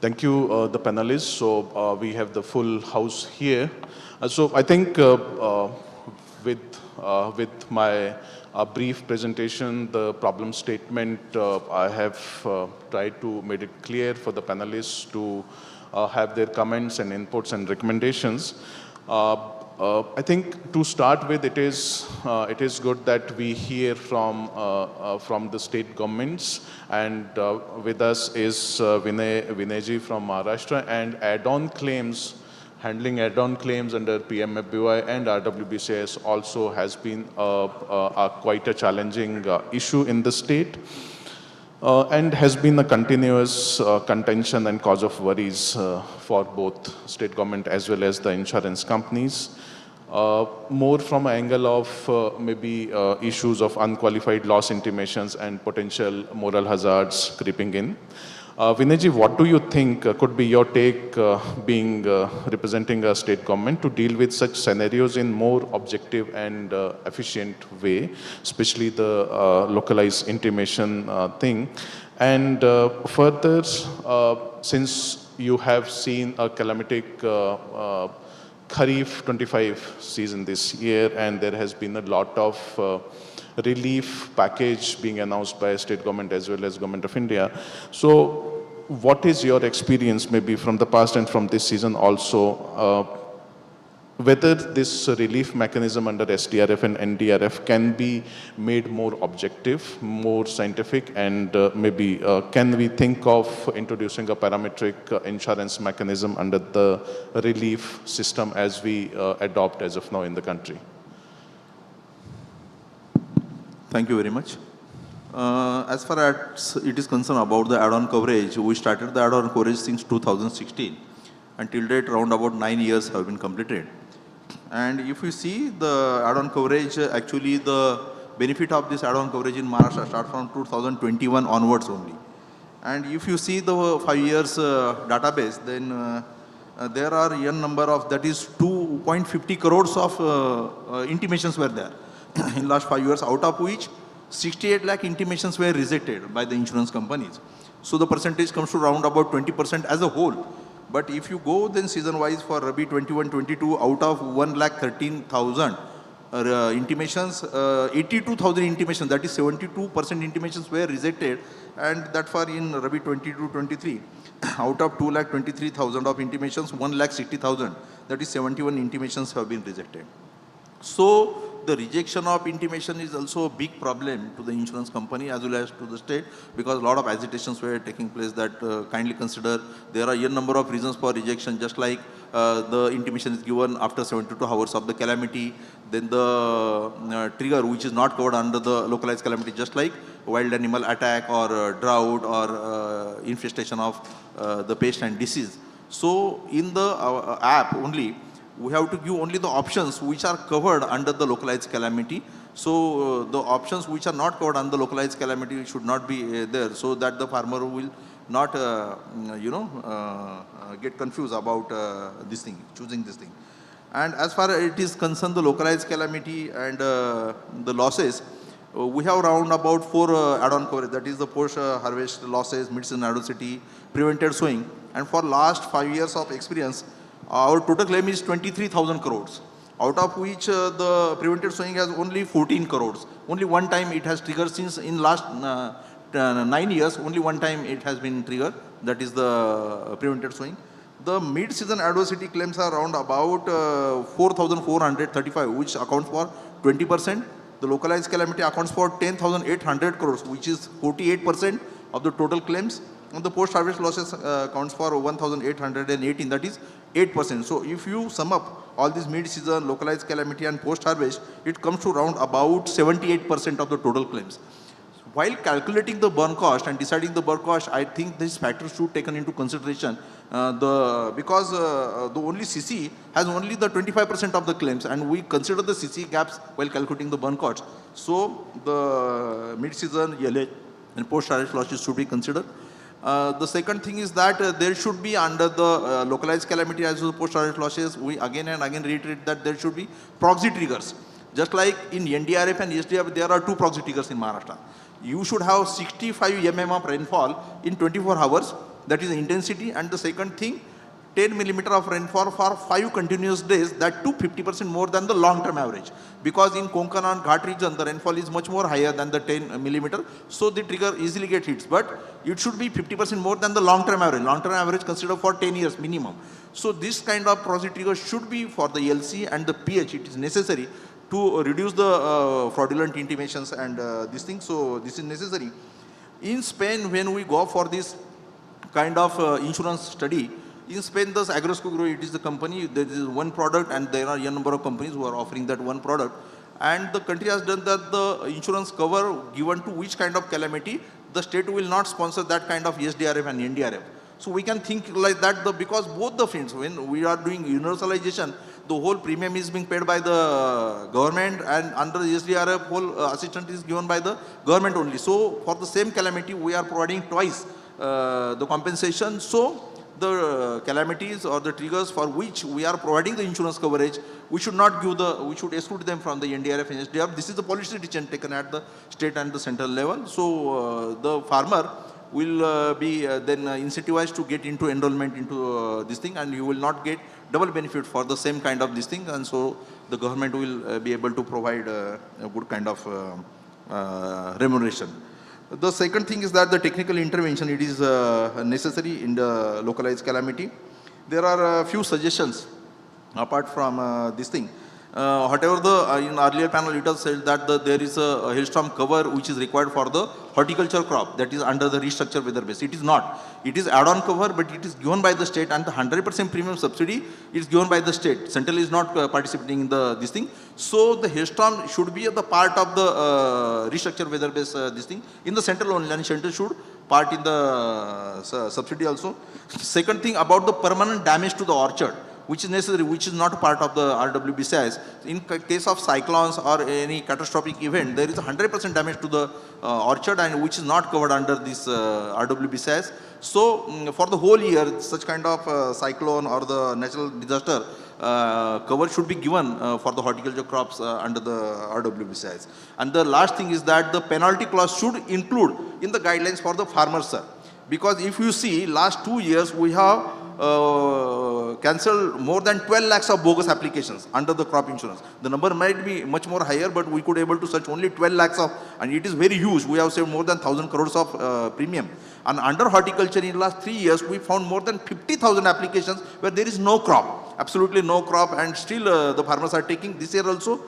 Thank you, the panelists. So we have the full house here. So I think with my brief presentation, the problem statement, I have tried to make it clear for the panelists to have their comments and inputs and recommendations. I think to start with, it is good that we hear from the state governments, and with us is Vinayji from Maharashtra, and handling add-on claims under PMFBY and RWBCS also has been quite a challenging issue in the state. And has been a continuous contention and cause of worries for both state government as well as the insurance companies. More from an angle of maybe issues of unqualified loss intimations and potential moral hazards creeping in. Vinayji, what do you think could be your take being representing a state government to deal with such scenarios in more objective and efficient way, especially the localized intimation thing? And further, since you have seen a calamitous Kharif 25 season this year, and there has been a lot of relief package being announced by state government as well as government of India. So what is your experience maybe from the past and from this season also, whether this relief mechanism under SDRF and NDRF can be made more objective, more scientific, and maybe can we think of introducing a parametric insurance mechanism under the relief system as we adopt as of now in the country? Thank you very much. As far as it is concerned about the add-on coverage, we started the add-on coverage since 2016. Until date, around about 9 years have been completed. And if you see the add-on coverage, actually the benefit of this add-on coverage in Maharashtra start from 2021 onwards only. And if you see the 5 years database, then there are a number of, that is 2.50 crores of intimations were there in last 5 years, out of which 68 lakh intimations were rejected by the insurance companies. So the percentage comes to around about 20% as a whole. But if you go then season-wise for Rabi 21-22, out of 1,13,000 intimations, 82,000 intimations, that is 72% intimations were rejected, and that for in Rabi 22-23, out of 2,23,000 of intimations, 1,60,000, that is 71 intimations have been rejected. So the rejection of intimation is also a big problem to the insurance company as well as to the state, because a lot of agitations were taking place that kindly consider there are a number of reasons for rejection, just like the intimation is given after 72 hours of the calamity, then the trigger which is not covered under the localized calamity, just like wild animal attack or drought or infestation of the pest and disease. So in the app only, we have to give only the options which are covered under the localized calamity. So the options which are not covered under the localized calamity should not be there, so that the farmer will not, get confused about this thing, choosing this thing. And as far as it is concerned, the localized calamity and the losses, we have around about 4 add-on coverage, that is the post-harvest losses, mid-season adversity, prevented sowing. And for last 5 years of experience, our total claim is 23,000 crores, out of which the prevented sowing has only 14 crores. Only one time it has triggered since in last 9 years, only one time it has been triggered, that is the prevented sowing. The mid-season adversity claims are around about 4,435, which accounts for 20%. The localized calamity accounts for 10,800 crores, which is 48% of the total claims. And the post-harvest losses accounts for 1,818, that is 8%. So if you sum up all these mid-season, localized calamity and post-harvest, it comes to around about 78% of the total claims. While calculating the burn cost and deciding the burn cost, I think these factors should be taken into consideration because the only CC has only the 25% of the claims, and we consider the CC gaps while calculating the burn cost. So the mid-season, LH and post-harvest losses should be considered. The second thing is that there should be under the localized calamity as well as post-harvest losses, we again and again reiterate that there should be proxy triggers. Just like in NDRF and SDRF, there are 2 proxy triggers in Maharashtra. You should have 65 mm of rainfall in 24 hours, that is the intensity, and the second thing, 10 millimeter of rainfall for 5 continuous days, that too 50% more than the long-term average. Because in Konkan and Ghat region, the rainfall is much more higher than the 10 millimeter, so the trigger easily gets hits. But it should be 50% more than the long-term average. Long-term average considered for 10 years minimum. So this kind of proxy trigger should be for the LC and the PH. It is necessary to reduce the fraudulent intimations and this thing. So this is necessary. In Spain, when we go for this kind of insurance study, in Spain, the Agroscogro, it is the company, there is one product and there are a number of companies who are offering that one product. And the country has done that the insurance cover given to which kind of calamity, the state will not sponsor that kind of SDRF and NDRF. So we can think like that because both the fields, when we are doing universalization, the whole premium is being paid by the government, and under the SDRF, whole assistance is given by the government only. So for the same calamity, we are providing twice the compensation. So the calamities or the triggers for which we are providing the insurance coverage, we should not give we should exclude them from the NDRF and SDRF. This is the policy decision taken at the state and the central level. So the farmer will be then incentivized to get into enrollment into this thing, and you will not get double benefit for the same kind of this thing, and so the government will be able to provide a good kind of remuneration. The second thing is that the technical intervention, it is necessary in the localized calamity. There are a few suggestions apart from this thing. Whatever in earlier panel it was said that there is a hailstorm cover which is required for the horticulture crop, that is under the restructured weather base. It is not. It is add-on cover, but it is given by the state, and the 100% premium subsidy is given by the state. Central is not participating in this thing. So the hailstorm should be the part of the restructured weather base this thing. In the central only, and central should part in the subsidy also. Second thing about the permanent damage to the orchard, which is necessary, which is not a part of the RWBCIS. In case of cyclones or any catastrophic event, there is 100% damage to the orchard, and which is not covered under this RWBCIS. So for the whole year, such kind of cyclone or the natural disaster cover should be given for the horticulture crops under the RWBCIS. And the last thing is that the penalty clause should include in the guidelines for the farmers, sir. Because if you see, last 2 years we have cancelled more than 12 lakhs of bogus applications under the crop insurance. The number might be much more higher, but we could able to search only 12 lakhs of, and it is very huge. We have saved more than 1,000 crores of premium. And under horticulture in the last 3 years, we found more than 50,000 applications where there is no crop, absolutely no crop, and still the farmers are taking. This year also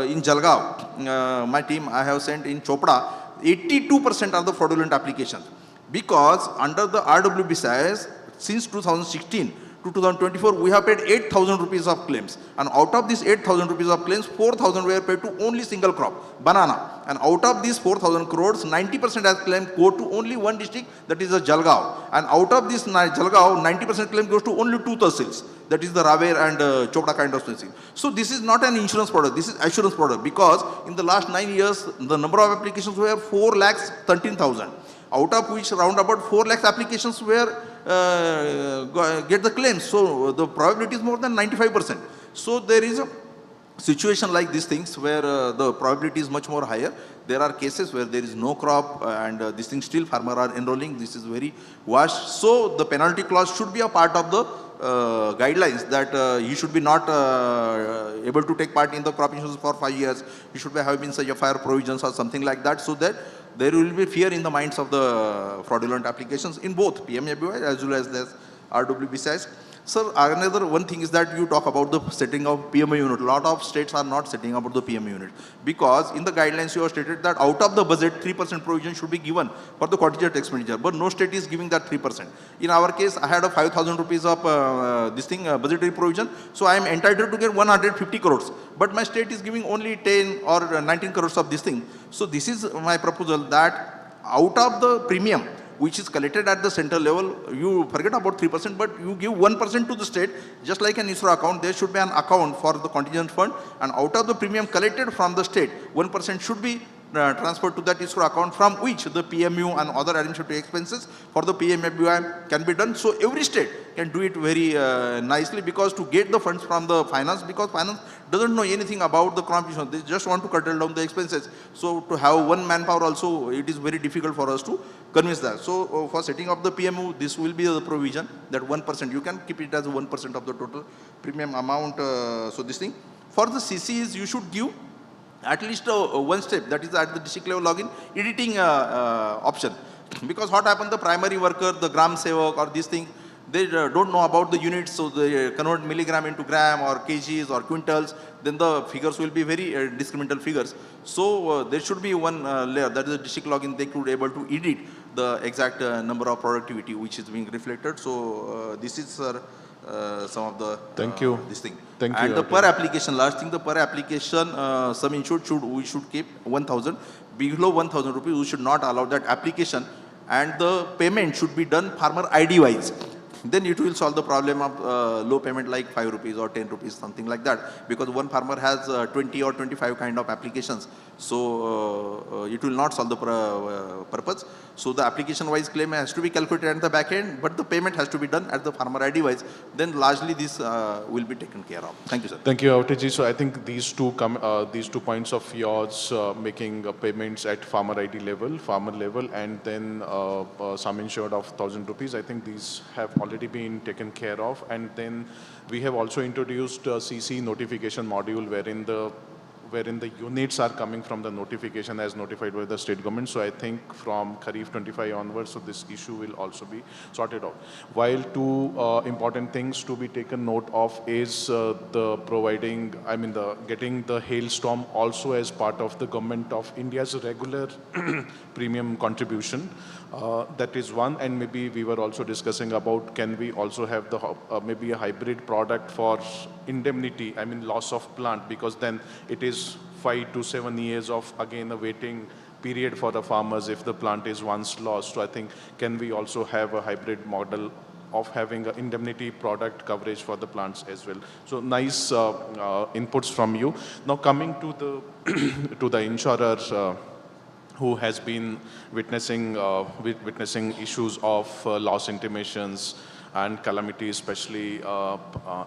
in Jalgaon, my team, I have sent in Chopra, 82% are the fraudulent applications. Because under the RWBCIS, since 2016 to 2024, we have paid 8,000 rupees of claims. And out of these 8,000 rupees of claims, 4,000 were paid to only single crop, banana. And out of these 4,000 crores, 90% as claim go to only one district, that is the Jalgaon. And out of this Jalgaon, 90% claim goes to only 2 tahsils, that is the Raver and Chopra kind of thing. So this is not an insurance product, this is assurance product, because in the last 9 years, the number of applications were 4,13,000. Out of which round about 4 lakhs applications were get the claims. So the probability is more than 95%. So there is a situation like these things where the probability is much more higher. There are cases where there is no crop and these things still farmers are enrolling. This is very vast. So the penalty clause should be a part of the guidelines that he should be not able to take part in the crop insurance for 5 years. He should be having such a fire provisions or something like that, so that there will be fear in the minds of the fraudulent applications in both PMFBY as well as the RWBCIS. Sir, another one thing is that you talk about the setting of PMA unit. A lot of states are not setting up the PMA unit because in the guidelines you have stated that out of the budget 3% provision should be given for the contingent expenditure, but no state is giving that 3%. In our case, I had a 5,000 rupees of budgetary provision, so I am entitled to get 150 crores, but my state is giving only 10 or 19 crores of this thing. So this is my proposal, that out of the premium which is collected at the central level, you forget about 3%, but you give 1% to the state, just like an Insurer account, there should be an account for the contingent fund, and out of the premium collected from the state, 1% should be transferred to that Insurer account, from which the PMU and other administrative expenses for the PMFBY can be done. So every state can do it very nicely, because to get the funds from the finance, because finance doesn't know anything about the crop insurance, they just want to cut down the expenses. So to have one manpower also, it is very difficult for us to convince that. So for setting up the PMU, this will be the provision that 1%, you can keep it as 1% of the total premium amount. So this thing, for the CCs, you should give at least one step, that is at the district level login, editing option. Because what happened, the primary worker, the gram sevak or this thing, they don't know about the units, so they convert milligram into gram or kgs or quintals, then the figures will be very discriminatory figures. So there should be one layer, that is the district login, they could able to edit the exact number of productivity which is being reflected. So this is some of the this thing. Thank you. And the per application, last thing, the per application sum insured we should keep 1,000. Below 1,000 rupees, we should not allow that application, and the payment should be done farmer ID wise. then it will solve the problem of low payment like 5 rupees or 10 rupees, something like that. Because one farmer has 20 or 25 kind of applications. So it will not solve the purpose. So the application-wise claim has to be calculated at the back end, but the payment has to be done at the farmer ID-wise. Then largely this will be taken care of. Thank you, sir. Thank you, Avtaji. So I think these two points of yours, making payments at farmer ID level, farmer level, and then sum insured of 1,000 rupees, I think these have already been taken care of. And then we have also introduced a CC notification module wherein the units are coming from the notification as notified by the state government. So I think from Kharif 25 onwards, so this issue will also be sorted out. While two important things to be taken note of is getting the hailstorm also as part of the government of India's regular premium contribution. That is one, and maybe we were also discussing about can we also have the maybe a hybrid product for indemnity, loss of plant, because then it is 5 to 7 years of again a waiting period for the farmers if the plant is once lost. So I think can we also have a hybrid model of having an indemnity product coverage for the plants as well. So nice inputs from you. Now coming to the to the insurer who has been witnessing issues of loss intimations and calamity, especially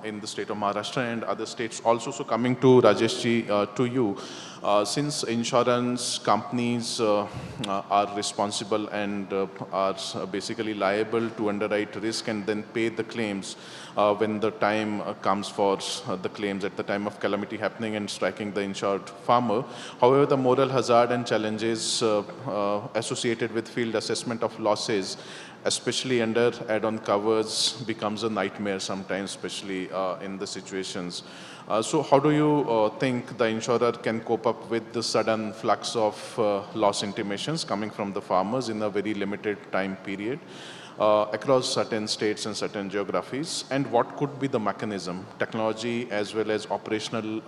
in the state of Maharashtra and other states also. So coming to Rajeshji, to you, since insurance companies are responsible and are basically liable to underwrite risk and then pay the claims when the time comes for the claims at the time of calamity happening and striking the insured farmer. However, the moral hazard and challenges associated with field assessment of losses, especially under add-on covers, becomes a nightmare sometimes, especially in the situations. So how do you think the insurer can cope up with the sudden flux of loss intimations coming from the farmers in a very limited time period across certain states and certain geographies? And what could be the mechanism, technology as well as operational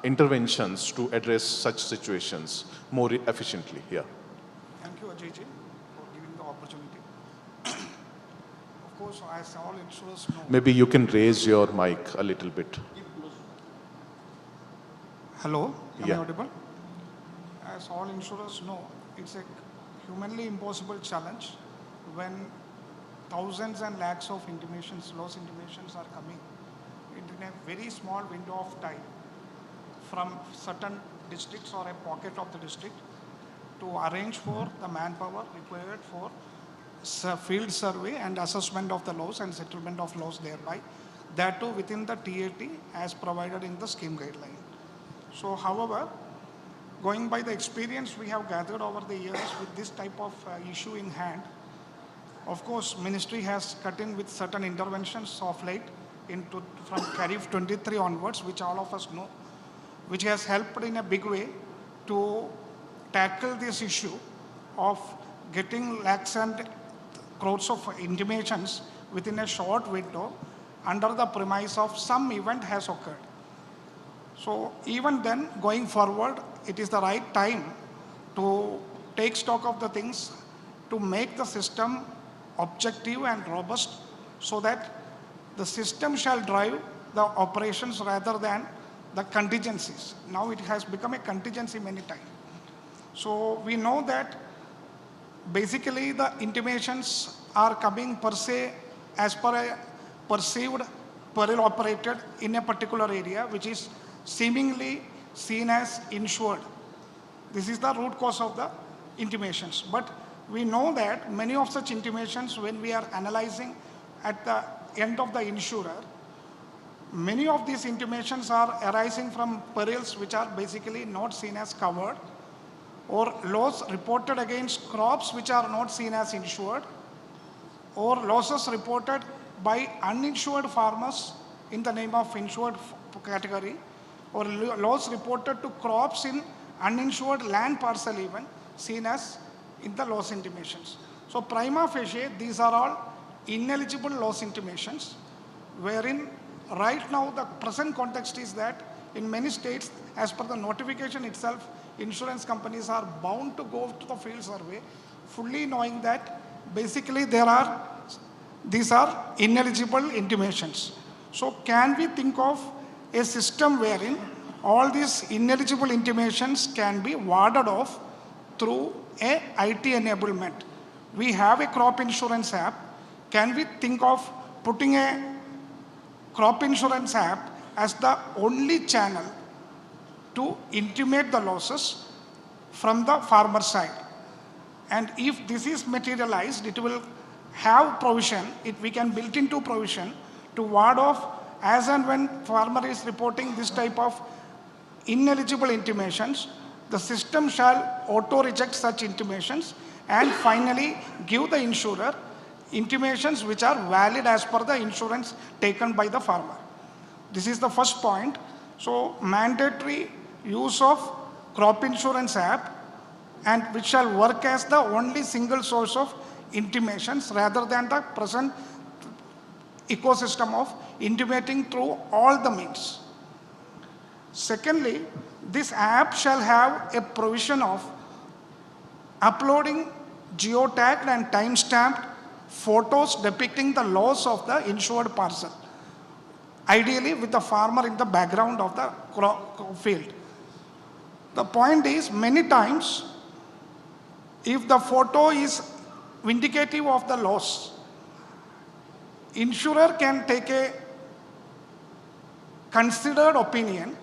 interventions to address such situations more efficiently here? Thank you, Ajay ji, for giving the opportunity. Of course, as all insurers know... Maybe you can raise your mic a little bit. Hello, am Yeah. I audible? As all insurers know, it's a humanly impossible challenge when thousands and lakhs of intimations, loss intimations are coming in a very small window of time from certain districts or a pocket of the district to arrange for the manpower required for field survey and assessment of the loss and settlement of loss thereby, that too within the TAT as provided in the scheme guideline. So however, going by the experience we have gathered over the years with this type of issue in hand, of course, Ministry has cut in with certain interventions of late from Kharif 23 onwards, which all of us know, which has helped in a big way to tackle this issue of getting lakhs and crores of intimations within a short window under the premise of some event has occurred. So even then, going forward, it is the right time to take stock of the things, to make the system objective and robust so that the system shall drive the operations rather than the contingencies. Now it has become a contingency many times. So we know that basically the intimations are coming per se as per a perceived peril operated in a particular area which is seemingly seen as insured. This is the root cause of the intimations. But we know that many of such intimations, when we are analyzing at the end of the insurer, many of these intimations are arising from perils which are basically not seen as covered, or loss reported against crops which are not seen as insured, or losses reported by uninsured farmers in the name of insured category, or loss reported to crops in uninsured land parcel even seen as in the loss intimations. So prima facie, these are all ineligible loss intimations, wherein right now the present context is that in many states, as per the notification itself, insurance companies are bound to go to the field survey, fully knowing that basically there are these are ineligible intimations. So can we think of a system wherein all these ineligible intimations can be warded off through a IT enablement? We have a crop insurance app. Can we think of putting a crop insurance app as the only channel to intimate the losses from the farmer side? And if this is materialized, it will have provision, we can build into provision to ward off as and when farmer is reporting this type of ineligible intimations, the system shall auto-reject such intimations and finally give the insurer intimations which are valid as per the insurance taken by the farmer. This is the first point. So mandatory use of crop insurance app, and which shall work as the only single source of intimations rather than the present ecosystem of intimating through all the means. Secondly, this app shall have a provision of uploading geotagged and time-stamped photos depicting the loss of the insured parcel, ideally with the farmer in the background of the field. The point is, many times, if the photo is vindicative of the loss, insurer can take a considered opinion,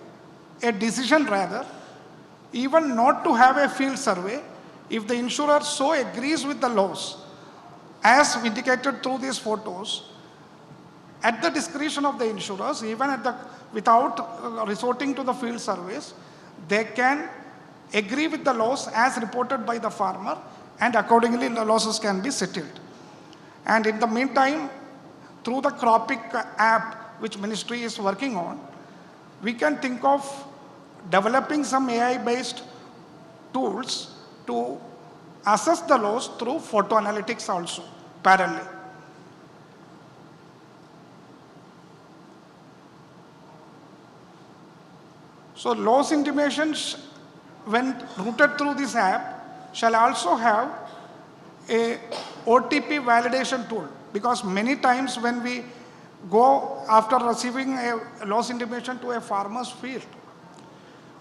a decision rather, even not to have a field survey, if the insurer so agrees with the loss as vindicated through these photos, at the discretion of the insurers, even without resorting to the field surveys, they can agree with the loss as reported by the farmer, and accordingly the losses can be settled. And in the meantime, through the CropInsurance app which ministry is working on, we can think of developing some AI-based tools to assess the loss through photo analytics also, parallel. So loss intimations, when routed through this app, shall also have a OTP validation tool, because many times when we go after receiving a loss intimation to a farmer's field,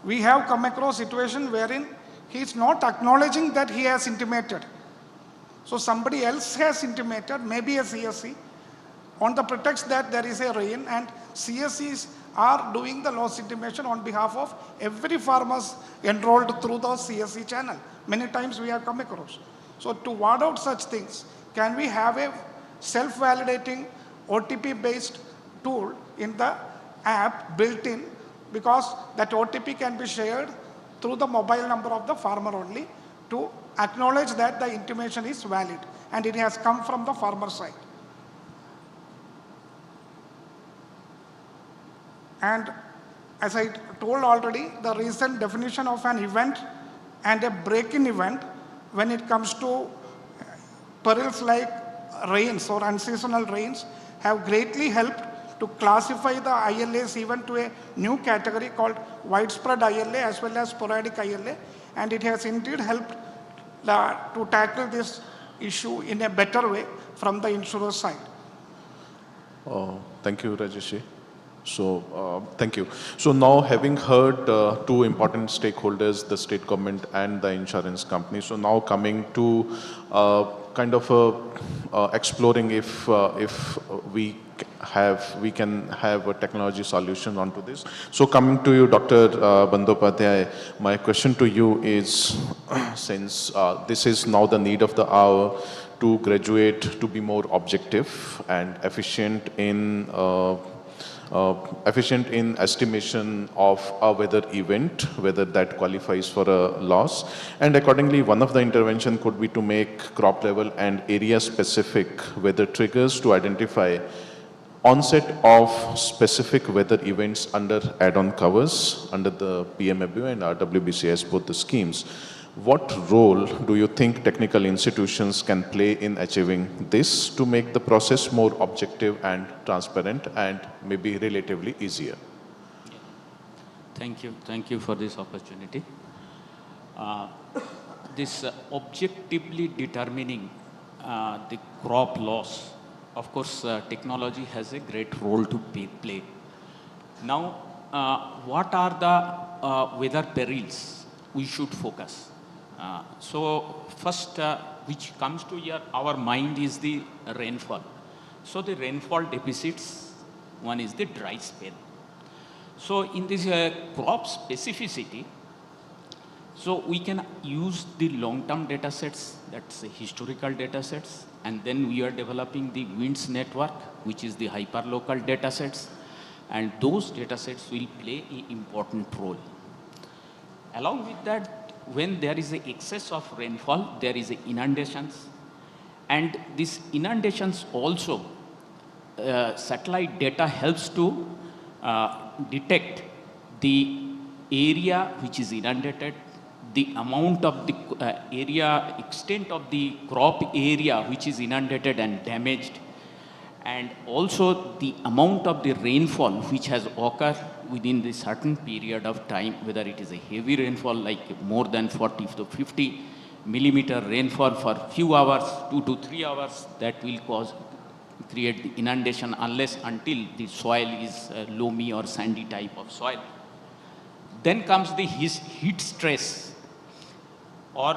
we have come across a situation wherein he is not acknowledging that he has intimated. So somebody else has intimated, maybe a CSC, on the pretext that there is a rain, and CSCs are doing the loss intimation on behalf of every farmers enrolled through the CSC channel. Many times we have come across. So to ward out such things, can we have a self-validating OTP-based tool in the app built in, because that OTP can be shared through the mobile number of the farmer only to acknowledge that the intimation is valid and it has come from the farmer side. And as I told already, the recent definition of an event and a break-in event when it comes to perils like rains or unseasonal rains have greatly helped to classify the ILAs even to a new category called widespread ILA as well as sporadic ILA, and it has indeed helped to tackle this issue in a better way from the insurer side. Thank you, Rajesh. So, thank you. So now, having heard two important stakeholders, the state government and the insurance company, so now coming to kind of exploring if we can have a technology solution onto this. So coming to you, Dr. Bandyopadhyay, my question to you is, since this is now the need of the hour to graduate to be more objective and efficient in estimation of a weather event, whether that qualifies for a loss. And accordingly, one of the intervention could be to make crop level and area specific weather triggers to identify onset of specific weather events under add-on covers under the PMFBY and RWBCS, both the schemes. What role do you think technical institutions can play in achieving this to make the process more objective and transparent and maybe relatively easier? Thank you for this opportunity. This objectively determining the crop loss of course, technology has a great role to play. Now, what are the weather perils we should focus? So first, which comes to our mind is the rainfall. So the rainfall deficits, one is the dry spell. So in this crop specificity, so we can use the long-term data sets, that's the historical data sets, and then we are developing the winds network, which is the hyperlocal data sets, and those data sets will play an important role. Along with that, when there is an excess of rainfall, there is inundations, and these inundations also, satellite data helps to detect the area which is inundated, the amount of the extent of the crop area which is inundated and damaged, and also the amount of the rainfall which has occurred within the certain period of time, whether it is a heavy rainfall like more than 40 to 50 millimeter rainfall for few hours, 2 to 3 hours, that will create the inundation until the soil is loamy or sandy type of soil. Then comes the heat stress or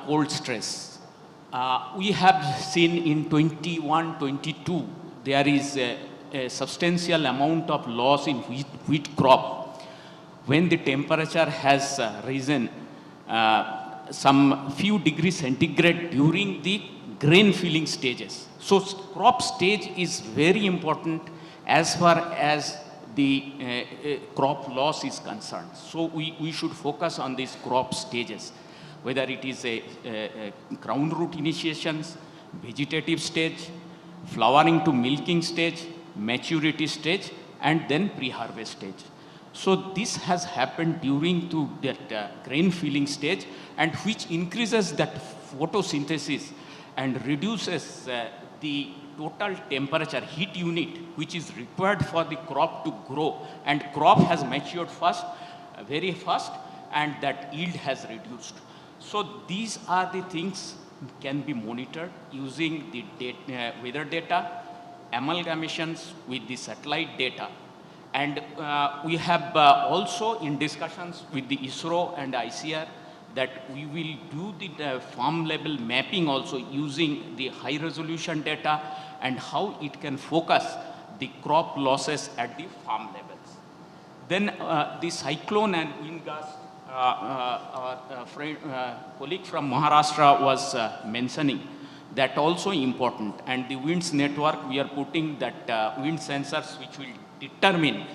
cold stress. We have seen in 21-22, there is a substantial amount of loss in wheat crop when the temperature has risen some few degrees centigrade during the grain filling stages. So crop stage is very important as far as the crop loss is concerned. So we should focus on these crop stages, whether it is a crown root initiations, vegetative stage, flowering to milking stage, maturity stage, and then pre-harvest stage. So this has happened during to that grain filling stage, and which increases that photosynthesis and reduces the total temperature heat unit which is required for the crop to grow, and crop has matured very fast, and that yield has reduced. So these are the things can be monitored using the weather data, amalgamations with the satellite data. And we have also in discussions with the ISRO and ICR that we will do the farm level mapping also using the high resolution data and how it can focus the crop losses at the farm levels. Then the cyclone and wind gust, our colleague from Maharashtra was mentioning, that also important. And the winds network, we are putting that wind sensors which will determine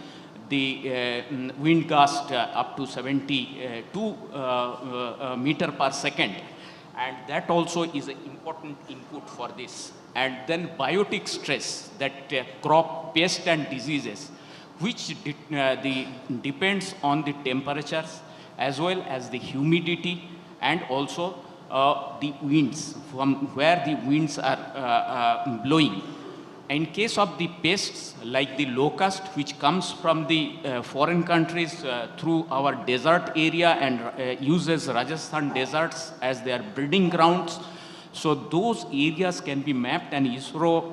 the wind gust up to 72 meter per second. And that also is an important input for this. And then biotic stress, that crop pest and diseases, which depends on the temperatures as well as the humidity and also the winds, from where the winds are blowing. In case of the pests like the locust, which comes from the foreign countries through our desert area and uses Rajasthan deserts as their breeding grounds, so those areas can be mapped, and ISRO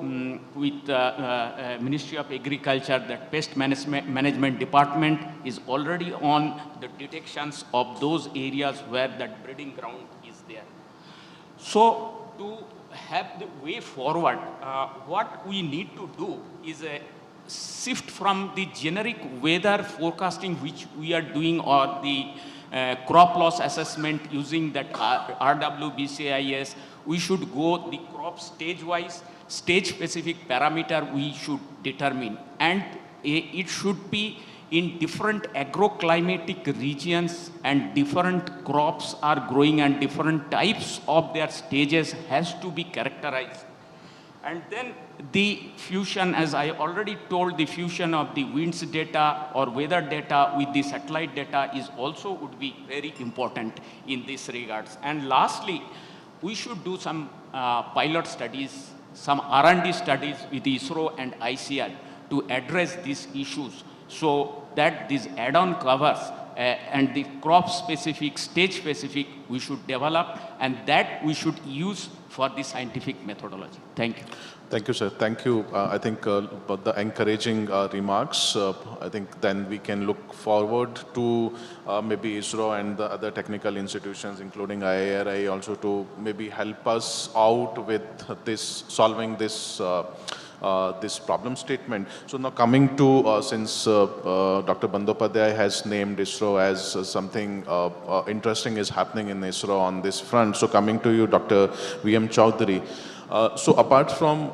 with Ministry of Agriculture, that pest management department is already on the detections of those areas where that breeding ground is there. So to have the way forward, what we need to do is a shift from the generic weather forecasting which we are doing, or the crop loss assessment using that RWBCIS. We should go the crop stage-wise, stage-specific parameter we should determine. And it should be in different agroclimatic regions, and different crops are growing and different types of their stages has to be characterized. And then the fusion, as I already told, the fusion of the winds data or weather data with the satellite data is also would be very important in this regards. And lastly, we should do some pilot studies, some R&D studies with ISRO and ICR to address these issues, so that these add-on covers and the crop specific, stage specific, we should develop, and that we should use for the scientific methodology. Thank you. Thank you, sir. Thank you. I think about the encouraging remarks. I think then we can look forward to maybe ISRO and the other technical institutions, including IIRI, also to maybe help us out with this, solving this this problem statement. So now coming to, since Dr. Bandyopadhyay has named ISRO as something interesting is happening in ISRO on this front. So coming to you, Dr. V.M. Chaudhary. So apart from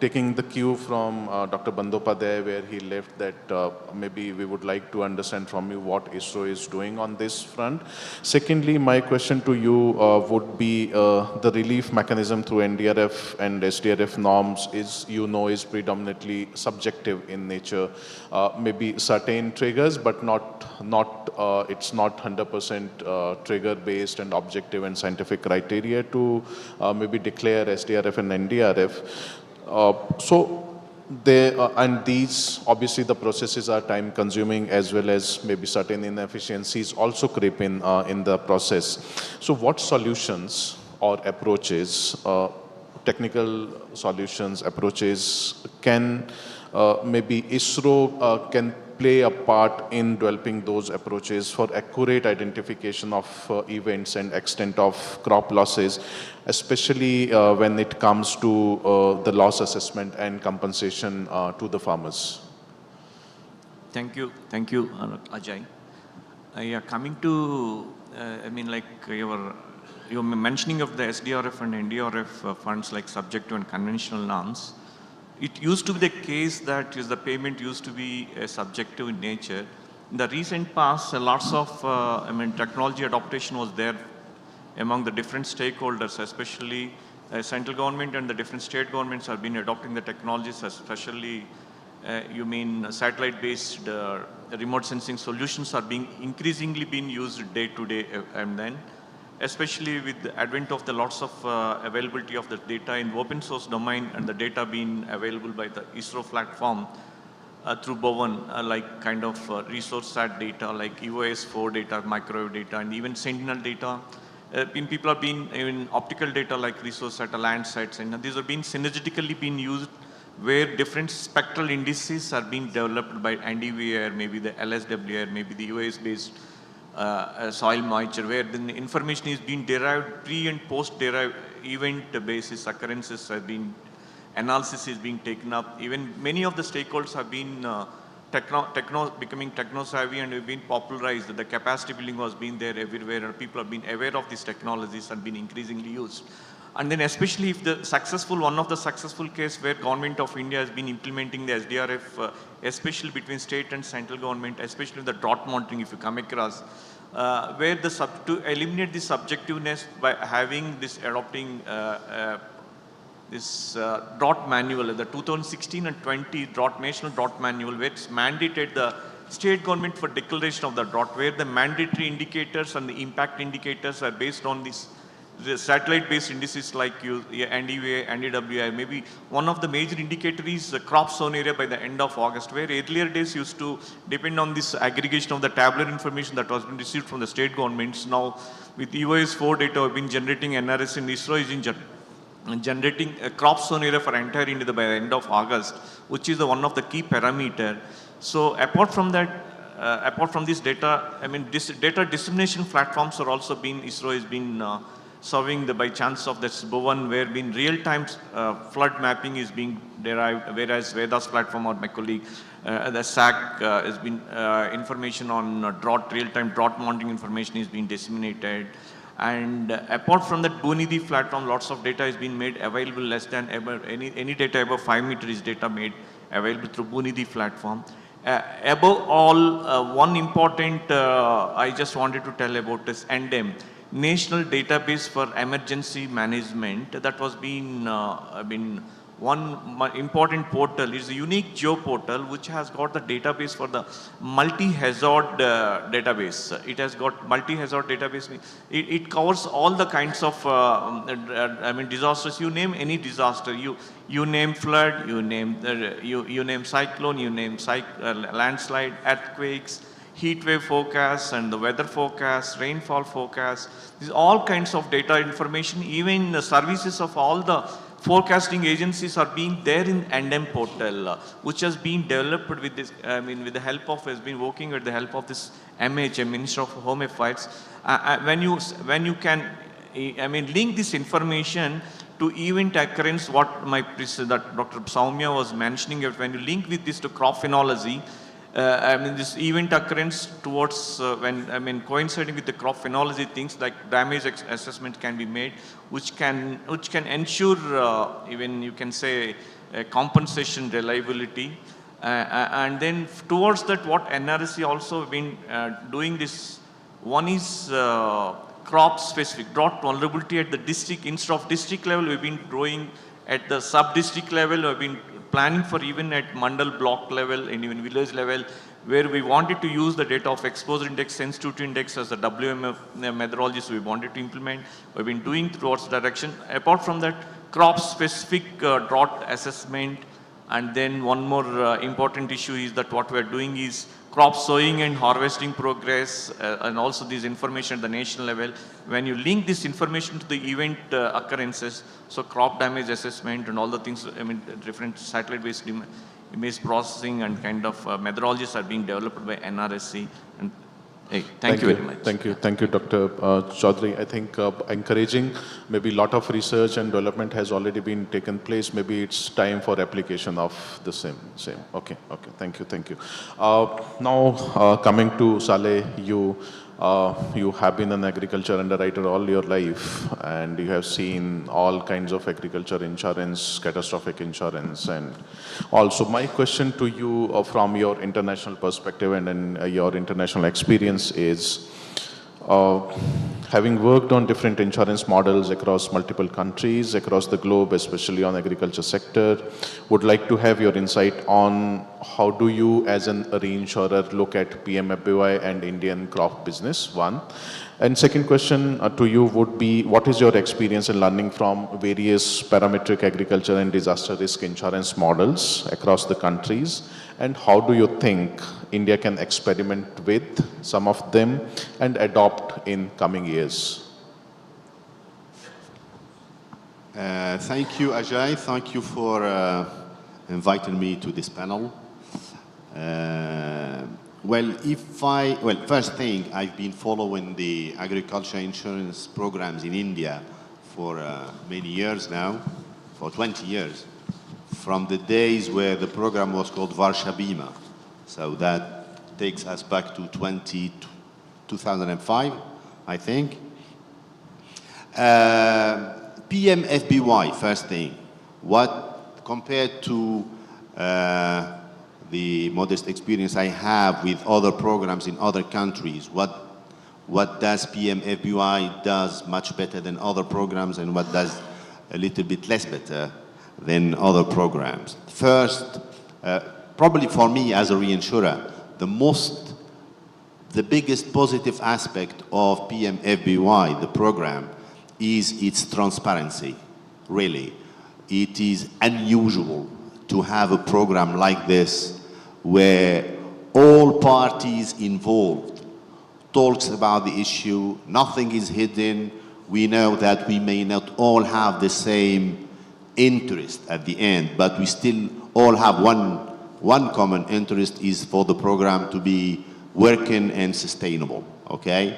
taking the cue from Dr. Bandyopadhyay, where he left that maybe we would like to understand from you what ISRO is doing on this front. Secondly, my question to you would be the relief mechanism through NDRF and SDRF norms is, is predominantly subjective in nature. Maybe certain triggers, but it's not 100% trigger based and objective and scientific criteria to maybe declare SDRF and NDRF. And these, obviously the processes are time consuming as well as maybe certain inefficiencies also creep in the process. So what solutions or approaches, technical solutions, approaches can maybe ISRO can play a part in developing those approaches for accurate identification of events and extent of crop losses, especially when it comes to the loss assessment and compensation to the farmers? Thank you, Ajay. Coming to, your mentioning of the SDRF and NDRF funds like subjective and conventional norms. It used to be the case that the payment used to be subjective in nature. In the recent past, lots of technology adaptation was there among the different stakeholders, especially central government and the different state governments have been adopting the technologies, especially satellite-based remote sensing solutions are being increasingly being used day to day, and then especially with the advent of the lots of availability of the data in open source domain and the data being available by the ISRO platform through Bhavan, like kind of resource sat data, like UAS4 data, microwave data, and even Sentinel data. People are being in optical data like resource sat, Landsat, and these are being synergetically being used where different spectral indices are being developed by NDVI, or maybe the LSWI, or maybe the UAS-based soil moisture, where the information is being derived, pre and post derived event basis occurrences have been, analysis is being taken up. Even many of the stakeholders have been becoming techno-savvy and have been popularized. The capacity building was being there everywhere, and people have been aware of these technologies and been increasingly used. And then especially if one of the successful case where Government of India has been implementing the SDRF, especially between state and central government, especially the drought monitoring, if you come across, where to eliminate the subjectiveness by having this adopting this drought manual, the 2016 and 20 national drought manual, which mandated the state government for declaration of the drought, where the mandatory indicators and the impact indicators are based on the satellite-based indices like NDVI, NDWI. Maybe one of the major indicators is the crop sown area by the end of August, where earlier days used to depend on this aggregation of the tabular information that was been received from the state governments. Now, with UAS4 data, we've been generating NRC and ISRO is generating a crop sown area for entire India by the end of August, which is one of the key parameter. So apart from that, apart from this data, this data dissemination platforms are also ISRO has been serving by chance of this Bhavan, where real-time flood mapping is being derived, whereas Veda's platform or my colleague, the SAC has been information on real-time drought monitoring information is being disseminated. And apart from that Bunidhi platform, lots of data is being made available less than ever, any data above 5 meters is data made available through Bunidhi platform. Above all, one important I just wanted to tell about is NDEM, National Database for Emergency Management. That was one important portal. It's a unique geo portal which has got the database for the multi-hazard database. It has got multi-hazard database. It covers all the kinds of disasters. You name any disaster. You name flood. You name cyclone. You name landslide, earthquakes. heat wave forecast and the weather forecast, rainfall forecast, these all kinds of data information, even the services of all the forecasting agencies are being there in NM portal, which has been developed with this, with the help of, has been working with the help of this MH, Minister of Home Affairs. When you can, link this information to event occurrence, what that Dr. Soumya was mentioning, when you link with this to crop phenology, this event occurrence towards coinciding with the crop phenology, things like damage assessment can be made, which can ensure even you can say compensation reliability, and then towards that, what NRC also been doing this. One is crop specific drought vulnerability at the district. Instead of district level, we've been growing at the sub-district level. We've been planning for even at mandal block level and even village level, where we wanted to use the data of exposure index, sensitivity index as the WMF methodologies we wanted to implement. We've been doing towards direction. Apart from that, crop specific drought assessment. And then one more important issue is that what we're doing is crop sowing and harvesting progress, and also this information at the national level. When you link this information to the event occurrences, so crop damage assessment and all the things, different satellite-based image processing and kind of methodologies are being developed by NRC. And thank you very much. Thank you, Dr. Chaudhary. I think encouraging, maybe a lot of research and development has already been taken place. Maybe it's time for application of the same. Okay, thank you. Now, coming to Saleh, you have been an agriculture underwriter all your life, and you have seen all kinds of agriculture insurance, catastrophic insurance, and also my question to you from your international perspective and in your international experience is, having worked on different insurance models across multiple countries, across the globe, especially on agriculture sector, would like to have your insight on how do you as a reinsurer look at PMFBY and Indian crop business, one. And second question to you would be, what is your experience in learning from various parametric agriculture and disaster risk insurance models across the countries? And how do you think India can experiment with some of them and adopt in coming years? Thank you, Ajay. Thank you for inviting me to this panel. First thing, I've been following the agriculture insurance programs in India for many years now, for 20 years, from the days where the program was called FasalBima. So that takes us back to 2005, I think. PMFBY, first thing, what compared to the modest experience I have with other programs in other countries, what does PMFBY does much better than other programs, and what does a little bit less better than other programs? First, probably for me as a reinsurer, the biggest positive aspect of PMFBY, the program, is its transparency, really. It is unusual to have a program like this where all parties involved talks about the issue, nothing is hidden. We know that we may not all have the same interest at the end, but we still all have one common interest, is for the program to be working and sustainable, okay?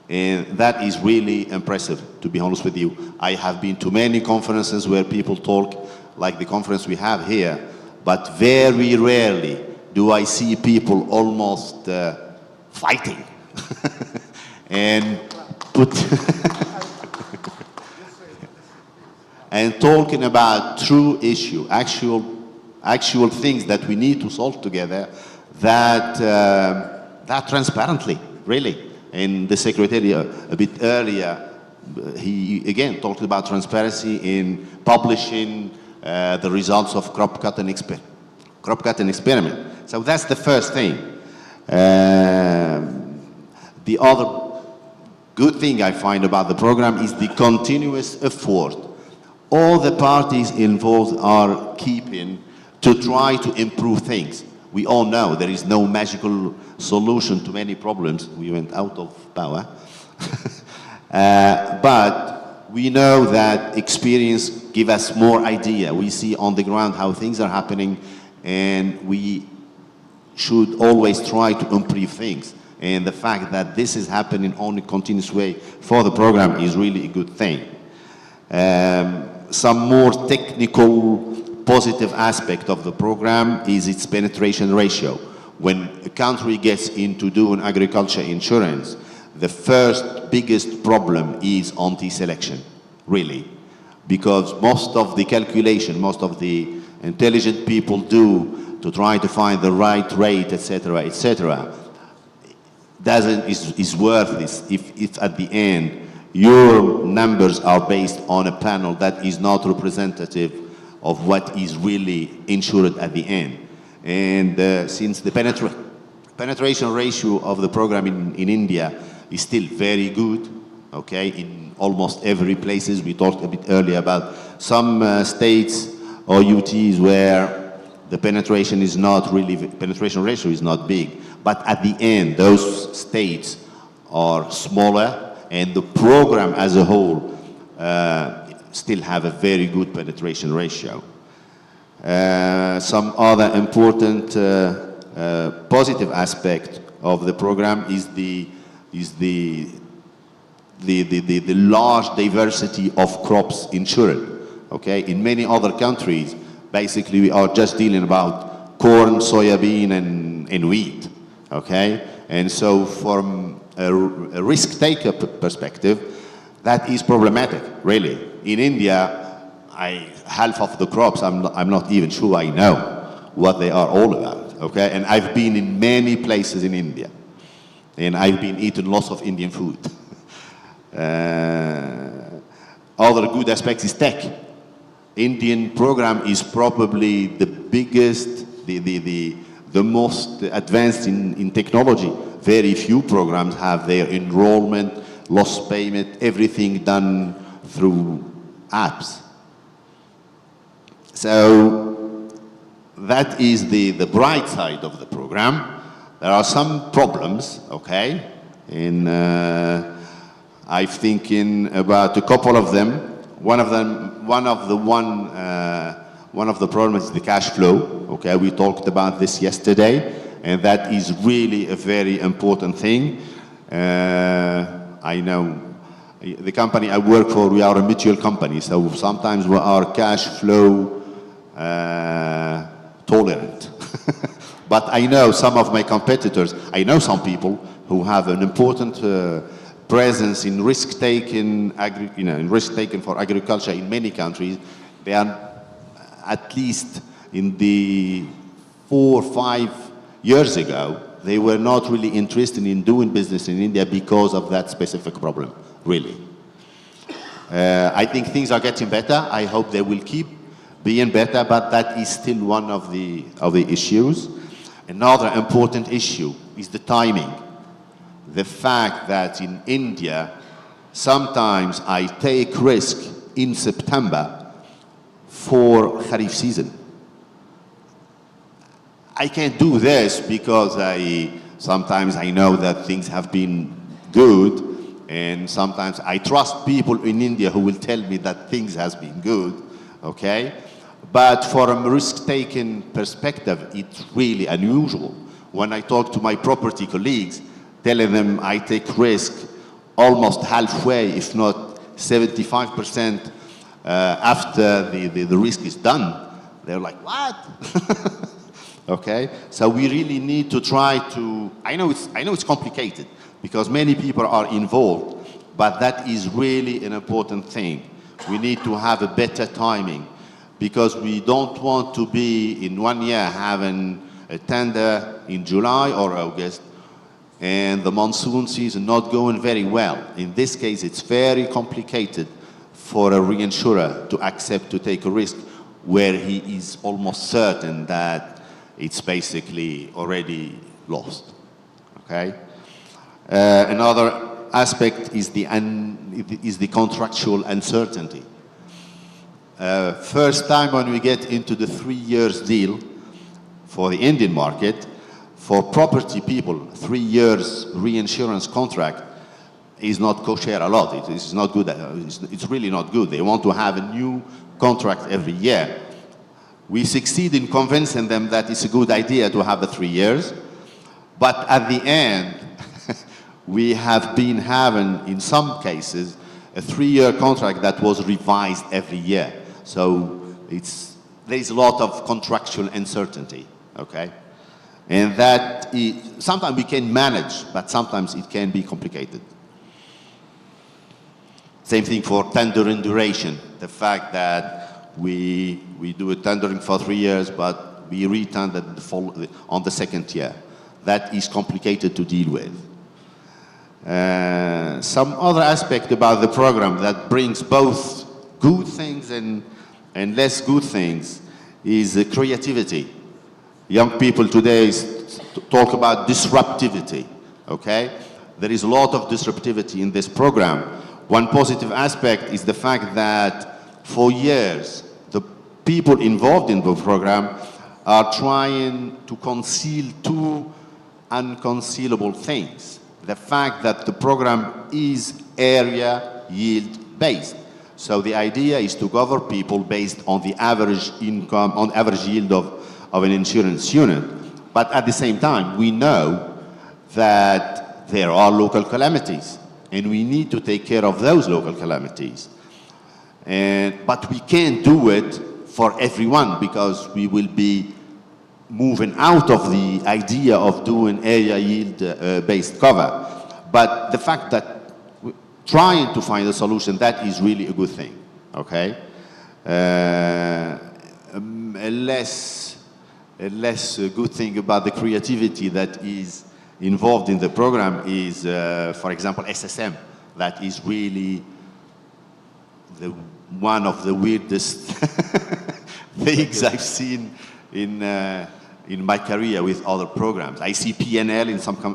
And that is really impressive, to be honest with you. I have been to many conferences where people talk like the conference we have here, but very rarely do I see people almost fighting and and talking about true issue, actual things that we need to solve together, that transparently, really. And the Secretary a bit earlier, he again talked about transparency in publishing the results of crop cutting experiment. So that's the first thing. The other good thing I find about the program is the continuous effort all the parties involved are keeping to try to improve things. We all know there is no magical solution to many problems. We went out of power. But we know that experience gives us more idea. We see on the ground how things are happening, and we should always try to improve things. And the fact that this is happening on a continuous way for the program is really a good thing. Some more technical positive aspect of the program is its penetration ratio. When a country gets into doing agriculture insurance, the first biggest problem is anti-selection, really. Because most of the calculation, most of the intelligent people do to try to find the right rate, etc., is worthless if at the end your numbers are based on a panel that is not representative of what is really insured at the end. And since the penetration ratio of the program in India is still very good, okay, in almost every places. We talked a bit earlier about some states or UTs where the penetration ratio is not big, but at the end, those states are smaller, and the program as a whole still have a very good penetration ratio. Some other important positive aspect of the program is the large diversity of crops insured. Okay, in many other countries, basically we are just dealing about corn, soybean, and wheat. Okay, and so from a risk taker perspective, that is problematic, really. In India, half of the crops, I'm not even sure I know what they are all about. Okay, and I've been in many places in India, and I've been eating lots of Indian food. Other good aspects is tech. Indian program is probably the biggest, the most advanced in technology. Very few programs have their enrollment, loss payment, everything done through apps. So that is the bright side of the program. There are some problems, okay, and I'm thinking about a couple of them. One of the problems is the cash flow. Okay, we talked about this yesterday, and that is really a very important thing. I know the company I work for, we are a mutual company, so sometimes we are cash flow tolerant. But I know some of my competitors, I know some people who have an important presence in risk-taking for agriculture in many countries. They are at least in the 4 or 5 years ago, they were not really interested in doing business in India because of that specific problem, really. I think things are getting better. I hope they will keep being better, but that is still one of the issues. Another important issue is the timing. The fact that in India, sometimes I take risk in September for Kharif season. I can't do this because sometimes I know that things have been good, and sometimes I trust people in India who will tell me that things has been good, okay? But from a risk-taking perspective, it's really unusual. When I talk to my property colleagues, telling them I take risk almost halfway, if not 75% after the risk is done, they're like, what? Okay, so we really need to try to, I know it's complicated because many people are involved, but that is really an important thing. We need to have a better timing because we don't want to be in 1 year having a tender in July or August and the monsoon season not going very well. In this case, it's very complicated for a reinsurer to accept to take a risk where he is almost certain that it's basically already lost, okay? Another aspect is the contractual uncertainty. First time when we get into the 3 years deal, for the Indian market. For property people, 3 years reinsurance contract is not kosher a lot. It is not good. It's really not good. They want to have a new contract every year. We succeed in convincing them that it's a good idea to have the 3 years. But at the end, we have been having, in some cases, a 3-year contract that was revised every year. So there is a lot of contractual uncertainty, okay? And that sometimes we can manage, but sometimes it can be complicated. Same thing for tendering duration. The fact that we do a tendering for 3 years, but we re-tender on the second year. That is complicated to deal with. Some other aspect about the program that brings both good things and less good things is creativity. Young people today talk about disruptivity, okay? There is a lot of disruptivity in this program. One positive aspect is the fact that for years, the people involved in the program are trying to conceal two unconcealable things. The fact that the program is area yield based. So the idea is to cover people based on the average income, on average yield of an insurance unit. But at the same time, we know that there are local calamities, and we need to take care of those local calamities. But we can't do it for everyone, because we will be moving out of the idea of doing area yield based cover. But the fact that trying to find a solution, that is really a good thing, okay? A less good thing about the creativity that is involved in the program is, for example, SSM. That is really one of the weirdest things I've seen in my career with other programs. I see PNL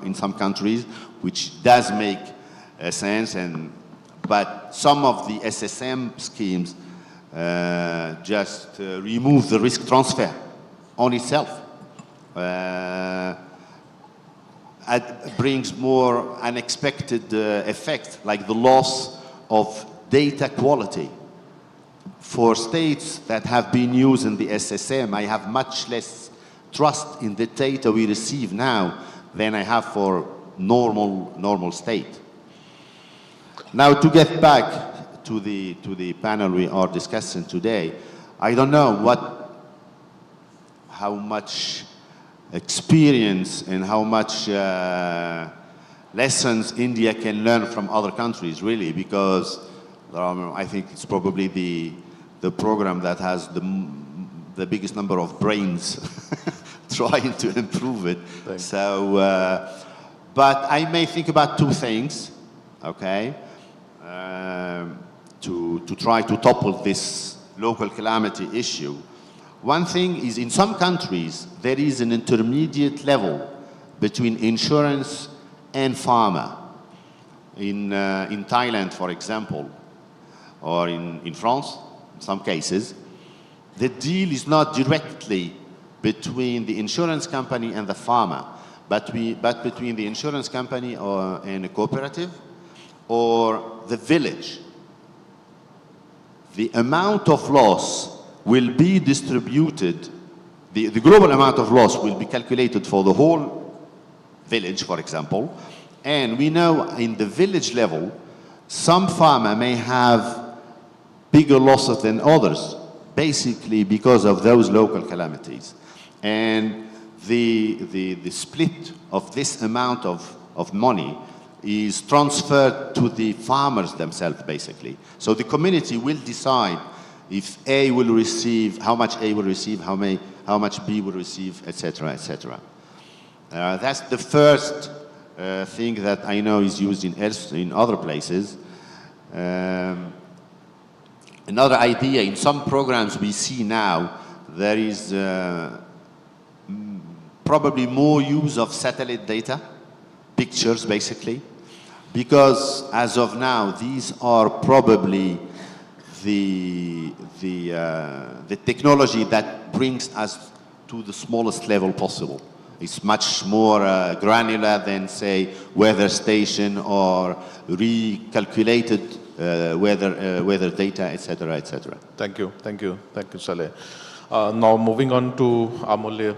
in some countries, which does make sense, but some of the SSM schemes just remove the risk transfer on itself. It brings more unexpected effects, like the loss of data quality. For states that have been using the SSM, I have much less trust in the data we receive now than I have for normal state. Now, to get back to the panel we are discussing today, I don't know how much experience and how much lessons India can learn from other countries, really, because I think it's probably the program that has the biggest number of brains trying to improve it. Thanks. So, but I may think about two things, okay, to try to topple this local calamity issue. One thing is, in some countries, there is an intermediate level between insurance and farmer. In Thailand, for example, or in France, in some cases, the deal is not directly between the insurance company and the farmer, but between the insurance company and a cooperative or the village. The amount of loss will be distributed, the global amount of loss will be calculated for the whole village, for example, and we know in the village level, some farmer may have bigger losses than others, basically because of those local calamities. And the split of this amount of money is transferred to the farmers themselves, basically. So the community will decide if A will receive, how much A will receive, how much B will receive, etc., etc. That's the first thing that I know is used in other places. Another idea, in some programs we see now, there is probably more use of satellite data, pictures basically, because as of now, these are probably the technology that brings us to the smallest level possible. It's much more granular than, say, weather station or recalculated weather data, etc., etc. Thank you, Saleh. Now moving on to Amulya,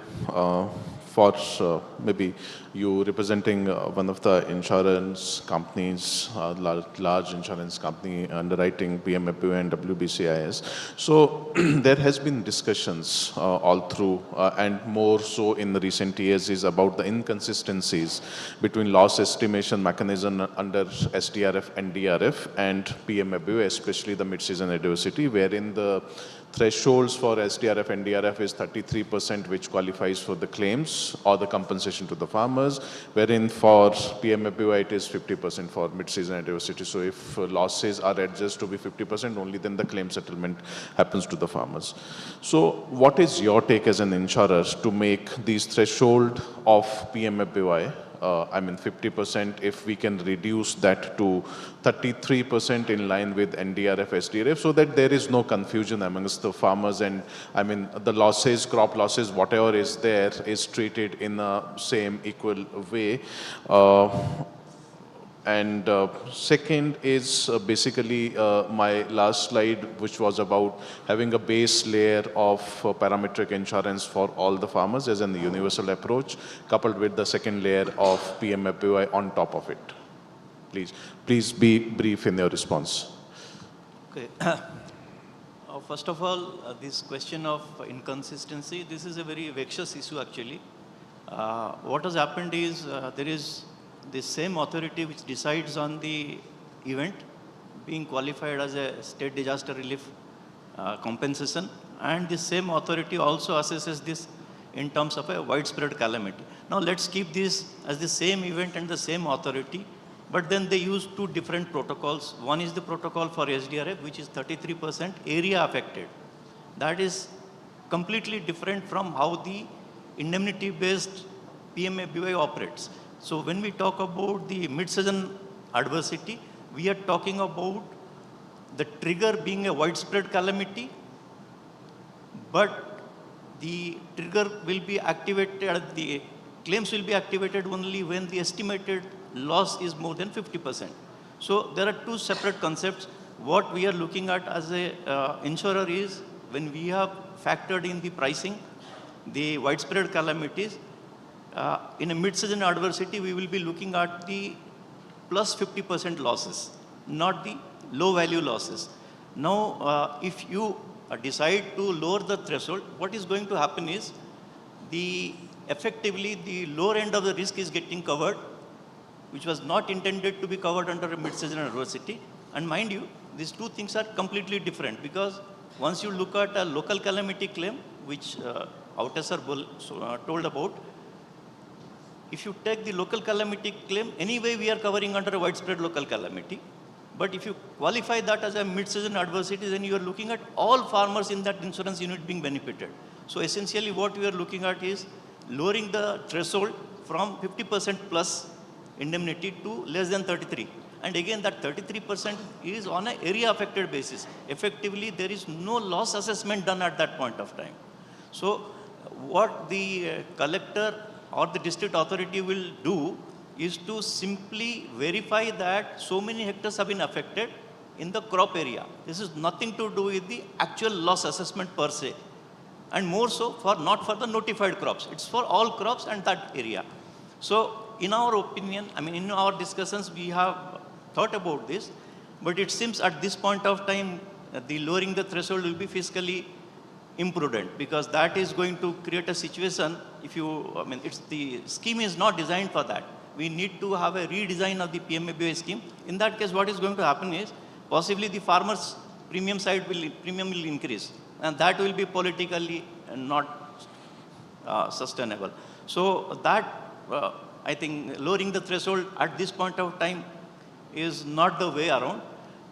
for maybe you representing one of the insurance companies, large insurance company underwriting PMFBY and WBCIS. So there has been discussions all through and more so in the recent years is about the inconsistencies between loss estimation mechanism under SDRF and DRF and PMFBY, especially the mid-season adversity, wherein the thresholds for SDRF and DRF is 33%, which qualifies for the claims or the compensation to the farmers, wherein for PMFBY it is 50% for mid-season adversity. So if losses are adjusted to be 50%, only then the claim settlement happens to the farmers. So what is your take as an insurer to make these threshold of PMFBY 50%, if we can reduce that to 33% in line with NDRF, SDRF, so that there is no confusion amongst the farmers and the losses, crop losses, whatever is there is treated in a same equal way. And second is basically my last slide, which was about having a base layer of parametric insurance for all the farmers as an universal approach, coupled with the second layer of PMFBY on top of it. Please be brief in your response. Okay. First of all, this question of inconsistency, this is a very vexatious issue actually. What has happened is there is the same authority which decides on the event being qualified as a state disaster relief compensation, and the same authority also assesses this in terms of a widespread calamity. Now let's keep this as the same event and the same authority, but then they use two different protocols. One is the protocol for SDRF, which is 33% area affected. That is completely different from how the indemnity-based PMFBY operates. So when we talk about the mid-season adversity, we are talking about the trigger being a widespread calamity, but the trigger will be activated, the claims will be activated only when the estimated loss is more than 50%. So there are two separate concepts. What we are looking at as a insurer is when we have factored in the pricing, the widespread calamities, in a mid-season adversity, we will be looking at the plus 50% losses, not the low value losses. Now, if you decide to lower the threshold, what is going to happen is effectively the lower end of the risk is getting covered, which was not intended to be covered under a mid-season adversity. And mind you, these two things are completely different, because once you look at a local calamity claim, which Outer sir told about, if you take the local calamity claim, anyway we are covering under a widespread local calamity. But if you qualify that as a mid-season adversity, then you are looking at all farmers in that insurance unit being benefited. So essentially what we are looking at is lowering the threshold from 50% plus indemnity to less than 33. And again, that 33% is on an area affected basis. Effectively, there is no loss assessment done at that point of time. So what the collector or the district authority will do is to simply verify that so many hectares have been affected in the crop area. This is nothing to do with the actual loss assessment per se. And more so not for the notified crops. It's for all crops and that area. So in our opinion, in our discussions, we have thought about this, but it seems at this point of time, the lowering the threshold will be fiscally imprudent, because that is going to create a situation. If you, the scheme is not designed for that. We need to have a redesign of the PMFBY scheme. In that case, what is going to happen is possibly the farmers' premium will increase, and that will be politically not sustainable. So that I think lowering the threshold at this point of time is not the way around.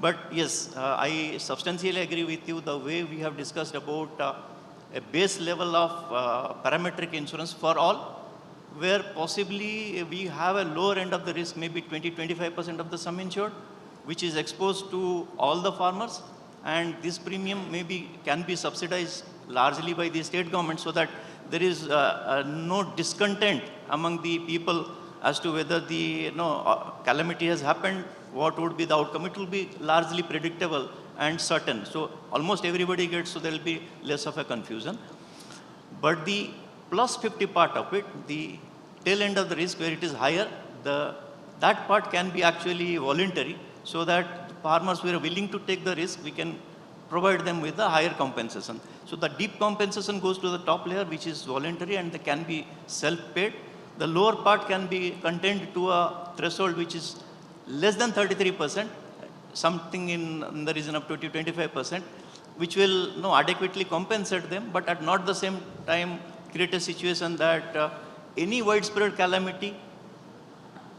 But yes, I substantially agree with you the way we have discussed about a base level of parametric insurance for all, where possibly we have a lower end of the risk, maybe 20-25% of the sum insured, which is exposed to all the farmers, and this premium maybe can be subsidized largely by the state government, so that there is no discontent among the people as to whether the calamity has happened, what would be the outcome. It will be largely predictable and certain. So almost everybody gets, so there will be less of a confusion. But the plus 50 part of it, the tail end of the risk where it is higher, that part can be actually voluntary, so that farmers who are willing to take the risk, we can provide them with a higher compensation. So the deep compensation goes to the top layer, which is voluntary and they can be self-paid. The lower part can be contained to a threshold which is less than 33%, something in the region of 20-25%, which will adequately compensate them, but at not the same time create a situation that any widespread calamity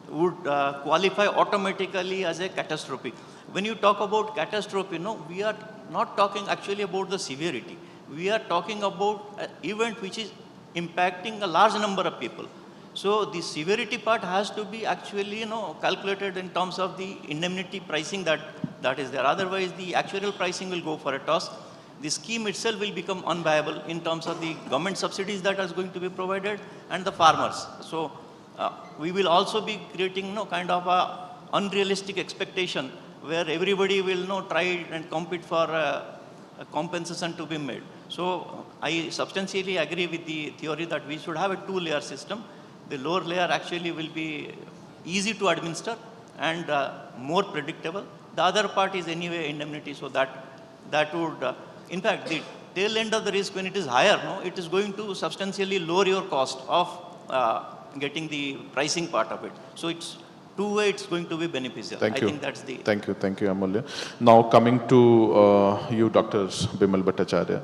would qualify automatically as a catastrophe. When you talk about catastrophe, we are not talking actually about the severity. We are talking about an event which is impacting a large number of people. So the severity part has to be actually, calculated in terms of the indemnity pricing that is there. Otherwise, the actuarial pricing will go for a toss. The scheme itself will become unviable in terms of the government subsidies that is going to be provided and the farmers. So we will also be creating kind of a unrealistic expectation where everybody will try and compete for a compensation to be made. So I substantially agree with the theory that we should have a two-layer system. The lower layer actually will be easy to administer and more predictable. The other part is anyway indemnity, so that would, in fact, the tail end of the risk when it is higher, it is going to substantially lower your cost of getting the pricing part of it. So it's two-way, it's going to be beneficial. Thank you. I think that's the... Thank you, Amulya. Now coming to you, Dr. Bimal Bhattacharya.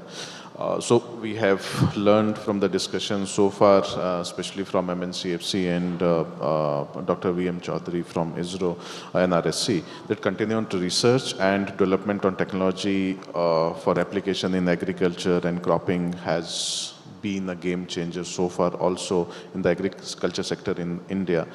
So we have learned from the discussion so far, especially from MNCFC and Dr. VM Chaudhary from ISRO, NRC, that continuing to research and development on technology for application in agriculture and cropping has been a game changer so far also in the agriculture sector in India.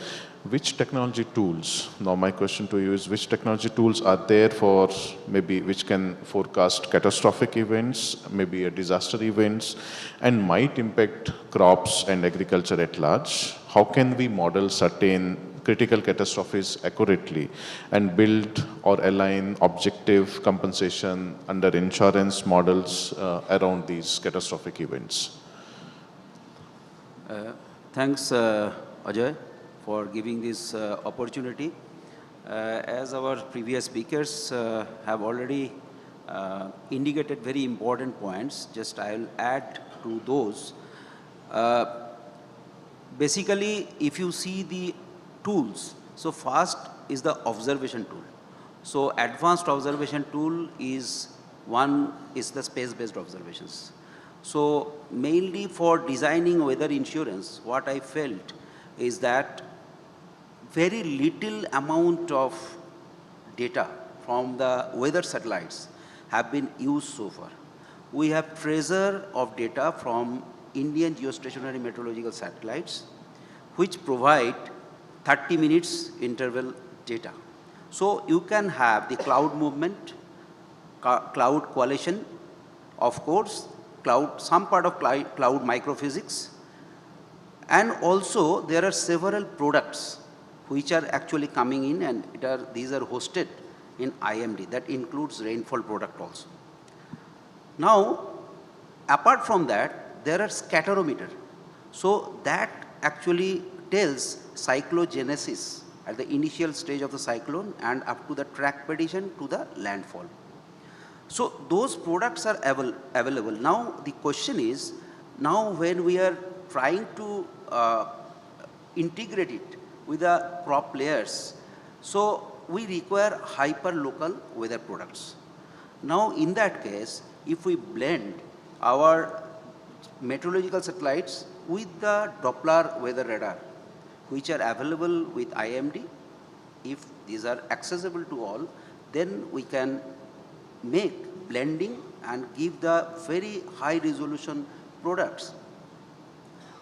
Which technology tools, now my question to you is, which technology tools are there for maybe which can forecast catastrophic events, maybe a disaster events, and might impact crops and agriculture at large? How can we model certain critical catastrophes accurately and build or align objective compensation under insurance models around these catastrophic events? Thanks, Ajay, for giving this opportunity. As our previous speakers have already indicated very important points, just I'll add to those. Basically, if you see the tools, so first is the observation tool. So advanced observation tool is the space-based observations. So mainly for designing weather insurance, what I felt is that very little amount of data from the weather satellites have been used so far. We have treasure of data from Indian geostationary meteorological satellites, which provide 30 minutes interval data. So you can have the cloud movement, cloud coalition, of course, some part of cloud microphysics, and also there are several products which are actually coming in, and these are hosted in IMD. That includes rainfall product also. Now, apart from that, there are scatterometer. So that actually tells cyclogenesis at the initial stage of the cyclone and up to the track prediction to the landfall. So those products are available. Now the question is, now when we are trying to integrate it with the crop layers, so we require hyper-local weather products. Now in that case, if we blend our meteorological satellites with the Doppler weather radar, which are available with IMD, if these are accessible to all, then we can make blending and give the very high resolution products.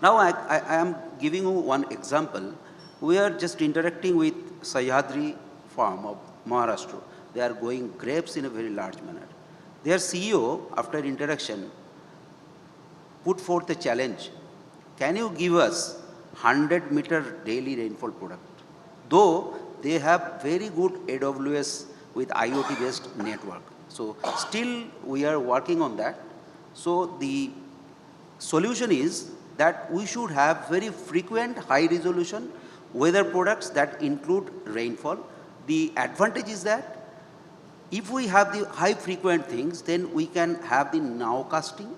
Now I am giving you one example. We are just interacting with Sahyadri farm of Maharashtra. They are growing grapes in a very large manner. Their CEO, after interaction, put forth a challenge can you give us 100-meter daily rainfall product? Though they have very good AWS with IoT-based network. So still we are working on that. So the solution is that we should have very frequent high-resolution weather products that include rainfall. The advantage is that if we have the high-frequent things, then we can have the nowcasting.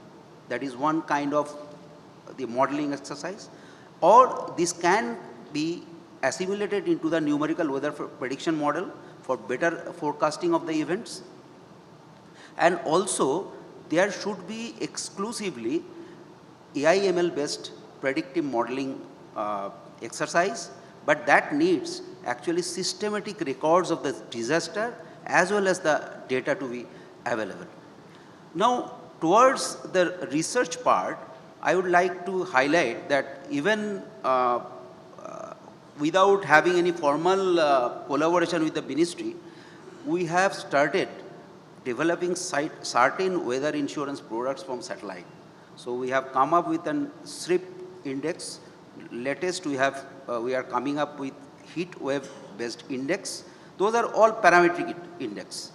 That is one kind of the modeling exercise. Or this can be assimilated into the numerical weather prediction model for better forecasting of the events. And also, there should be exclusively AI/ML based predictive modeling exercise, but that needs actually systematic records of the disaster as well as the data to be available. Now, towards the research part, I would like to highlight that even without having any formal collaboration with the ministry, we have started developing certain weather insurance products from satellite. So we have come up with an SRIP index. Latest we are coming up with heat wave based index. Those are all parametric index.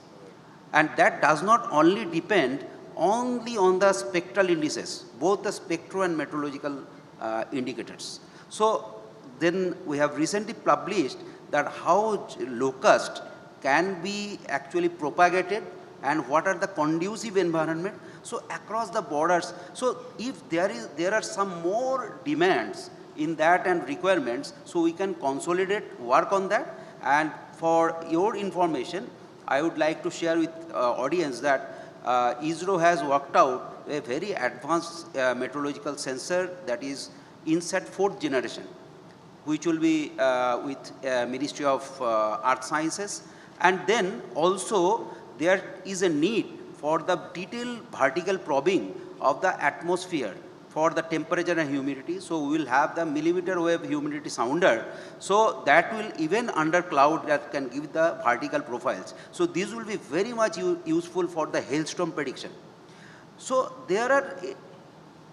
And that does not only depend only on the spectral indices, both the spectro and meteorological indicators. So then we have recently published that how locust can be actually propagated and what are the conducive environment. So across the borders, so if there are some more demands in that and requirements, so we can consolidate, work on that. And for your information, I would like to share with audience that ISRO has worked out a very advanced meteorological sensor that is INSAT 4th generation, which will be with Ministry of Earth Sciences. And then also there is a need for the detailed vertical probing of the atmosphere for the temperature and humidity. So we will have the millimeter wave humidity sounder. So that will even under cloud that can give the vertical profiles. So these will be very much useful for the hailstorm prediction. So there are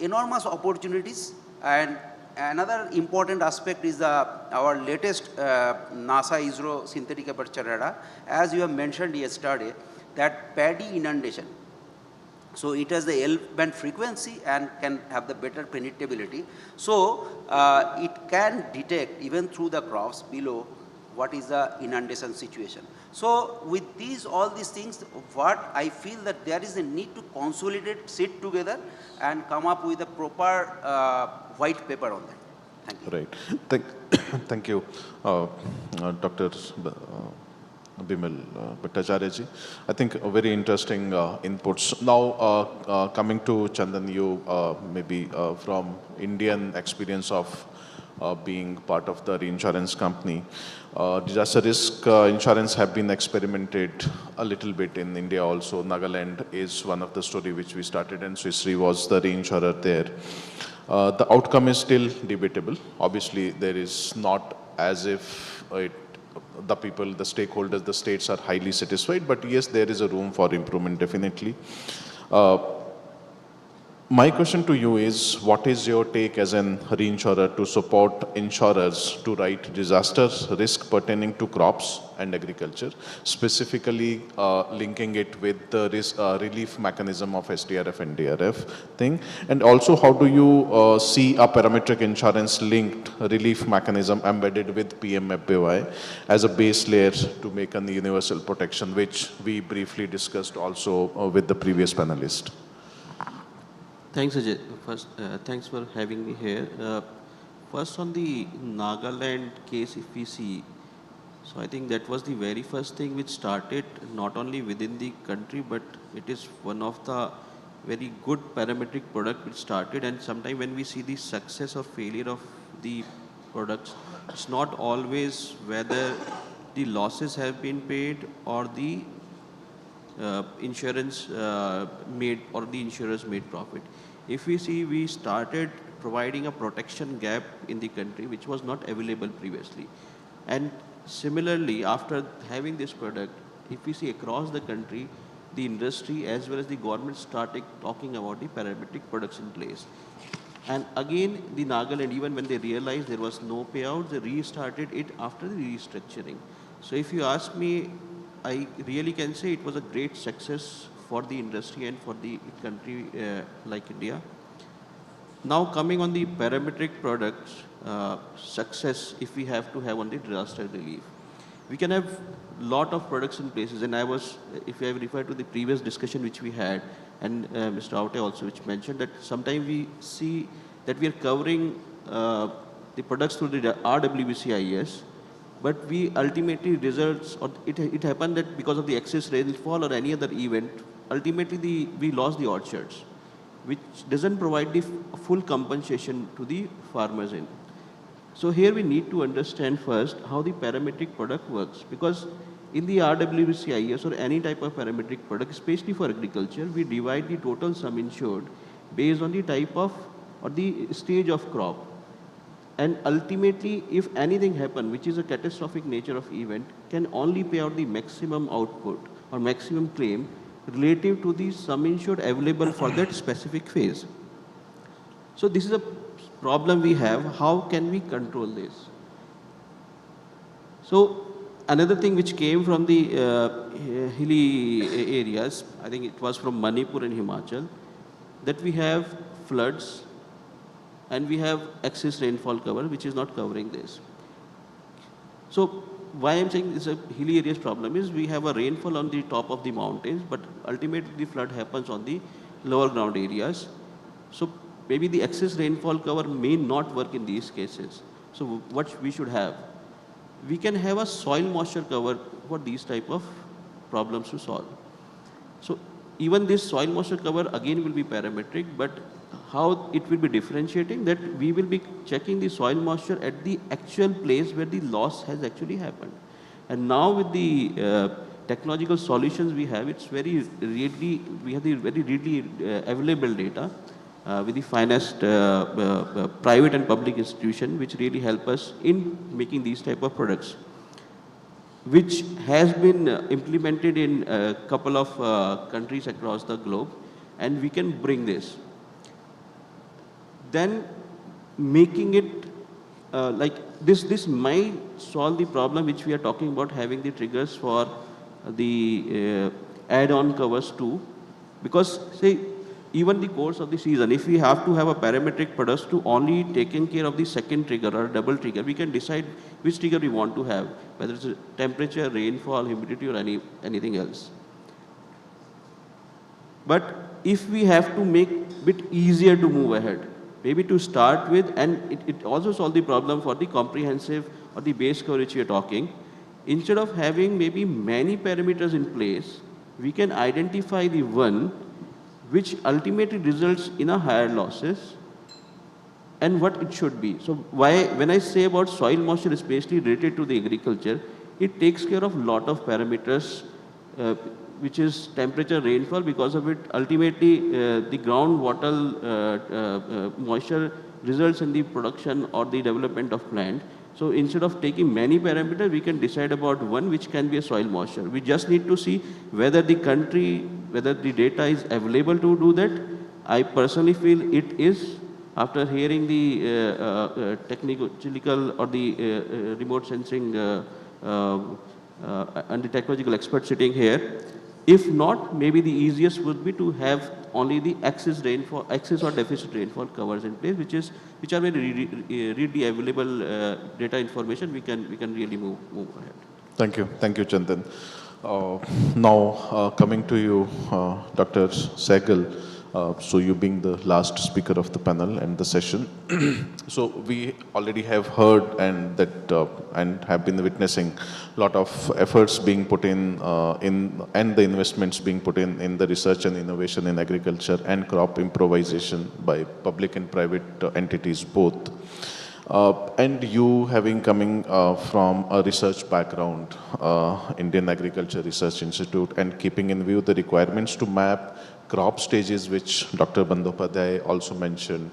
enormous opportunities, and another important aspect is our latest NASA ISRO synthetic aperture radar. As you have mentioned yesterday, that paddy inundation. So it has the L-band frequency and can have the better penetrability. So it can detect even through the crops below what is the inundation situation. So with all these things, what I feel that there is a need to consolidate, sit together and come up with a proper white paper on that. Thank you. Right. Thank you, Dr. Bimal Bhattacharya. I think very interesting inputs. Now, coming to Chandan, you maybe from Indian experience of being part of the reinsurance company, disaster risk insurance have been experimented a little bit in India also. Nagaland is one of the story which we started, and Swiss Re was the reinsurer there. The outcome is still debatable. Obviously, there is not as if the people, the stakeholders, the states are highly satisfied, but yes, there is a room for improvement, definitely. My question to you is, what is your take as an reinsurer to support insurers to write disaster risk pertaining to crops and agriculture, specifically linking it with the risk, relief mechanism of SDRF and DRF thing? And also, how do you see a parametric insurance linked relief mechanism embedded with PMFBY as a base layer to make a universal protection, which we briefly discussed also with the previous panelist? Thanks, Ajay. First, thanks for having me here. First, on the Nagaland case, if we see, so I think that was the very first thing which started not only within the country, but it is one of the very good parametric product which started. And sometimes when we see the success or failure of the products, it's not always whether the losses have been paid or the insurance made or the insurers made profit. If we see, we started providing a protection gap in the country which was not available previously. And similarly, after having this product, if we see across the country, the industry as well as the government started talking about the parametric products in place. And again, the Nagaland, even when they realized there was no payout, they restarted it after the restructuring. So if you ask me, I really can say it was a great success for the industry and for the country like India. Now coming on the parametric products, success if we have to have on the disaster relief. We can have lot of products in places, and if I refer to the previous discussion which we had, and Mr. Aute also which mentioned that sometimes we see that we are covering the products through the RWBCIS, but we ultimately results, or it happened that because of the excess rainfall or any other event, ultimately we lost the orchards, which doesn't provide the full compensation to the farmers in. So here we need to understand first how the parametric product works, because in the RWBCIS or any type of parametric product, especially for agriculture, we divide the total sum insured based on the type of or the stage of crop. And ultimately, if anything happens, which is a catastrophic nature of event, can only pay out the maximum output or maximum claim relative to the sum insured available for that specific phase. So this is a problem we have. How can we control this? So another thing which came from the hilly areas, I think it was from Manipur and Himachal, that we have floods and we have excess rainfall cover which is not covering this. So why I'm saying this is a hilly areas problem is we have a rainfall on the top of the mountains, but ultimately the flood happens on the lower ground areas. So maybe the excess rainfall cover may not work in these cases. So what we should have? We can have a soil moisture cover for these type of problems to solve. So even this soil moisture cover again will be parametric, but how it will be differentiating, that we will be checking the soil moisture at the actual place where the loss has actually happened. And now with the technological solutions we have, it's very readily, we have the very readily available data with the finest private and public institution, which really help us in making these type of products, which has been implemented in a couple of countries across the globe, and we can bring this. Then making it like this might solve the problem which we are talking about, having the triggers for the add-on covers too, because say even the course of the season, if we have to have a parametric products to only taking care of the second trigger or double trigger, we can decide which trigger we want to have, whether it's temperature, rainfall, humidity, or anything else. But if we have to make it bit easier to move ahead, maybe to start with, and it also solves the problem for the comprehensive or the base coverage we are talking, instead of having maybe many parameters in place, we can identify the one which ultimately results in a higher losses and what it should be. So when I say about soil moisture, especially related to the agriculture, it takes care of a lot of parameters, which is temperature, rainfall. Because of it, ultimately the groundwater moisture results in the production or the development of plant. So instead of taking many parameters, we can decide about one which can be a soil moisture. We just need to see whether the data is available to do that. I personally feel it is, after hearing the technical or the remote sensing and the technological experts sitting here. If not, maybe the easiest would be to have only the excess or deficit rainfall covers in place, which are very readily available data information. We can really move ahead. Thank you, Chandan. Now coming to you, Dr. Sehgal. So you being the last speaker of the panel and the session. So we already have heard and have been witnessing a lot of efforts being put in and the investments being put in the research and innovation in agriculture and crop improvisation by public and private entities both. And you coming from a research background, Indian Agriculture Research Institute, and keeping in view the requirements to map crop stages, which Dr. Bandyopadhyay also mentioned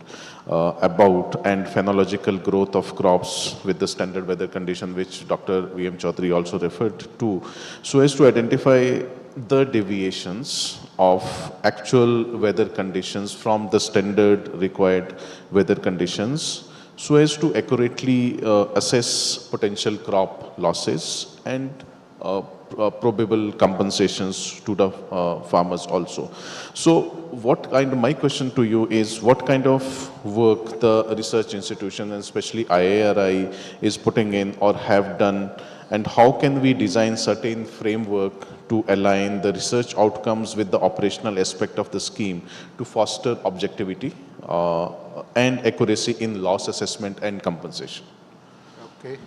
about, and phenological growth of crops with the standard weather condition, which Dr. V.M. Chaudhary also referred to, so as to identify the deviations of actual weather conditions from the standard required weather conditions so as to accurately assess potential crop losses and probable compensations to the farmers also. So my question to you is, what kind of work the research institution and especially IARI is putting in or have done, and how can we design certain framework to align the research outcomes with the operational aspect of the scheme to foster objectivity and accuracy in loss assessment and compensation? Okay.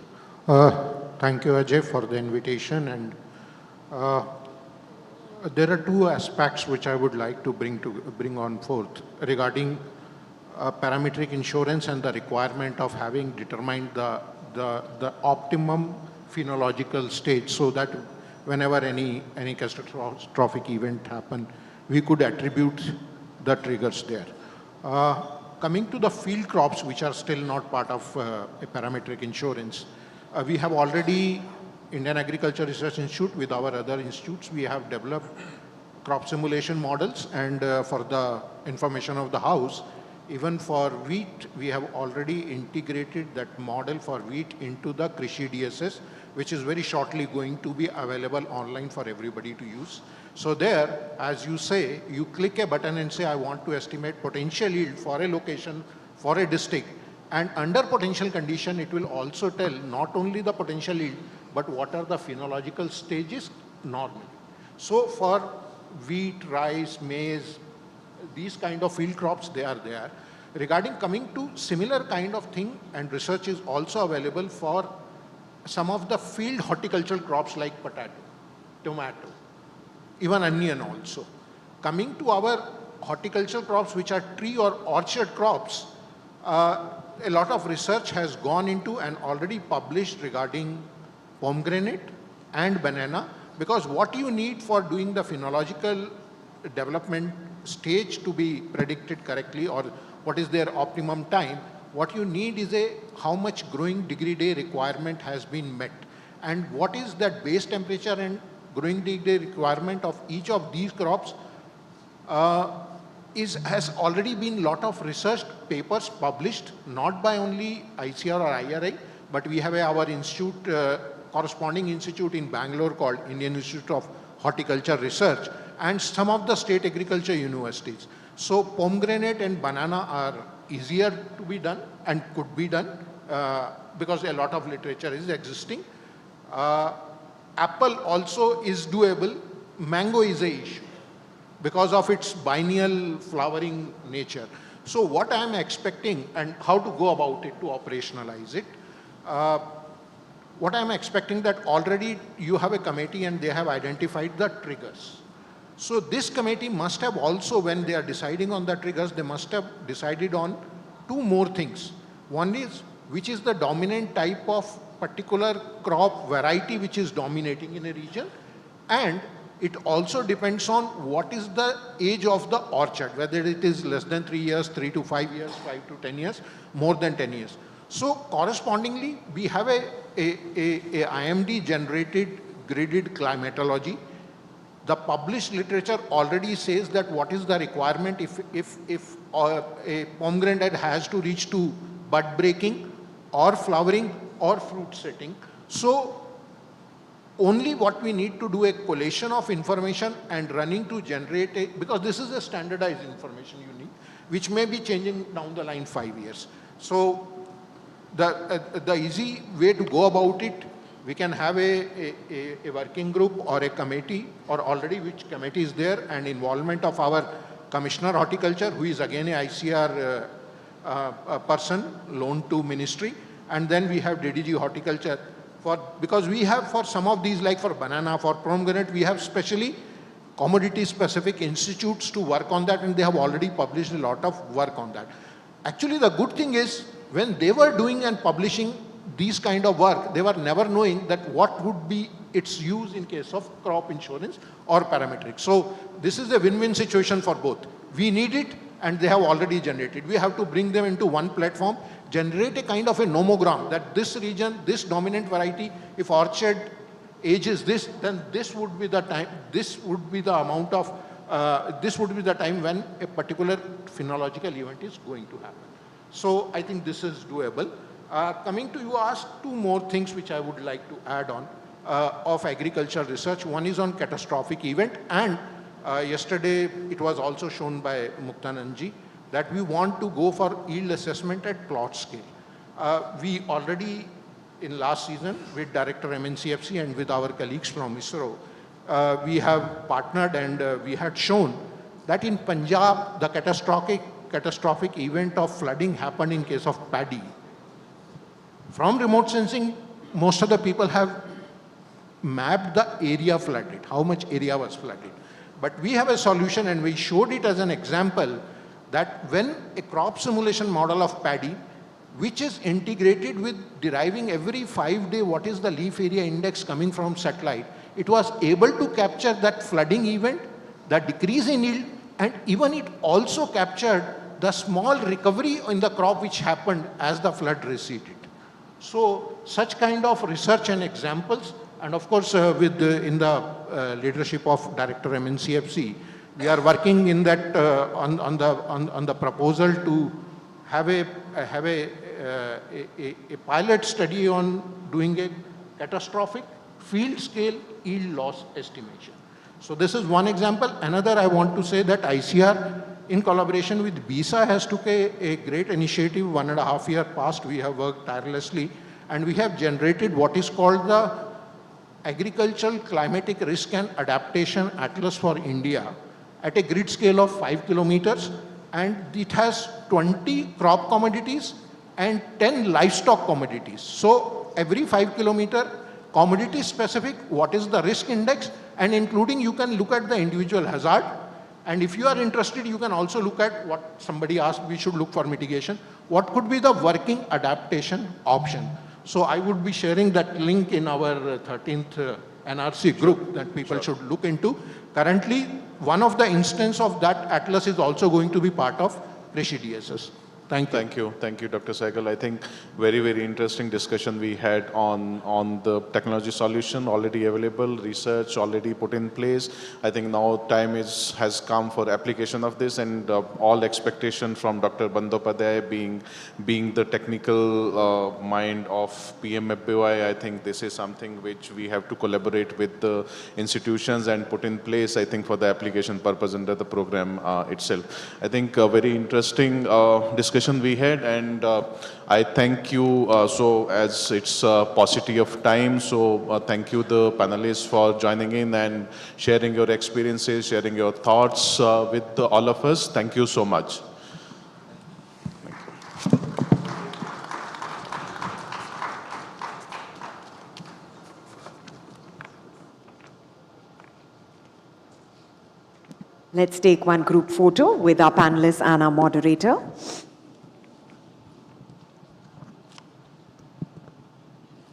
Thank you, Ajay, for the invitation. And there are two aspects which I would like to bring on forth regarding parametric insurance and the requirement of having determined the optimum phenological stage, so that whenever any catastrophic event happen, we could attribute the triggers there. Coming to the field crops, which are still not part of a parametric insurance, we have already, Indian Agriculture Research Institute with our other institutes, we have developed crop simulation models, and for the information of the house, even for wheat, we have already integrated that model for wheat into the Krishi DSS, which is very shortly going to be available online for everybody to use. So there, as you say, you click a button and say, I want to estimate potential yield for a location, for a district. And under potential condition, it will also tell not only the potential yield, but what are the phenological stages normally. So for wheat, rice, maize, these kind of field crops, they are there. Regarding coming to similar kind of thing, and research is also available for some of the field horticultural crops like potato, tomato, even onion also. Coming to our horticultural crops, which are tree or orchard crops, a lot of research has gone into and already published regarding pomegranate and banana, because what you need for doing the phenological development stage to be predicted correctly, or what is their optimum time, what you need is how much growing degree day requirement has been met, and what is that base temperature and growing degree day requirement of each of these crops. Has already been lot of research papers published, not by only ICR or IRI, but we have our institute, corresponding institute in Bangalore called Indian Institute of Horticulture Research, and some of the state agriculture universities. So pomegranate and banana are easier to be done and could be done because a lot of literature is existing. Apple also is doable. Mango is an issue because of its biennial flowering nature. So what I am expecting and how to go about it to operationalize it, what I am expecting that already you have a committee and they have identified the triggers. So this committee must have also, when they are deciding on the triggers, they must have decided on two more things. One is, which is the dominant type of particular crop variety which is dominating in a region, and it also depends on what is the age of the orchard, whether it is less than 3 years, 3 to 5 years, 5 to 10 years, more than 10 years. So correspondingly, we have a IMD generated gridded climatology. The published literature already says that what is the requirement if a pomegranate has to reach to bud breaking or flowering or fruit setting. So only what we need to do a collation of information and running to generate a, because this is a standardized information you need, which may be changing down the line 5 years. So the easy way to go about it, we can have a working group or a committee, or already which committee is there, and involvement of our Commissioner Horticulture, who is again a ICR person loaned to ministry, and then we have DDG Horticulture. Because we have for some of these, like for banana, for pomegranate, we have specially commodity-specific institutes to work on that, and they have already published a lot of work on that. Actually, the good thing is, when they were doing and publishing these kind of work, they were never knowing that what would be its use in case of crop insurance or parametric. So this is a win-win situation for both. We need it, and they have already generated. We have to bring them into one platform, generate a kind of a nomogram that this region, this dominant variety, if orchard age is this, then this would be the time, this would be the amount of, this would be the time when a particular phenological event is going to happen. So I think this is doable. Coming to you asked two more things which I would like to add on of agricultural research. One is on catastrophic event, and yesterday it was also shown by Muktanandji that we want to go for yield assessment at plot scale. We already in last season with Director MNCFC and with our colleagues from ISRO, we have partnered and we had shown that in Punjab the catastrophic event of flooding happened in case of paddy. From remote sensing, most of the people have mapped the area flooded, how much area was flooded. But we have a solution, and we showed it as an example that when a crop simulation model of paddy, which is integrated with deriving every 5 days what is the leaf area index coming from satellite, it was able to capture that flooding event, the decrease in yield, and even it also captured the small recovery in the crop which happened as the flood receded. So such kind of research and examples, and of course with in the leadership of Director MNCFC, we are working in that on the proposal to have a pilot study on doing a catastrophic field scale yield loss estimation. So this is one example. Another, I want to say that ICR in collaboration with BISA has took a great initiative. 1.5 years past, we have worked tirelessly, and we have generated what is called the Agricultural Climatic Risk and Adaptation Atlas for India at a grid scale of 5 kilometers, and it has 20 crop commodities and 10 livestock commodities. So every 5 kilometer, commodity specific, what is the risk index, and including you can look at the individual hazard. And if you are interested, you can also look at what somebody asked, we should look for mitigation. What could be the working adaptation option? So I would be sharing that link in our 13th NRC group that people should look into. Currently, one of the instance of that atlas is also going to be part of Krishi DSS. Thank you. Thank you, Dr. Sehgal. I think very, very interesting discussion we had on the technology solution already available, research already put in place. I think now time has come for application of this, and all expectation from Dr. Bandyopadhyay being the technical mind of PMFBY. I think this is something which we have to collaborate with the institutions and put in place, I think, for the application purpose under the program itself. I think a very interesting discussion we had, and I thank you. So as it's a paucity of time, so thank you the panelists for joining in and sharing your experiences, sharing your thoughts with all of us. Thank you so much. Let's take one group photo with our panelists and our moderator.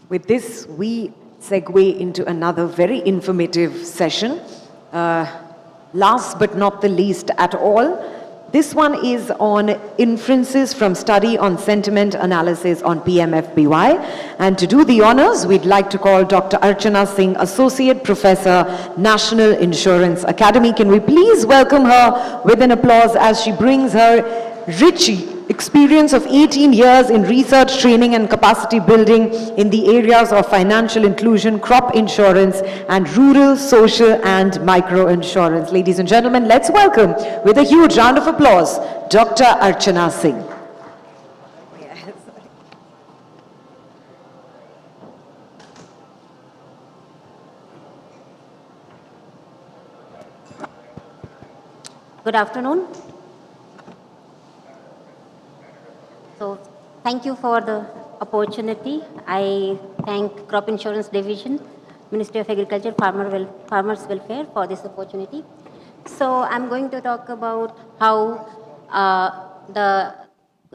With this, we segue into another very informative session. Last but not the least at all, this one is on inferences from study on sentiment analysis on PMFBY. And to do the honors, we'd like to call Dr. Archana Singh, Associate Professor, National Insurance Academy. Can we please welcome her with an applause as she brings her rich experience of 18 years in research, training and capacity building in the areas of financial inclusion, crop insurance and rural, social and micro insurance. Ladies and gentlemen, let's welcome with a huge round of applause, Dr. Archana Singh. Good afternoon. So, thank you for the opportunity. I thank Crop Insurance Division, Ministry of Agriculture, Farmers Welfare for this opportunity. So, I'm going to talk about how the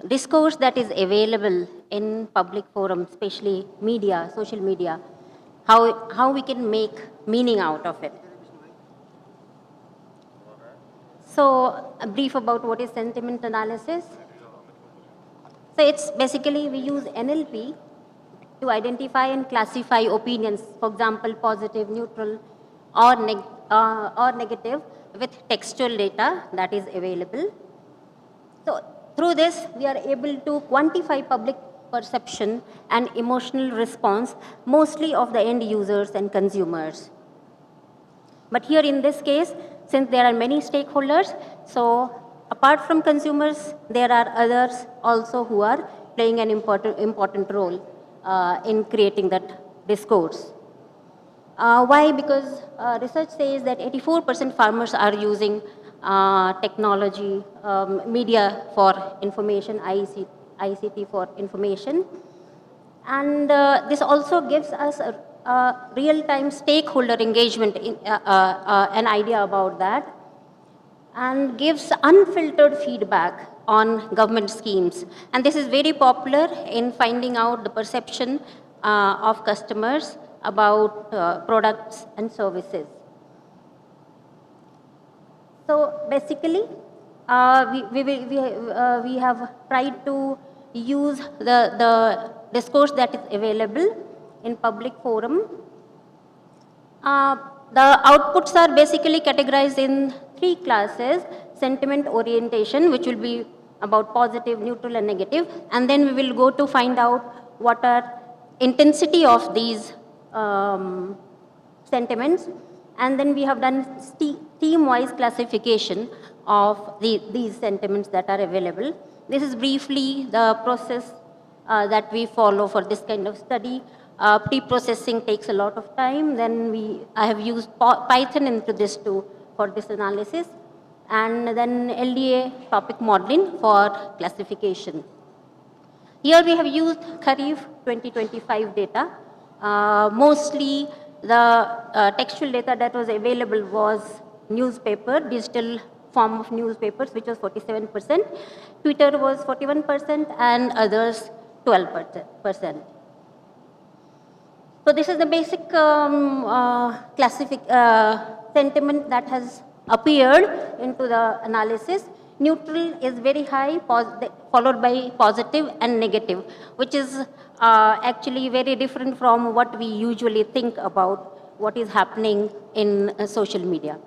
discourse that is available in public forums, especially media, social media, how we can make meaning out of it. So, a brief about what is sentiment analysis. So it's basically we use NLP to identify and classify opinions, for example, positive, neutral, or negative with textual data that is available. So through this, we are able to quantify public perception and emotional response, mostly of the end users and consumers. But here in this case, since there are many stakeholders, so apart from consumers, there are others also who are playing an important role in creating that discourse. Why? Because research says that 84% farmers are using technology, media for information, ICT for information. And this also gives us a real-time stakeholder engagement, an idea about that, and gives unfiltered feedback on government schemes. And this is very popular in finding out the perception of customers about products and services. So basically, we have tried to use the discourse that is available in public forum. The outputs are basically categorized in 3 classes: sentiment orientation, which will be about positive, neutral, and negative, and then we will go to find out what are intensity of these sentiments, and then we have done team-wise classification of these sentiments that are available. This is briefly the process that we follow for this kind of study. Pre-processing takes a lot of time. Then I have used Python into this too for this analysis, and then LDA topic modeling for classification. Here we have used Kharif 2025 data. Mostly the textual data that was available was newspaper, digital form of newspapers, which was 47%. Twitter was 41% and others 12%. So this is the basic sentiment that has appeared into the analysis. Neutral is very high, followed by positive and negative, which is actually very different from what we usually think about what is happening in social media.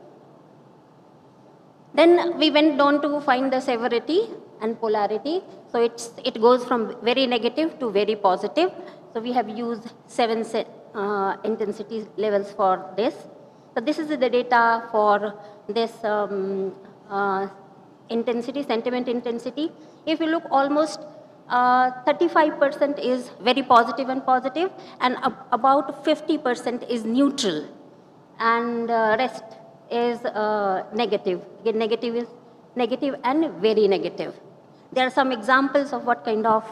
Then we went on to find the severity and polarity. So it goes from very negative to very positive. So we have used 7 intensity levels for this. So this is the data for this intensity, sentiment intensity. If you look, almost 35% is very positive and positive, and about 50% is neutral, and rest is negative. Again, negative is negative and very negative. There are some examples of what kind of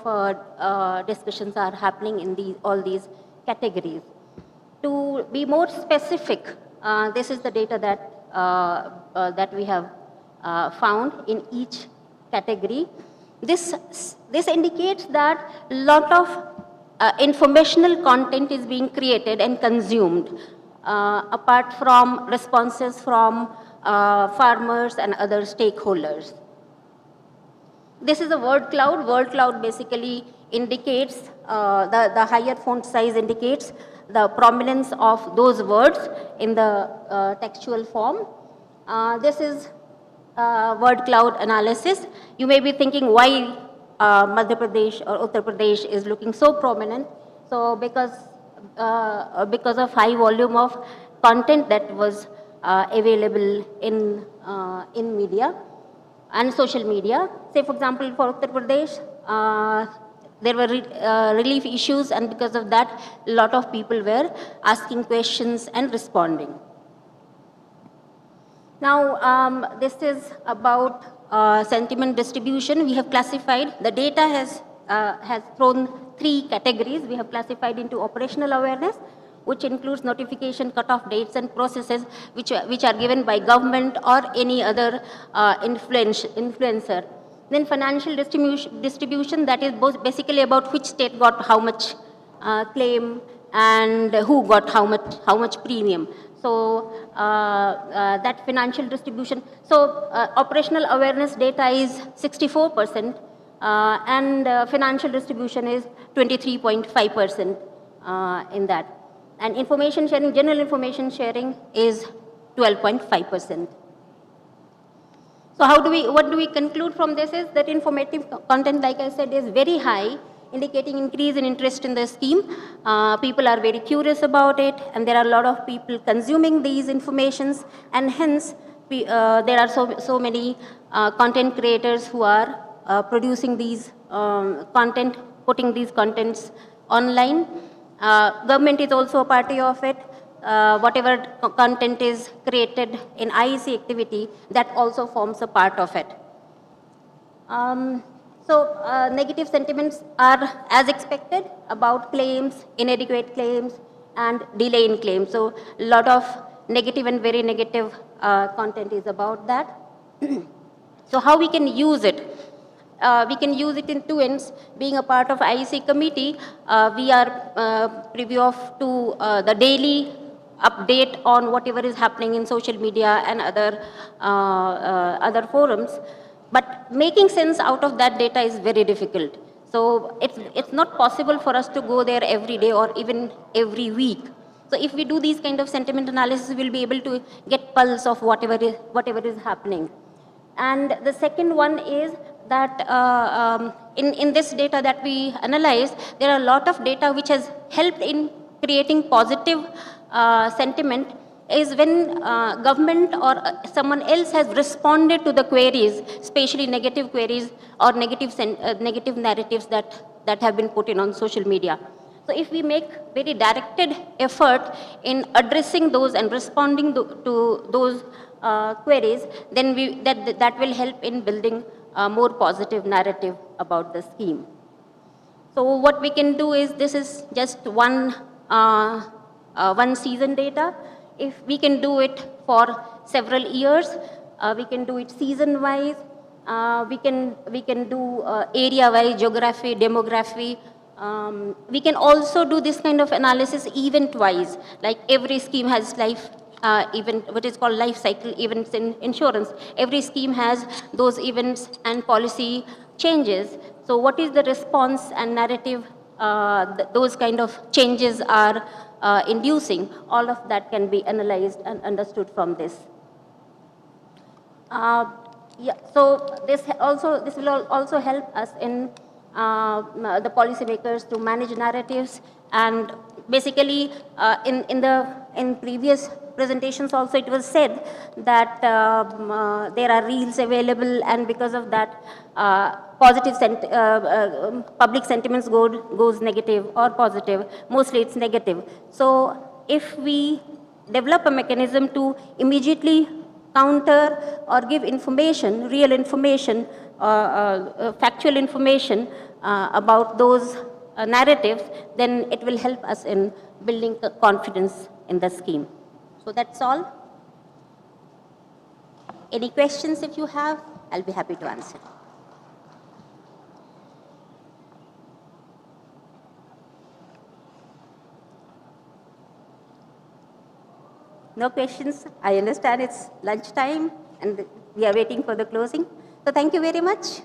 discussions are happening in all these categories. To be more specific, this is the data that we have found in each category. This indicates that a lot of informational content is being created and consumed, apart from responses from farmers and other stakeholders. This is a word cloud. Word cloud basically indicates, the higher font size indicates the prominence of those words in the textual form. This is word cloud analysis. You may be thinking why Madhya Pradesh or Uttar Pradesh is looking so prominent. So because of high volume of content that was available in media and social media. Say, for example, for Uttar Pradesh, there were relief issues, and because of that, a lot of people were asking questions and responding. Now, this is about sentiment distribution. We have classified, the data has thrown 3 categories. We have classified into operational awareness, which includes notification, cutoff dates, and processes which are given by government or any other influencer. Then financial distribution, that is basically about which state got how much claim and who got how much premium. So that financial distribution. So operational awareness data is 64%, and financial distribution is 23.5%. in that. And information sharing, general information sharing is 12.5%. So what do we conclude from this is that informative content, like I said, is very high, indicating increase in interest in the scheme. People are very curious about it, and there are a lot of people consuming these informations, and hence there are so many content creators who are producing these content, putting these contents online. Government is also a party of it. Whatever content is created in IEC activity, that also forms a part of it. Negative sentiments are as expected about claims, inadequate claims, and delay in claims. So a lot of negative and very negative content is about that. So how we can use it? We can use it in two ends. Being a part of IEC committee, we are privy to the daily update on whatever is happening in social media and other forums. But making sense out of that data is very difficult. So it's not possible for us to go there every day or even every week. So if we do these kind of sentiment analysis, we'll be able to get pulse of whatever is happening. And the second one is that in this data that we analyze, there are a lot of data which has helped in creating positive sentiment is when government or someone else has responded to the queries, especially negative queries or negative narratives that have been put in on social media. So if we make very directed effort in addressing those and responding to those queries, then that will help in building a more positive narrative about the scheme. So what we can do is, this is just one season data. If we can do it for several years, we can do it season-wise. We can do area-wise, geography, demography. We can also do this kind of analysis event-wise. Like every scheme has life event, what is called life cycle events in insurance. Every scheme has those events and policy changes. So what is the response and narrative those kind of changes are inducing? All of that can be analyzed and understood from this. So this will also help us in the policymakers to manage narratives. And basically, in previous presentations also it was said that there are reels available, and because of that, public sentiments goes negative or positive. Mostly it's negative. So if we develop a mechanism to immediately counter or give information, real information, factual information about those narratives, then it will help us in building confidence in the scheme. So that's all. Any questions if you have, I'll be happy to answer. No questions? I understand it's lunchtime and we are waiting for the closing. So thank you very much.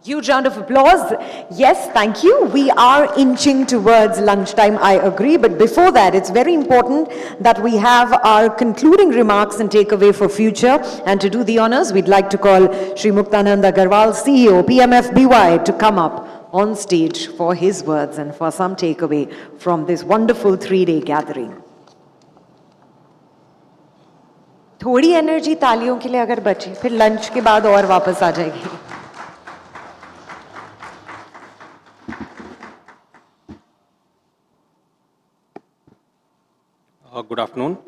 Huge round of applause. Yes, thank you. We are inching towards lunchtime, I agree. But before that, it's very important that we have our concluding remarks and takeaway for future. And to do the honors, we'd like to call Shri Muktanand Agarwal, CEO, PMFBY, to come up on stage for his words and for some takeaway from this wonderful 3-day gathering. थोड़ी energy तालियों के लिए अगर बचे, फिर lunch के बाद और वापस आ जाएगी. Good afternoon.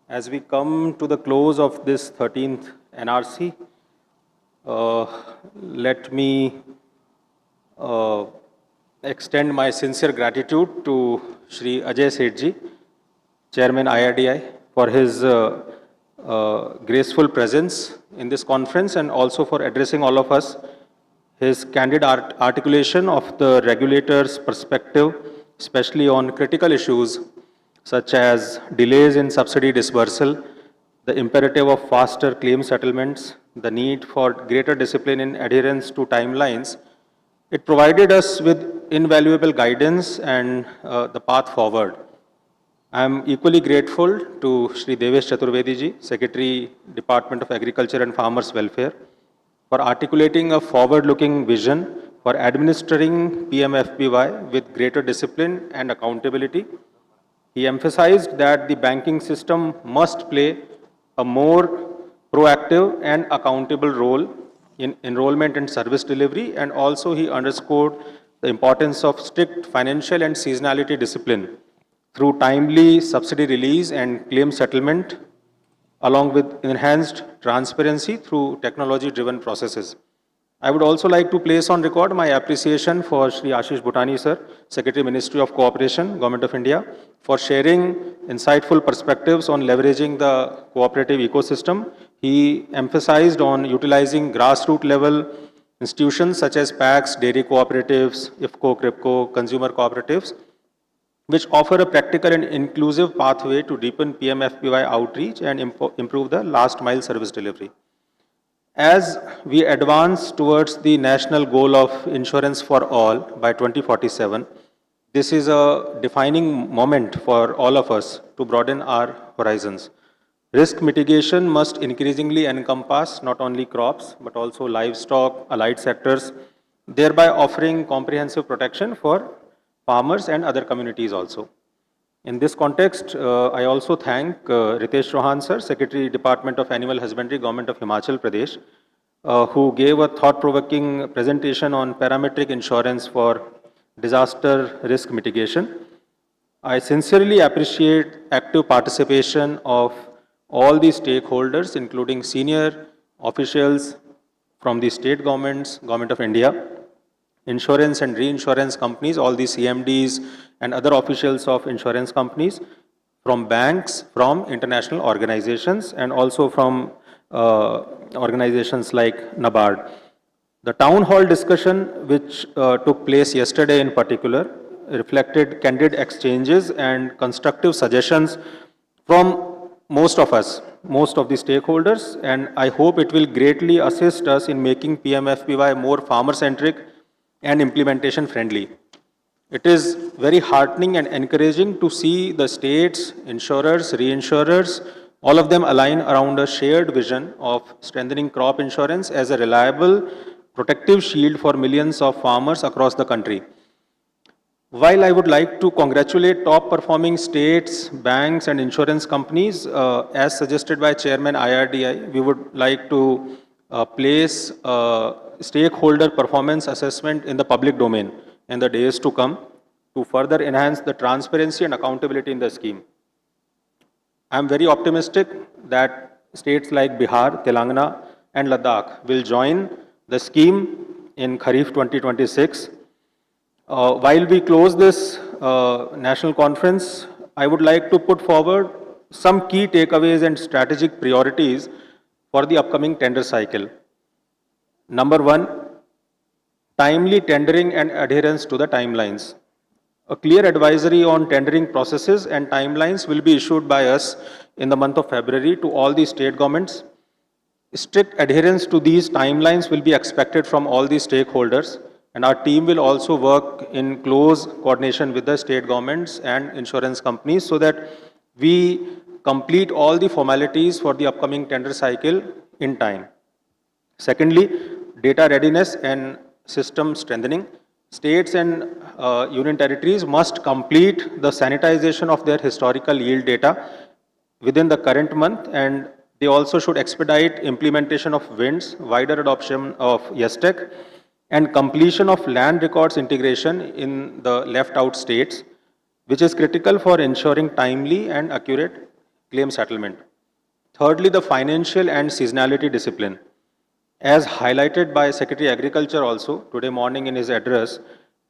As we come to the close of this 13th NRC, let me extend my sincere gratitude to Shri Ajay Sethji, Chairman IRDI, for his graceful presence in this conference and also for addressing all of us. His candid articulation of the regulator's perspective, especially on critical issues such as delays in subsidy disbursal, the imperative of faster claim settlements, the need for greater discipline in adherence to timelines, it provided us with invaluable guidance and the path forward. I am equally grateful to Shri Devesh Chaturvedi ji, Secretary, Department of Agriculture and Farmers Welfare, for articulating a forward-looking vision for administering PMFBY with greater discipline and accountability. He emphasized that the banking system must play a more proactive and accountable role in enrollment and service delivery, and also he underscored the importance of strict financial and seasonality discipline through timely subsidy release and claim settlement, along with enhanced transparency through technology-driven processes. I would also like to place on record my appreciation for Shri Ashish Bhutani sir, Secretary Ministry of Cooperation, Government of India, for sharing insightful perspectives on leveraging the cooperative ecosystem. He emphasized on utilizing grassroots level institutions such as PACs, dairy cooperatives, IFCO, CRIPCO, consumer cooperatives, which offer a practical and inclusive pathway to deepen PMFBY outreach and improve the last mile service delivery. As we advance towards the national goal of insurance for all by 2047, this is a defining moment for all of us to broaden our horizons. Risk mitigation must increasingly encompass not only crops, but also livestock, allied sectors, thereby offering comprehensive protection for farmers and other communities also. In this context, I also thank Ritesh Chauhan sir, Secretary, Department of Animal Husbandry, Government of Himachal Pradesh, who gave a thought-provoking presentation on parametric insurance for disaster risk mitigation. I sincerely appreciate active participation of all the stakeholders, including senior officials from the state governments, Government of India, insurance and reinsurance companies, all the CMDs and other officials of insurance companies, from banks, from international organizations, and also from organizations like NABARD. The town hall discussion, which took place yesterday in particular, reflected candid exchanges and constructive suggestions from most of us, most of the stakeholders, and I hope it will greatly assist us in making PMFBY more farmer-centric and implementation friendly. It is very heartening and encouraging to see the states, insurers, reinsurers, all of them align around a shared vision of strengthening crop insurance as a reliable, protective shield for millions of farmers across the country. While I would like to congratulate top performing states, banks and insurance companies, as suggested by Chairman IRDI, we would like to place stakeholder performance assessment in the public domain in the days to come to further enhance the transparency and accountability in the scheme. I am very optimistic that states like Bihar, Telangana and Ladakh will join the scheme in Kharif 2026. While we close this national conference, I would like to put forward some key takeaways and strategic priorities for the upcoming tender cycle. Number one, timely tendering and adherence to the timelines. A clear advisory on tendering processes and timelines will be issued by us in the month of February to all the state governments. Strict adherence to these timelines will be expected from all the stakeholders, and our team will also work in close coordination with the state governments and insurance companies so that we complete all the formalities for the upcoming tender cycle in time. Secondly, data readiness and system strengthening. States and union territories must complete the sanitization of their historical yield data within the current month, and they also should expedite implementation of WINDS, wider adoption of YESTEC, and completion of land records integration in the left out states, which is critical for ensuring timely and accurate claim settlement. Thirdly, the financial and seasonality discipline. As highlighted by Secretary Agriculture also today morning in his address,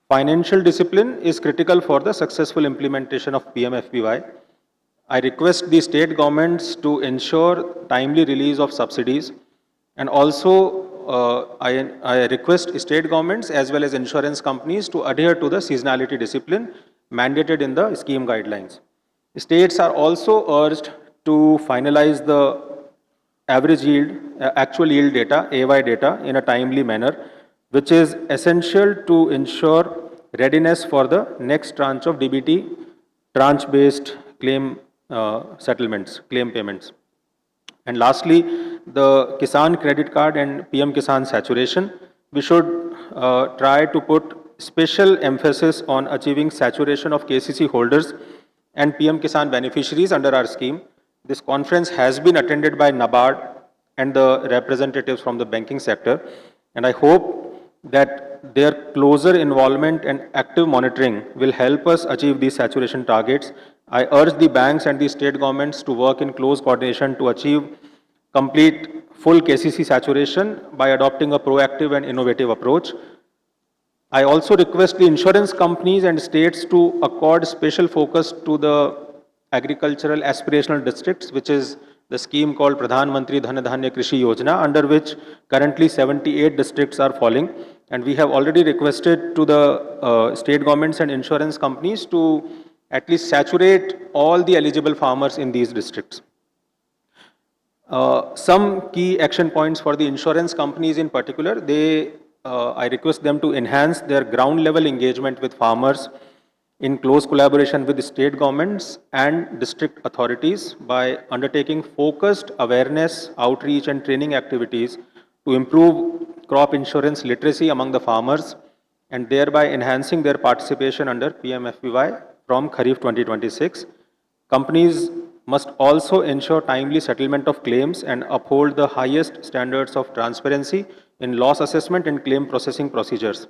financial discipline is critical for the successful implementation of PMFBY. I request the state governments to ensure timely release of subsidies, and also I request state governments as well as insurance companies to adhere to the seasonality discipline mandated in the scheme guidelines. States are also urged to finalize the average yield actual yield data, AY data, in a timely manner, which is essential to ensure readiness for the next tranche of DBT, tranche-based claim settlements, claim payments. And lastly, the Kisan credit card and PM Kisan saturation. We should try to put special emphasis on achieving saturation of KCC holders and PM Kisan beneficiaries under our scheme. This conference has been attended by NABARD and the representatives from the banking sector, and I hope that their closer involvement and active monitoring will help us achieve these saturation targets. I urge the banks and the state governments to work in close coordination to achieve complete full KCC saturation by adopting a proactive and innovative approach. I also request the insurance companies and states to accord special focus to the agricultural aspirational districts, which is the scheme called Pradhan Mantri Dhan Dhanya Krishi Yojana, under which currently 78 districts are falling. And we have already requested to the state governments and insurance companies to at least saturate all the eligible farmers in these districts. Some key action points for the insurance companies in particular, I request them to enhance their ground level engagement with farmers in close collaboration with the state governments and district authorities by undertaking focused awareness, outreach and training activities to improve crop insurance literacy among the farmers and thereby enhancing their participation under PMFBY from Kharif 2026. Companies must also ensure timely settlement of claims and uphold the highest standards of transparency in loss assessment and claim processing procedures.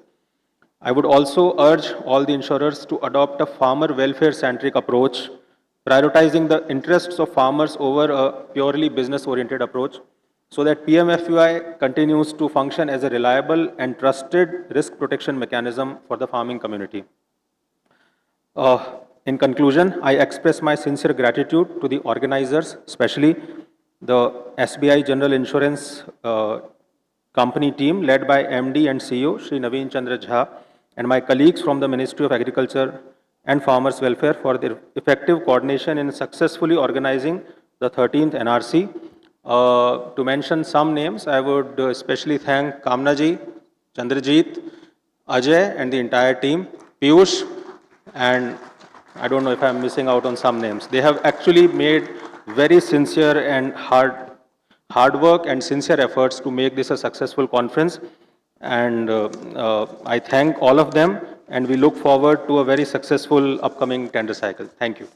I would also urge all the insurers to adopt a farmer welfare-centric approach, prioritizing the interests of farmers over a purely business-oriented approach, so that PMFBY continues to function as a reliable and trusted risk protection mechanism for the farming community. In conclusion, I express my sincere gratitude to the organizers, especially the SBI General Insurance Company team led by MD and CEO Shri Naveen Chandra Jha, and my colleagues from the Ministry of Agriculture and Farmers Welfare for their effective coordination in successfully organizing the 13th NRC. To mention some names, I would especially thank Kamnaji, Chandrajit, Ajay and the entire team, Piyush, and I don't know if I'm missing out on some names. They have actually made very sincere and hard work and sincere efforts to make this a successful conference. And I thank all of them, and we look forward to a very successful upcoming tender cycle. Thank you.